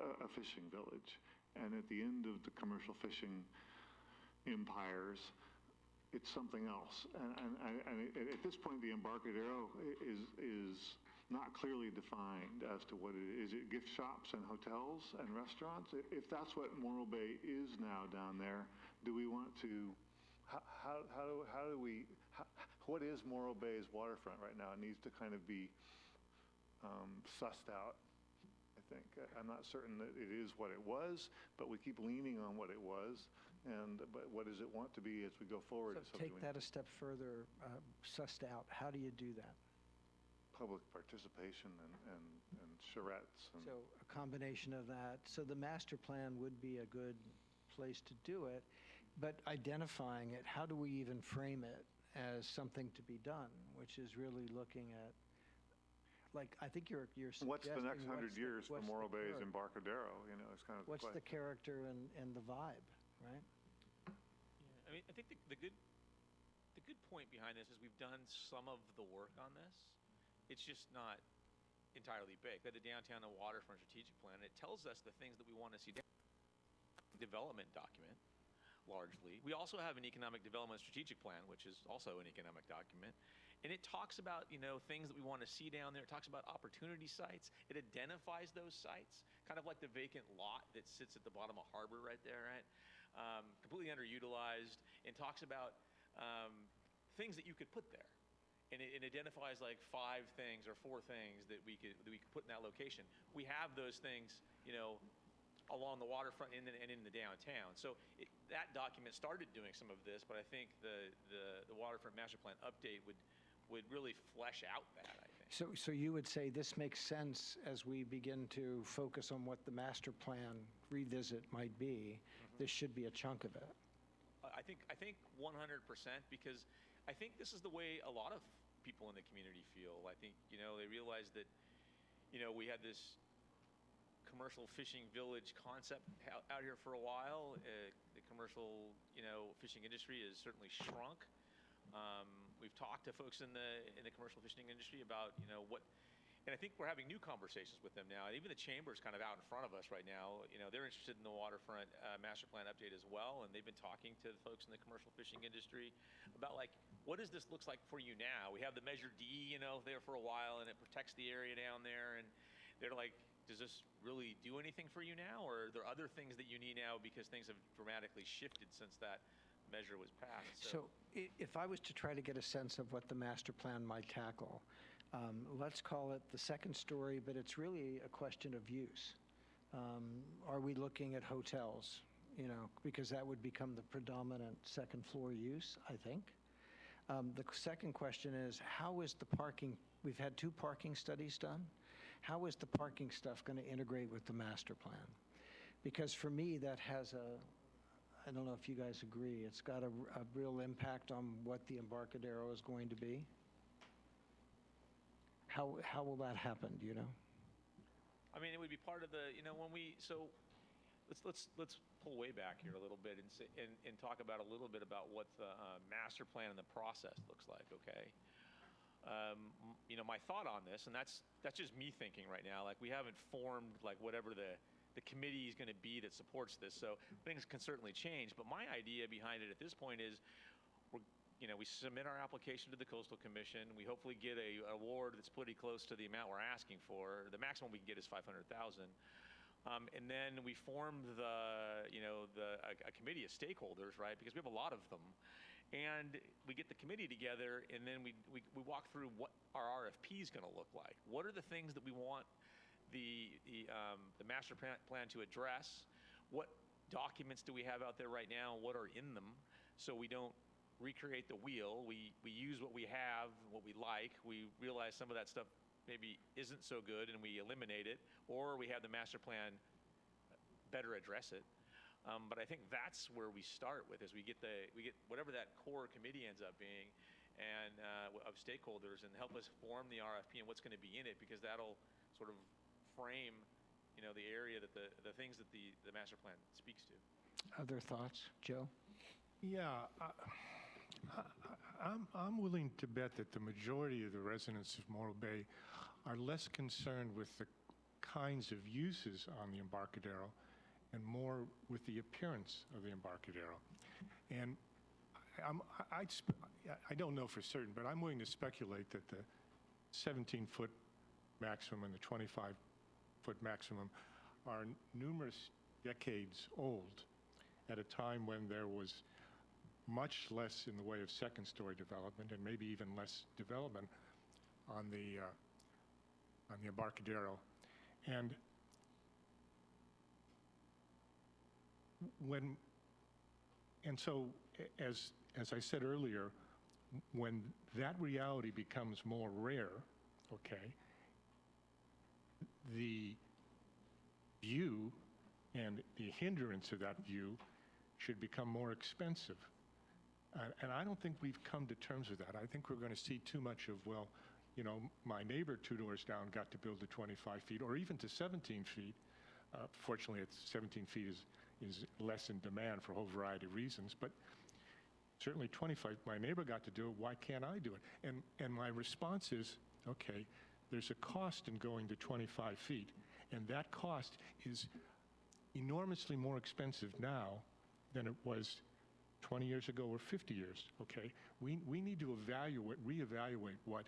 a fishing village. And at the end of the commercial fishing empires, it's something else. And at this point, the Embarcadero is not clearly defined as to what it is. Is it gift shops and hotels and restaurants? If that's what Morro Bay is now down there, do we want to? What is Morro Bay's waterfront right now? It needs to kind of be sussed out. I think. I'm not certain that it is what it was, but we keep leaning on what it was. But what does it want to be as we go forward? So take that a step further, sussed out. How do you do that? Public participation and charrettes. So a combination of that. So the master plan would be a good place to do it, but identifying it, how do we even frame it as something to be done, which is really looking at, like, I think you're suggesting what's the next 100 years for Morro Bay's Embarcadero? It's kind of what's the character and the vibe, right? Yeah, I mean, I think the good point behind this is we've done some of the work on this. It's just not entirely baked. We had the Downtown and Waterfront Strategic Plan. It tells us the things that we want to see. Development document, largely. We also have an Economic Development Strategic Plan, which is also an economic document. And it talks about, things that we want to see down there. It talks about opportunity sites. It identifies those sites, kind of like the vacant lot that sits at the bottom of Harbor right there, right? Completely underutilized, and talks about things that you could put there. And it identifies like 5 things or 4 things that we could put in that location. We have those things, along the waterfront and in the downtown. So that document started doing some of this, but I think the waterfront master plan update would really flesh out that, I think. So you would say this makes sense as we begin to focus on what the master plan revisit might be. This should be a chunk of it. I think 100%, because I think this is the way a lot of people in the community feel. I think, they realize that, we had this commercial fishing village concept out here for a while. The commercial, fishing industry has certainly shrunk. We've talked to folks in the commercial fishing industry about, and I think we're having new conversations with them now. Even the chamber's kind of out in front of us right now. They're interested in the waterfront master plan update as well, and they've been talking to the folks in the commercial fishing industry about, like, what does this looks like for you now? We have the Measure D, there for a while, and it protects the area down there, and they're like, does this really do anything for you now, or are there other things that you need now because things have dramatically shifted since that measure was passed? So if I was to try to get a sense of what the master plan might tackle, let's call it the second story, but it's really a question of use. Are we looking at hotels? Because that would become the predominant second floor use, I think. The second question is, how is the parking? We've had 2 parking studies done. How is the parking stuff going to integrate with the master plan? Because for me, that has I don't know if you guys agree, it's got a real impact on what the Embarcadero is going to be. How will that happen, do you know? I mean, it would be part of the, so let's pull way back here a little bit and talk about a little bit about what the master plan and the process looks like, okay? You know, my thought on this, and that's just me thinking right now, like we haven't formed like whatever the committee is going to be that supports this, so things can certainly change, but my idea behind it at this point is we submit our application to the Coastal Commission. We hopefully get a award that's pretty close to the amount we're asking for. The maximum we can get is $500,000. And then we form a committee of stakeholders, right? Because we have a lot of them. And we get the committee together, and then we walk through what our RFP is going to look like. What are the things that we want the master plan to address? What documents do we have out there right now? What are in them? So we don't recreate the wheel. We use what we have, what we like. We realize some of that stuff maybe isn't so good, and we eliminate it, or we have the master plan better address it. But I think that's where we start with, is we get whatever that core committee ends up being, and of stakeholders, and help us form the RFP and what's going to be in it, because that'll sort of frame, the area that the things that the master plan speaks to. Other thoughts, Joe? Yeah, I'm willing to bet that the majority of the residents of Morro Bay are less concerned with the kinds of uses on the Embarcadero and more with the appearance of the Embarcadero. And I don't know for certain, but I'm willing to speculate that the 17-foot maximum and the 25-foot maximum are numerous decades old at a time when there was much less in the way of second-story development, and maybe even less development on the Embarcadero. And so, as I said earlier, when that reality becomes more rare, okay, the view and the hindrance of that view should become more expensive. And I don't think we've come to terms with that. I think we're going to see too much of, well, my neighbor 2 doors down got to build to 25 feet, or even to 17 feet. Fortunately, 17 feet is less in demand for a whole variety of reasons, but certainly 25, my neighbor got to do it, why can't I do it? And my response is, okay, there's a cost in going to 25 feet, and that cost is enormously more expensive now than it was 20 years ago or 50 years, okay? We need to reevaluate what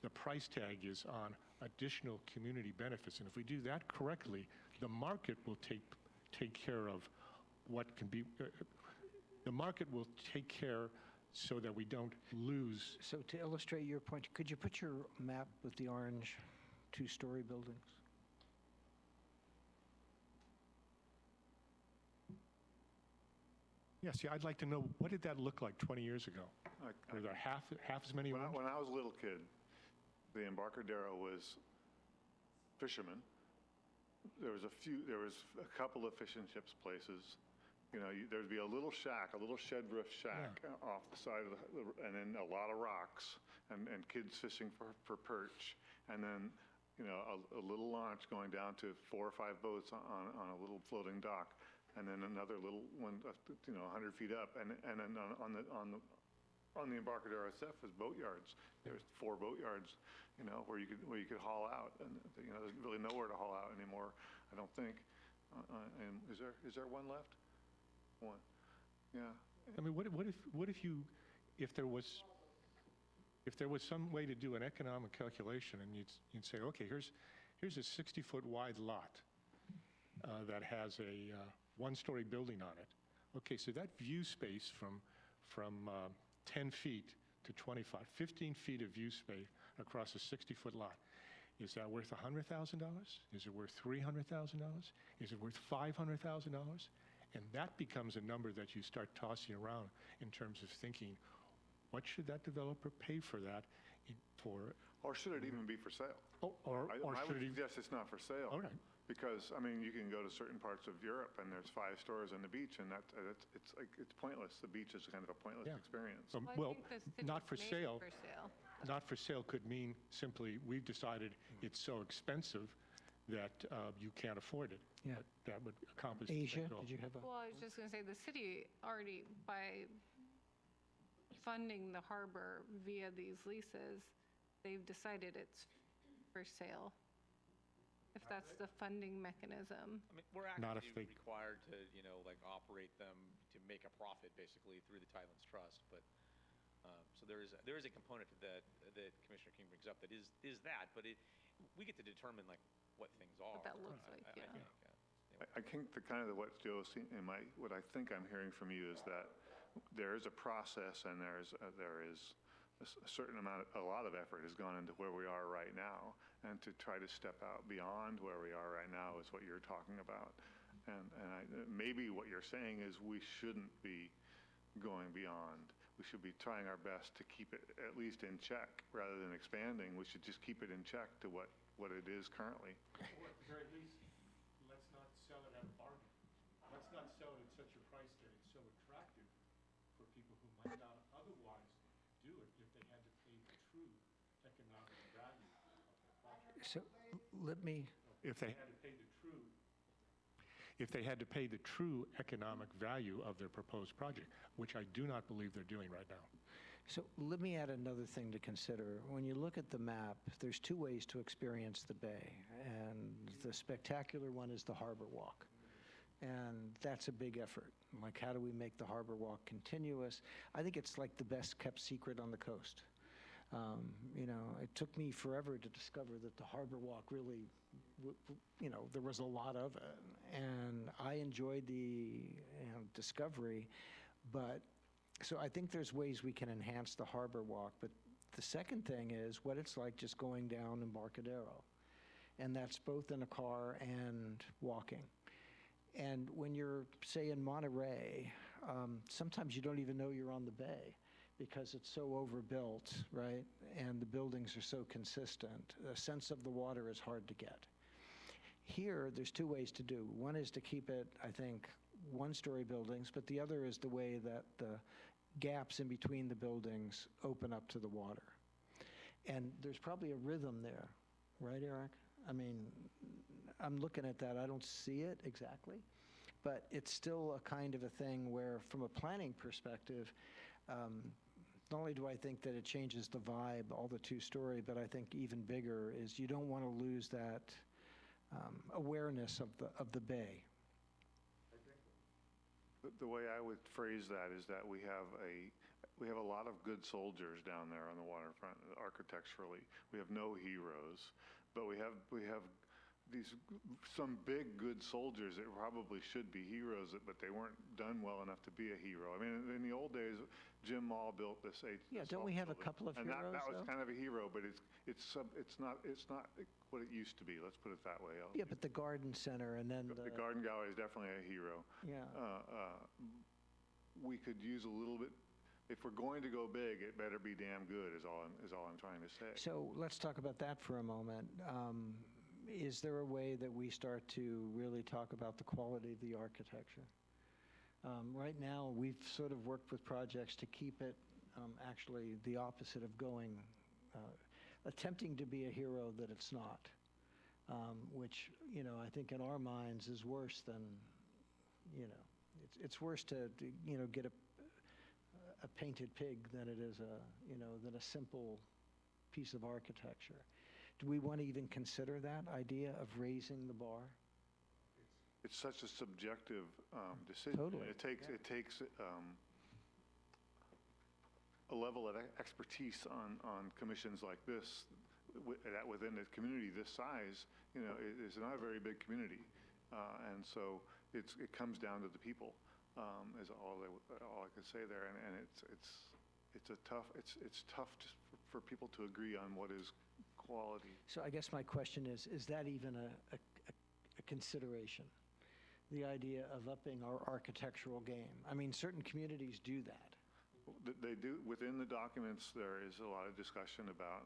the price tag is on additional community benefits. And if we do that correctly, the market will take care of what can be, the market will take care so that we don't lose. So to illustrate your point, could you put your map with the orange 2-story buildings? Yeah, see, I'd like to know, what did that look like 20 years ago? Were there half as many rooms? When I was a little kid, the Embarcadero was fishermen. There was a couple of fish and chips places. There'd be a little shack, a little shed roof shack off the side of and then a lot of rocks and kids fishing for perch. And then, a little launch going down to 4 or 5 boats on a little floating dock. And then another little one, 100 feet up, and then on the Embarcadero itself is boat yards. There's 4 boat yards, where you could haul out, and there's really nowhere to haul out anymore, I don't think. And is there one left? One, yeah. I mean, if there was some way to do an economic calculation, and you'd say, okay, here's a 60-foot wide lot that has a 1-story building on it. Okay, so that view space from 10 feet to 25, 15 feet of view space across a 60-foot lot, is that worth $100,000? Is it worth $300,000? Is it worth $500,000? And that becomes a number that you start tossing around in terms of thinking, what should that developer pay for that? Or should it even be for sale? I would suggest it's not for sale. All right. Because, you can go to certain parts of Europe and there's 5 stores on the beach, and it's pointless. The beach is kind of a pointless experience. Well, not for sale. Not for sale could mean simply we've decided it's so expensive that you can't afford it. Yeah. That would accomplish the Asia, same goal. did you have a? Well, I was just going to say, the city already, by funding the harbor via these leases, they've decided it's for sale. If that's the funding mechanism. I mean, we're Not if actually they- required to, like operate them to make a profit basically through the Tidelands Trust, but, so there is a component to that Commissioner King brings up that is that, but we get to determine like what things are. What that looks like, yeah. I think the kind of what Joe, what I think I'm hearing from you is that there is a process and there is a certain amount, a lot of effort has gone into where we are right now, and to try to step out beyond where we are right now is what you're talking about. And maybe what you're saying is we shouldn't be going beyond. We should be trying our best to keep it at least in check rather than expanding. We should just keep it in check to what it is currently. Or at the very least, let's not sell it at a bargain. Let's not sell it at such a price that it's so attractive for people who might not otherwise do it if they had to pay the true economic value of the project. So let me, If they had to pay the true economic value of their proposed project, which I do not believe they're doing right now. so let me add another thing to consider. When you look at the map, there's two ways to experience the bay, and the spectacular one is the Harbor Walk. And that's a big effort. Like, how do we make the Harbor Walk continuous? I think it's like the best kept secret on the coast. It took me forever to discover that the Harbor Walk really, there was a lot of it. And I enjoyed the discovery, but so I think there's ways we can enhance the Harbor Walk. But the second thing is what it's like just going down Embarcadero. And that's both in a car and walking. And when you're, say, in Monterey, sometimes you don't even know you're on the bay because it's so overbuilt, right? And the buildings are so consistent. A sense of the water is hard to get. Here, there's two ways to do. One is to keep it, I think, one-story buildings, but the other is the way that the gaps in between the buildings open up to the water. And there's probably a rhythm there, right, Eric? I mean, I'm looking at that. I don't see it exactly, but it's still a kind of a thing where, from a planning perspective, not only do I think that it changes the vibe, all the two-story, but I think even bigger is you don't want to lose that awareness of the bay. The way I would phrase that is that we have a lot of good soldiers down there on the waterfront architecturally. We have no heroes, but we have some big good soldiers that probably should be heroes, but they weren't done well enough to be a hero. I mean, in the old days, Jim Mall built this. Yeah, don't we have a couple of heroes? And that was though? kind of a hero, but it's not what it used to be. Let's put it that way. Yeah, but the garden center and then the garden gallery is definitely a hero. Yeah. We could use a little bit. If we're going to go big, it better be damn good. Is all I'm trying to say. So let's talk about that for a moment. Is there a way that we start to really talk about the quality of the architecture? Right now, we've sort of worked with projects to keep it actually the opposite of going, attempting to be a hero that it's not, which, I think in our minds is worse than, it's worse to get a painted pig than it is than a simple piece of architecture. Do we want to even consider that idea of raising the bar? It's such a subjective decision. Totally. It takes a level of expertise on commissions like this that within a community this size, is not a very big community, and so it comes down to the people. Is all I can say there, and it's tough for people to agree on what is quality. So I guess my question is that even a consideration? The idea of upping our architectural game. I mean, certain communities do that. They do. Within the documents, there is a lot of discussion about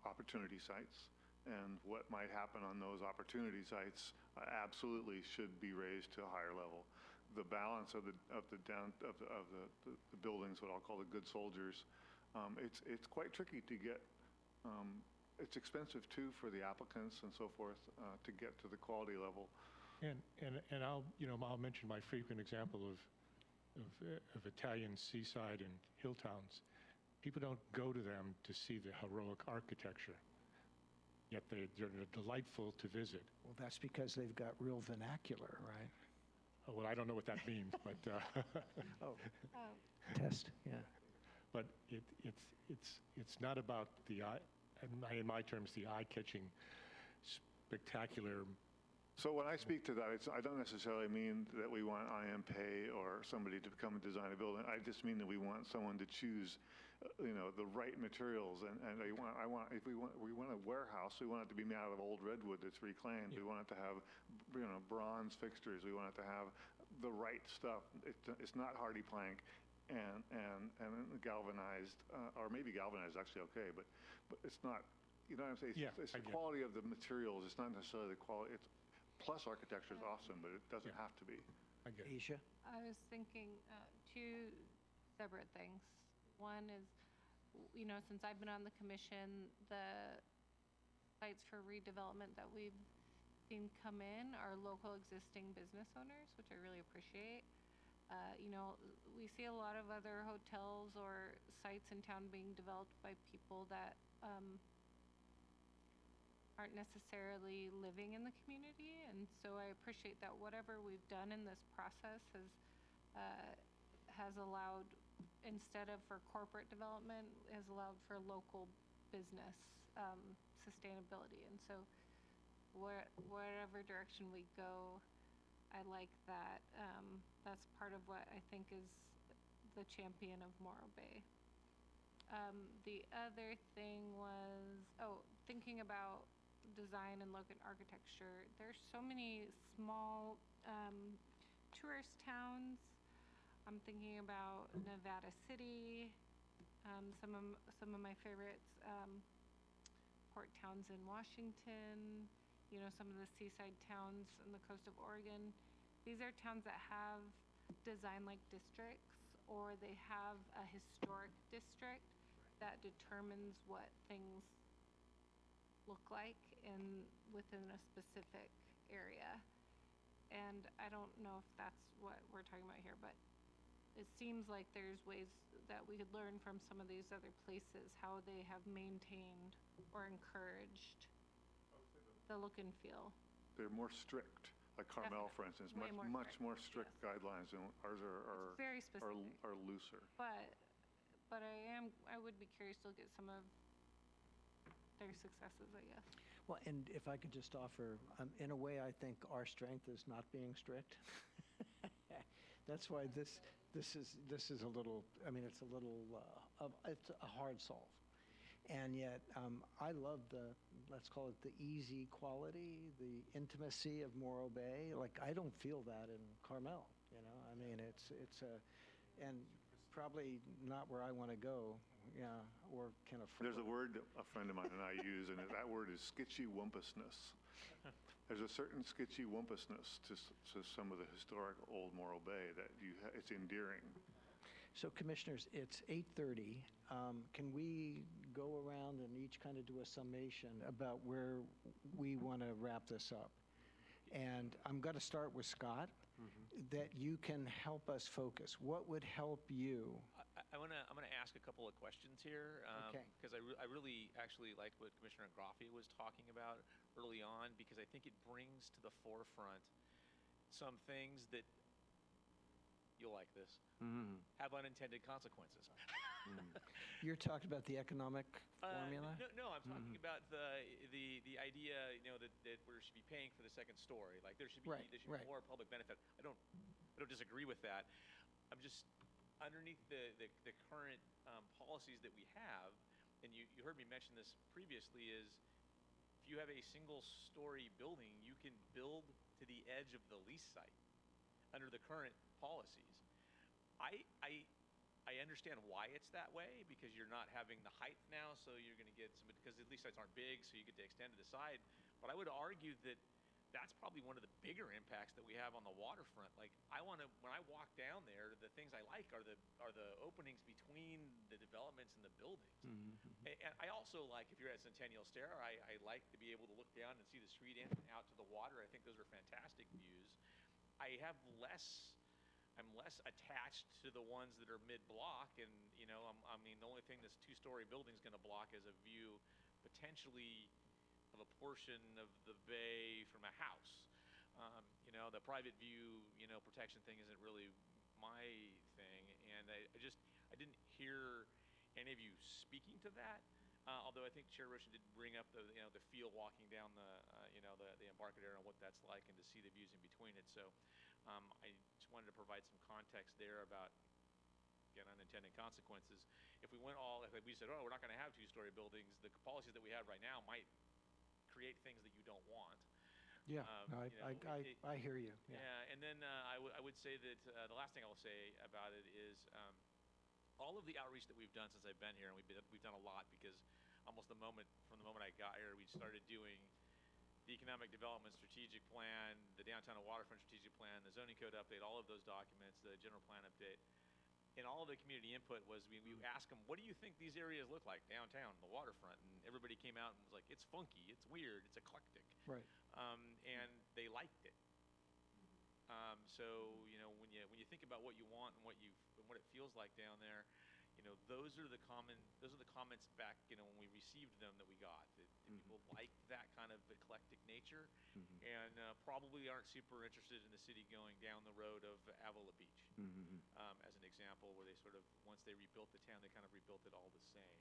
opportunity sites and what might happen on those opportunity sites. Absolutely should be raised to a higher level. The balance of the buildings, what I'll call the good soldiers, it's quite tricky to get it's expensive too for the applicants and so forth to get to the quality level. And I'll mention my frequent example of Italian seaside and hill towns. People don't go to them to see the heroic architecture, yet they're delightful to visit. Well, that's because they've got real vernacular, right? Oh, well, I don't know what that means, but Oh, test, yeah. but it's not about the eye, in my terms, the eye-catching, spectacular. So when I speak to that, I don't necessarily mean that we want IMPay or somebody to come and design a building. I just mean that we want someone to choose, the right materials. And if we want a warehouse, we want it to be made out of old redwood that's reclaimed. Yeah. We want it to have, bronze fixtures. We want it to have the right stuff. It's not hardy plank and galvanized, or maybe galvanized is actually okay, but it's not. You know what I'm saying? Yeah, it's the quality of the materials. It's not necessarily the quality. Plus, architecture is awesome, but it doesn't have to be. I get it. Asia? I was thinking two separate things. One is, since I've been on the commission, the sites for redevelopment that we've seen come in are local existing business owners, which I really appreciate. We see a lot of other hotels or sites in town being developed by people that aren't necessarily living in the community, and so I appreciate that whatever we've done in this process has allowed, instead of for corporate development, has allowed for local business sustainability. And so wherever direction we go, I like that. That's part of what I think is the champion of Morro Bay. The other thing was, thinking about design and look at architecture. There's so many small tourist towns. I'm thinking about Nevada City, some of my favorites, port towns in Washington, some of the seaside towns on the coast of Oregon. These are towns that have design-like districts, or they have a historic district that determines what things look like within a specific area. And I don't know if that's what we're talking about here, but it seems like there's ways that we could learn from some of these other places, how they have maintained or encouraged the look and feel. They're more strict, like Carmel, for instance, much more strict guidelines, and ours are very specific. Are looser. But I would be curious to look at some of their successes, I guess. Well, and if I could just offer, in a way, I think our strength is not being strict. That's why this is a little. I mean, it's a little. It's a hard solve, and yet I love let's call it the easy quality, the intimacy of Morro Bay. Like, I don't feel that in Carmel. I mean, it's and probably not where I want to go. Yeah, or can afford. There's a word a friend of mine and I use, and that word is skitchy-wumpusness. There's a certain skitchy-wumpusness to some of the historic old Morro Bay that it's endearing. So, commissioners, it's 8:30. Can we go around and each kind of do a summation about where we want to wrap this up? And I'm going to start with Scott, that you can help us focus. What would help you? I'm gonna ask a couple of questions here, because I really actually liked what Commissioner Graffi was talking about early on, because I think it brings to the forefront some things that, you'll like this, have unintended consequences. You're talking about the economic formula? No, I'm talking about the idea, that we should be paying for the second story. Like, there should be more public benefit. I don't disagree with that. I'm just underneath the current policies that we have, and you heard me mention this previously, is if you have a single-story building, you can build to the edge of the lease site under the current policies. I understand why it's that way, because you're not having the height now, so you're going to get some, because the lease sites aren't big, so you get to extend to the side. But I would argue that that's probably one of the bigger impacts that we have on the waterfront. Like, when I walk down there, the things I like are the openings between the developments and the buildings. And I also like, if you're at Centennial Stair, I like to be able to look down and see the street end and out to the water. I think those are fantastic views. I'm less attached to the ones that are mid-block, and, you know, I mean, the only thing this two-story building is going to block is a view potentially of a portion of the bay from a house. You know, the private view, you know, protection thing isn't really my thing, and I didn't hear any of you speaking to that. Although I think Chair Roshan did bring up the feel walking down the Embarcadero and what that's like, and to see the views in between it. So I just wanted to provide some context there about, again, unintended consequences. If we said, oh, we're not going to have two-story buildings, the policies that we have right now might create things that you don't want. Yeah, I hear you. Yeah, and then I would say that the last thing I'll say about it is all of the outreach that we've done since I've been here, and we've done a lot, because almost from the moment I got here, we started doing the Economic Development Strategic Plan, the Downtown and Waterfront Strategic Plan, the Zoning Code Update, all of those documents, the General Plan Update. And all of the community input was, we asked them, what do you think these areas look like downtown, the waterfront? And everybody came out and was like, it's funky, it's weird, it's eclectic. Right. And they liked it. So, you know, when you think about what you want and what it feels like down there, you know, those are the comments back, you know, when we received them that we got. That people like that kind of eclectic nature, and probably aren't super interested in the city going down the road of Avila Beach, as an example, where they sort of, once they rebuilt the town, they kind of rebuilt it all the same.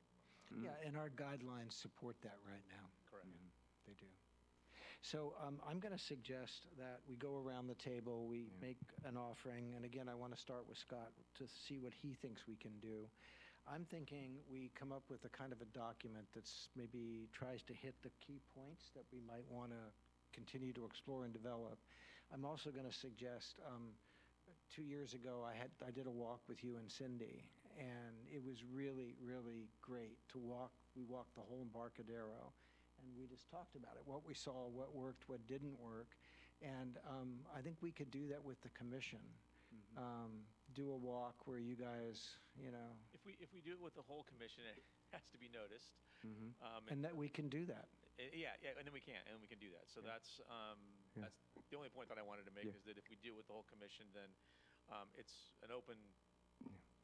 Yeah, and our guidelines support that right now. Correct. They do. So I'm going to suggest that we go around the table, we make an offering, and again, I want to start with Scott to see what he thinks we can do. I'm thinking we come up with a kind of a document that's maybe tries to hit the key points that we might want to continue to explore and develop. I'm also going to suggest, 2 years ago, I did a walk with you and Cindy, and it was really, really great to walk. We walked the whole Embarcadero, and we just talked about it, what we saw, what worked, what didn't work. And I think we could do that with the commission. Do a walk where you guys, you know. If we do it with the whole commission, it has to be noticed. And that we can do that. Yeah, and then we can do that. So that's the only point that I wanted to make, is that if we do it with the whole commission, then it's an open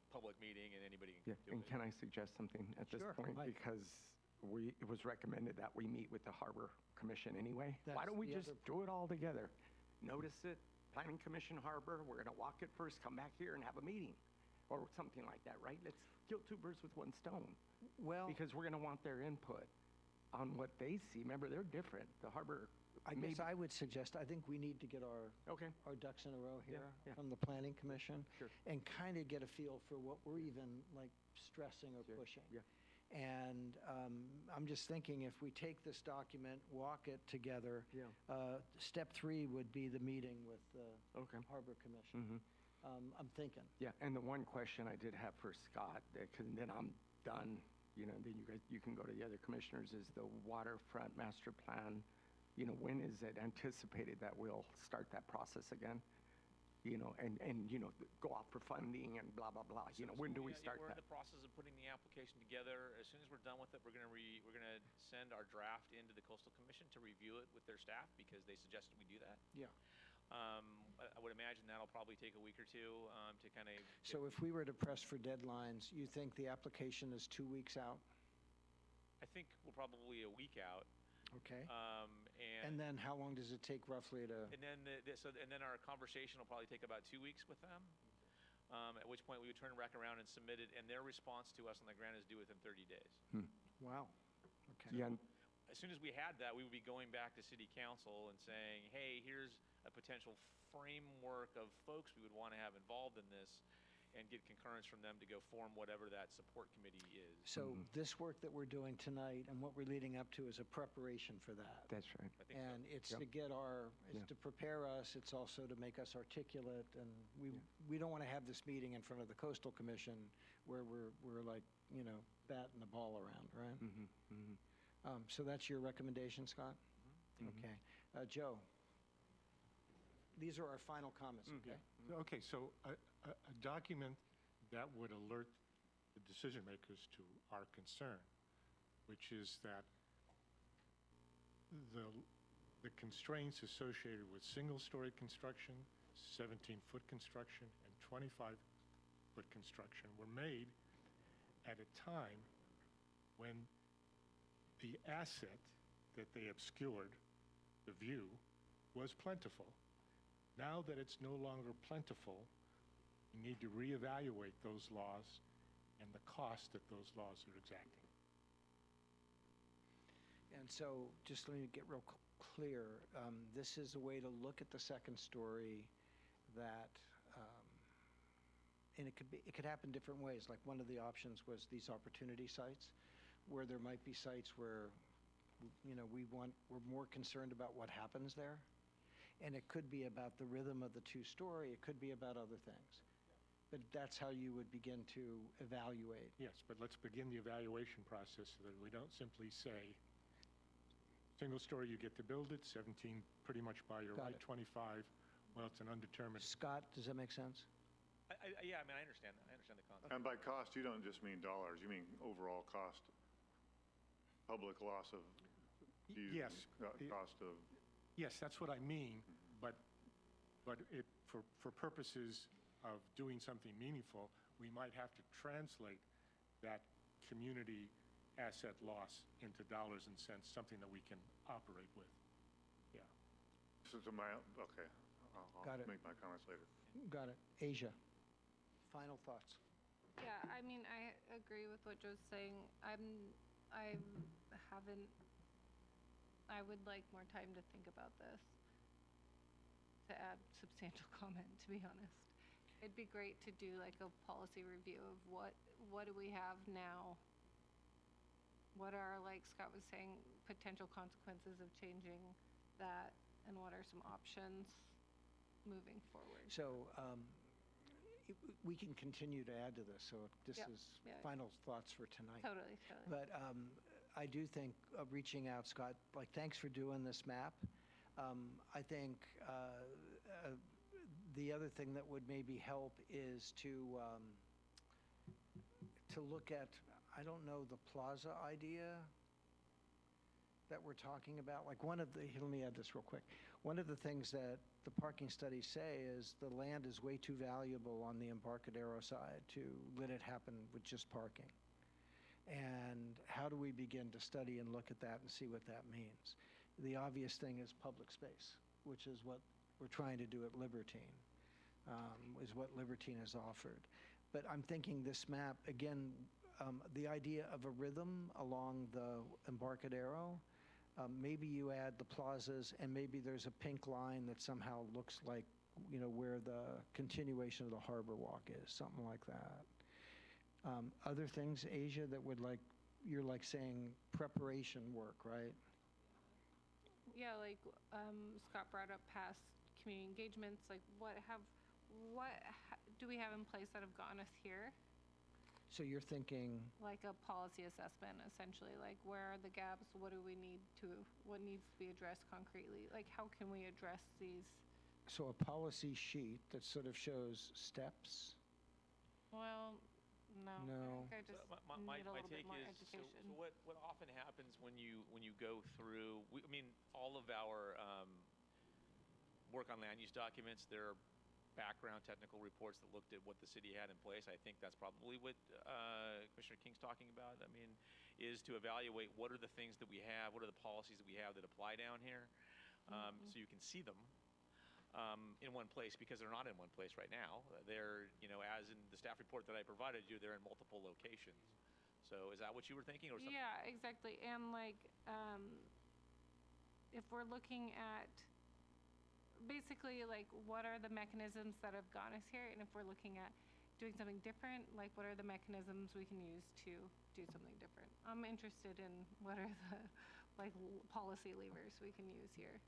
public meeting and anybody can do it. And can I suggest something at this point? Mike. Because it was recommended that we meet with the Harbor Commission anyway. Why don't we just do it all together? Notice it, Planning Commission, Harbor, we're going to walk it first, come back here and have a meeting, or something like that, right? Let's kill two birds with one stone. Well, because we're going to want their input on what they see. Remember, they're different. The Harbor, I guess I would suggest, I think we need to get our ducks in a row here from the Planning Commission and kind of get a feel for what we're even like stressing or pushing. And I'm just thinking, if we take this document, walk it together, step 3 would be the meeting with the Harbor Commission. I'm thinking. Yeah, and the one question I did have for Scott, and then I'm done, you know, then you can go to the other commissioners, is the waterfront master plan. You know, when is it anticipated that we'll start that process again? You know, and you know, go out for funding and blah, blah, blah. You know, when do we start that? that? We're in the process of putting the application together. As soon as we're done with it, we're gonna send our draft into the Coastal Commission to review it with their staff, because they suggested we do that. Yeah. I would imagine that'll probably take a week or two to kind of. So if we were to press for deadlines, you think the application is 2 weeks out? I think we're probably a week out. Okay. And then how long does it take roughly to? And then our conversation will probably take about 2 weeks with them. At which point we would turn back around and submit it, and their response to us on the grant is due within 30 days. Wow. Okay. Yeah. As soon as we had that, we would be going back to City Council and saying, hey, here's a potential framework of folks we would want to have involved in this, and get concurrence from them to go form whatever that support committee is. So this work that we're doing tonight and what we're leading up to is a preparation for that. That's right. And it's to get it's to prepare us, it's also to make us articulate, and we don't want to have this meeting in front of the Coastal Commission where we're like, you know, batting the ball around, right? So that's your recommendation, Scott? Okay. Joe? these are our final comments, okay? Okay, so a document that would alert the decision makers to our concern, which is that the constraints associated with single-story construction, 17-foot construction, and 25-foot construction were made at a time when the asset that they obscured, the view, was plentiful. Now that it's no longer plentiful, we need to reevaluate those laws and the cost that those laws are exacting. And so, just let me get real clear. This is a way to look at the second story that, and it could happen different ways. Like one of the options was these opportunity sites, where there might be sites where, we're more concerned about what happens there. And it could be about the rhythm of the two-story. It could be about other things. But that's how you would begin to evaluate. Yes, but let's begin the evaluation process so that we don't simply say, single story, you get to build it, 17 pretty much by your right, 25, well, it's an undetermined. Scott, does that make sense? Yeah, I mean, I understand that. I understand the concept. And by cost, you don't just mean dollars, you mean overall cost, public loss of views. Yes. Cost of. Yes, that's what I mean, but for purposes of doing something meaningful, we might have to translate that community asset loss into dollars and cents, something that we can operate with. Yeah. So okay, I'll make my comments later. Got it. Asia, final thoughts. Yeah, I mean, I agree with what Joe's saying. I would like more time to think about this, to add substantial comment, to be honest. It'd be great to do like a policy review of what do we have now? What are, like Scott was saying, potential consequences of changing that, and what are some options moving forward? So we can continue to add to this, so this is final thoughts for tonight. Totally. But I do think reaching out, Scott, like, thanks for doing this map. I think the other thing that would maybe help is to look at, I don't know, the plaza idea that we're talking about. Like let me add this real quick. One of the things that the parking studies say is the land is way too valuable on the Embarcadero side to let it happen with just parking. And how do we begin to study and look at that and see what that means? The obvious thing is public space, which is what we're trying to do at Libertine, is what Libertine has offered. But I'm thinking this map, again, the idea of a rhythm along the Embarcadero, maybe you add the plazas and maybe there's a pink line that somehow looks like, where the continuation of the Harbor Walk is, something like that. Other things, Asia, that would you're saying preparation work, right? Yeah, like Scott brought up past community engagements, like what do we have in place that have gotten us here? So you're thinking? Like a policy assessment, essentially, like where are the gaps, what needs to be addressed concretely? Like how can we address these? So a policy sheet that sort of shows steps? Well, no. I think I just my need a little take bit more is, education. So what often happens when you go through, all of our work on land use documents, there are background technical reports that looked at what the city had in place. I think that's probably what Commissioner King's talking about. Is to evaluate what are the things that we have, what are the policies that we have that apply down here, so you can see them in one place, because they're not in one place right now. They're, as in the staff report that I provided you, they're in multiple locations. So is that what you were thinking, or something? Yeah, exactly. And if we're looking at basically what are the mechanisms that have gotten us here, and if we're looking at doing something different, what are the mechanisms we can use to do something different? I'm interested in what are the policy levers we can use here.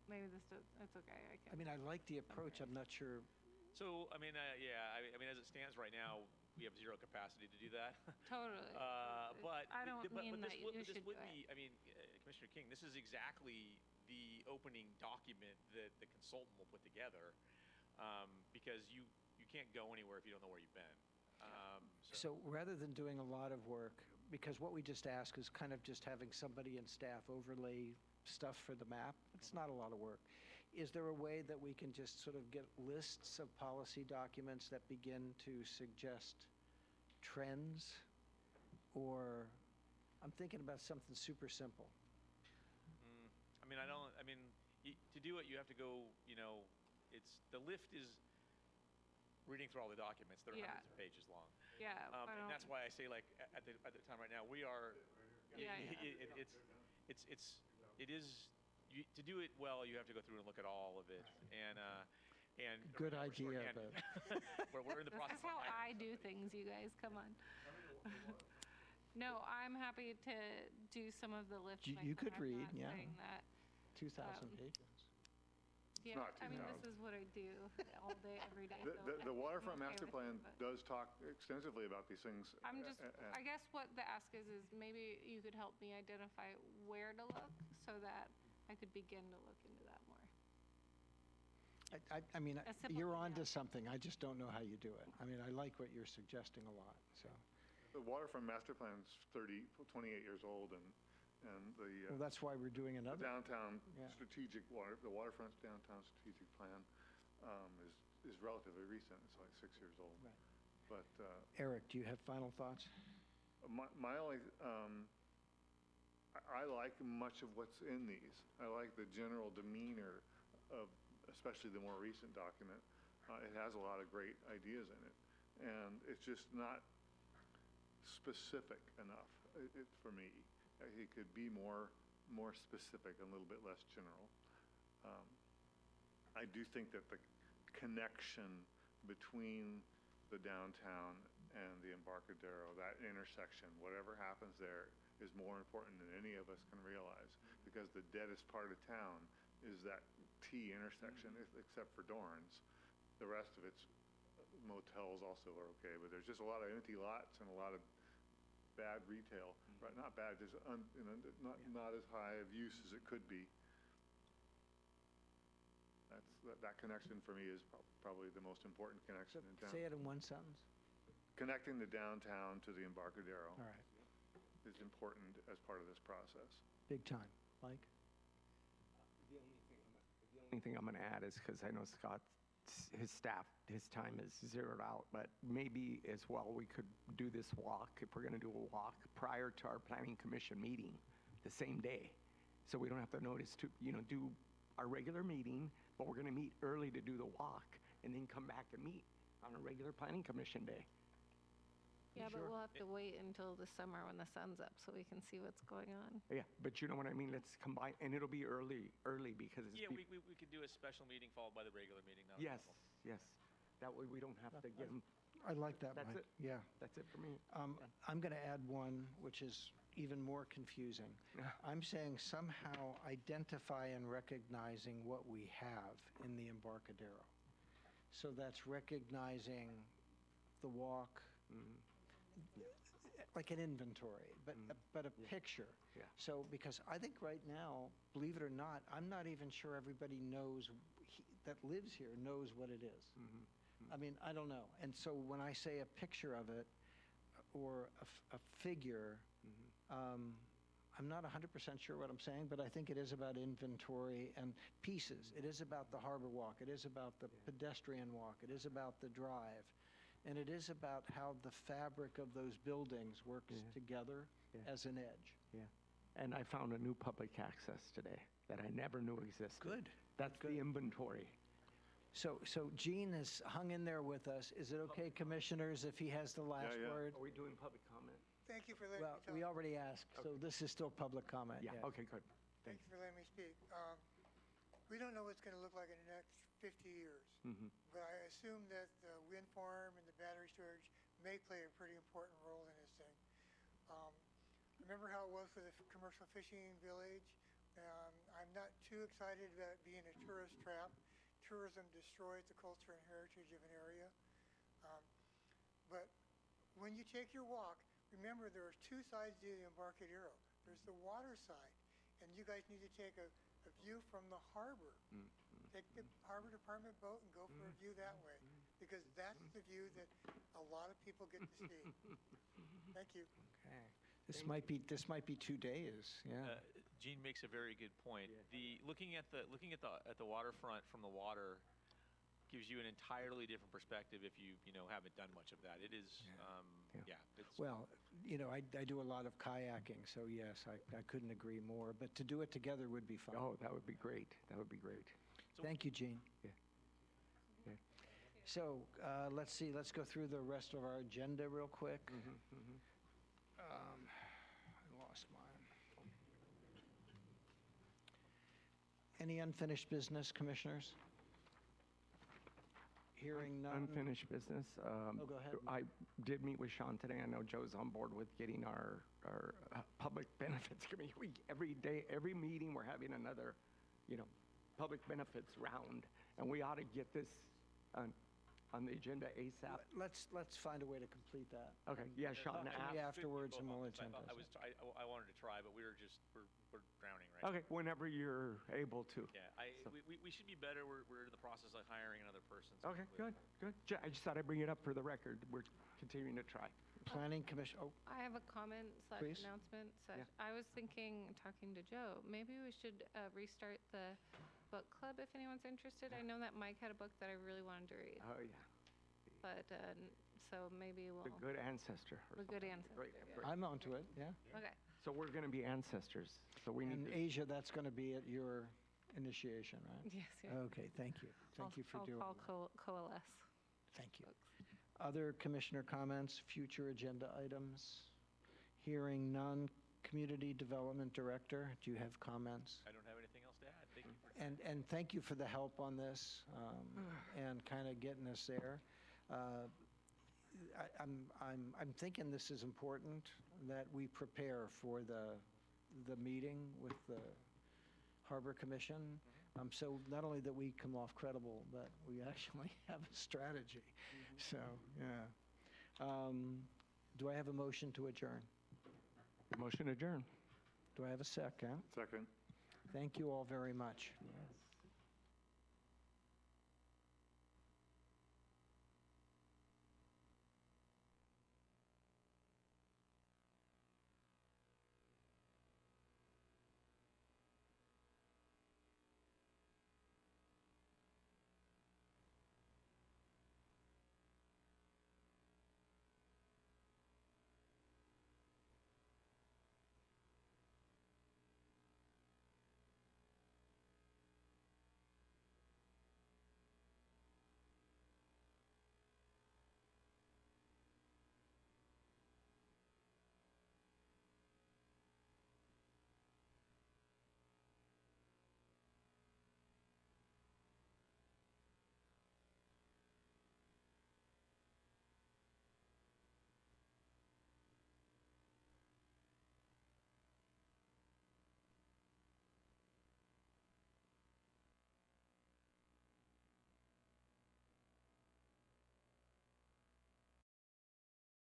Maybe it's okay. I like the approach. I'm not sure. So, as it stands right now, we have zero capacity to do that. Totally. But I don't mean that you should do it. Commissioner King, this is exactly the opening document that the consultant will put together, because you can't go anywhere if you don't know where you've been. So rather than doing a lot of work, because what we just asked is kind of just having somebody in staff overlay stuff for the map, it's not a lot of work. Is there a way that we can just sort of get lists of policy documents that begin to suggest trends? Or, I'm thinking about something super simple. To do it, you have to go, the lift is reading through all the documents. They're hundreds of pages long. Yeah. And that's why I say, like, at the time right now, we are, to do it well, you have to go through and look at all of it. And Good idea, but we're in the process. That's how I do things, you guys. Come on. No, I'm happy to do some of the lift. You could read, yeah. Saying that. 2,000 pages. Yeah, not I mean, 2,000. this is what I do all day, every day. The waterfront I'm okay master with plan it, but- does talk extensively about these things. I'm just, I guess what the ask is maybe you could help me identify where to look so that I could begin to look into that more. I mean, A simple you're thing, onto yeah. something. I just don't know how you do it. I mean, I like what you're suggesting a lot, so. The waterfront master plan's 28 years old, and the Well, that's why we're doing another. downtown Yeah. the waterfront's downtown strategic plan is relatively recent. It's like 6 years old. Right. But Eric, do you have final thoughts? my only, I like much of what's in these. I like the general demeanor of, especially the more recent document. It has a lot of great ideas in it, and it's just not specific enough for me. It could be more specific and a little bit less general. I do think that the connection between the downtown and the Embarcadero, that intersection, whatever happens there, is more important than any of us can realize, because the deadest part of town is that T intersection, except for Dorrance. The rest of it's motels also are okay, but there's just a lot of empty lots and a lot of bad retail. Right, not bad, just not as high of use as it could be. That connection for me is probably the most important connection in town. Say it in one sentence. Connecting the downtown to the Embarcadero All right. is important as part of this process. Big time. Mike? The only thing I'm going to add is, because I know Scott, his staff, his time is zeroed out, but maybe as well we could do this walk, if we're going to do a walk, prior to our planning commission meeting, the same day. So we don't have to notice to, do our regular meeting, but we're going to meet early to do the walk, and then come back and meet on a regular planning commission day. Yeah, but we'll have to wait until the summer when the sun's up so we can see what's going on. Yeah, but you know what I mean? Let's combine, and it'll be early because it's. Yeah, we could do a special meeting followed by the regular meeting. Not a Yes, problem. yes. That way we don't have to get them. I like that, That's Mike. it. Yeah. That's it for me. I'm going to add one, which is even more confusing. I'm saying somehow identify and recognizing what we have in the Embarcadero. So that's recognizing the walk, like an inventory, but a picture. Yeah. So, because I think right now, believe it or not, I'm not even sure everybody knows, that lives here knows what it is. I mean, I don't know. And so when I say a picture of it or a figure, I'm not 100% sure what I'm saying, but I think it is about inventory and pieces. It is about the harbor walk. It is about the pedestrian walk. It is about the drive. And it is about how the fabric of those buildings works together as an edge. Yeah. And I found a new public access today that I never knew existed. Good. That's the inventory. So Gene has hung in there with us. Is it okay, commissioners, if he has the last word? Are we doing public comment? Thank you for letting Well, me talk. we already asked, so this is still public comment. Yeah, yes. okay, good. Thank you for letting me speak. We don't know what's going to look like in the next 50 years, but I assume that the wind farm and the battery storage may play a pretty important role in this thing. Remember how it was for the commercial fishing village? I'm not too excited about it being a tourist trap. Tourism destroys the culture and heritage of an area. But when you take your walk, remember there are two sides to the Embarcadero. There's the water side, and you guys need to take a a view from the harbor. Take the harbor department boat and go for a view that way, because that's the view that a lot of people get to see. Thank you. Okay. This might be 2 days, yeah. Gene makes a very good point. Looking at the waterfront from the water gives you an entirely different perspective if you haven't done much of that. It is, it's. Well, I do a lot of kayaking, so yes, I couldn't agree more. But to do it together would be fun. Oh, that would be great. That would be great. Thank you, Gene. Yeah. Yeah. So let's see, let's go through the rest of our agenda real quick. I lost mine. Any unfinished business, commissioners? Hearing none. Unfinished business. Go ahead. I did meet with Sean today. I know Joe's on board with getting our public benefits committee. Every day, every meeting, we're having another, public benefits round, and we ought to get this on the agenda ASAP. Let's find a way to complete that. Okay, yeah, Sean Talk to me afterwards, and we'll attend I this. wanted to try, but we're drowning right now. Okay, whenever you're able to. Yeah, we should be better. We're in the process of hiring another person. so Okay, we- good. I just thought I'd bring it up for the record. We're continuing to try. Planning Commission, I have a comment Please. / announcement. Yeah. I was thinking, talking to Joe, maybe we should restart the book club if anyone's interested. I know that Mike had a book that I really wanted to read, Oh, yeah. but so maybe we'll. The Good Ancestor. or The Good something. Ancestor. Great, yeah. great. I'm onto it, yeah. Okay. So we're going to be ancestors. So we need And to. Asia, that's going to be at your initiation, right? Yes. Yeah. Okay, thank you. Thank you for doing I'll that. coalesce. Thank you. Folks. Other commissioner comments, future agenda items? Hearing none. Community Development Director, do you have comments? I don't have anything else to add. Thank you for. And thank you for the help on this and kind of getting us there. I'm thinking this is important, that we prepare for the meeting with the Harbor Commission. So not only that we come off credible, but we actually have a strategy. So, yeah. Do I have a motion to adjourn? Motion adjourned. Do I have a second? Second. Thank you all very much. Yes.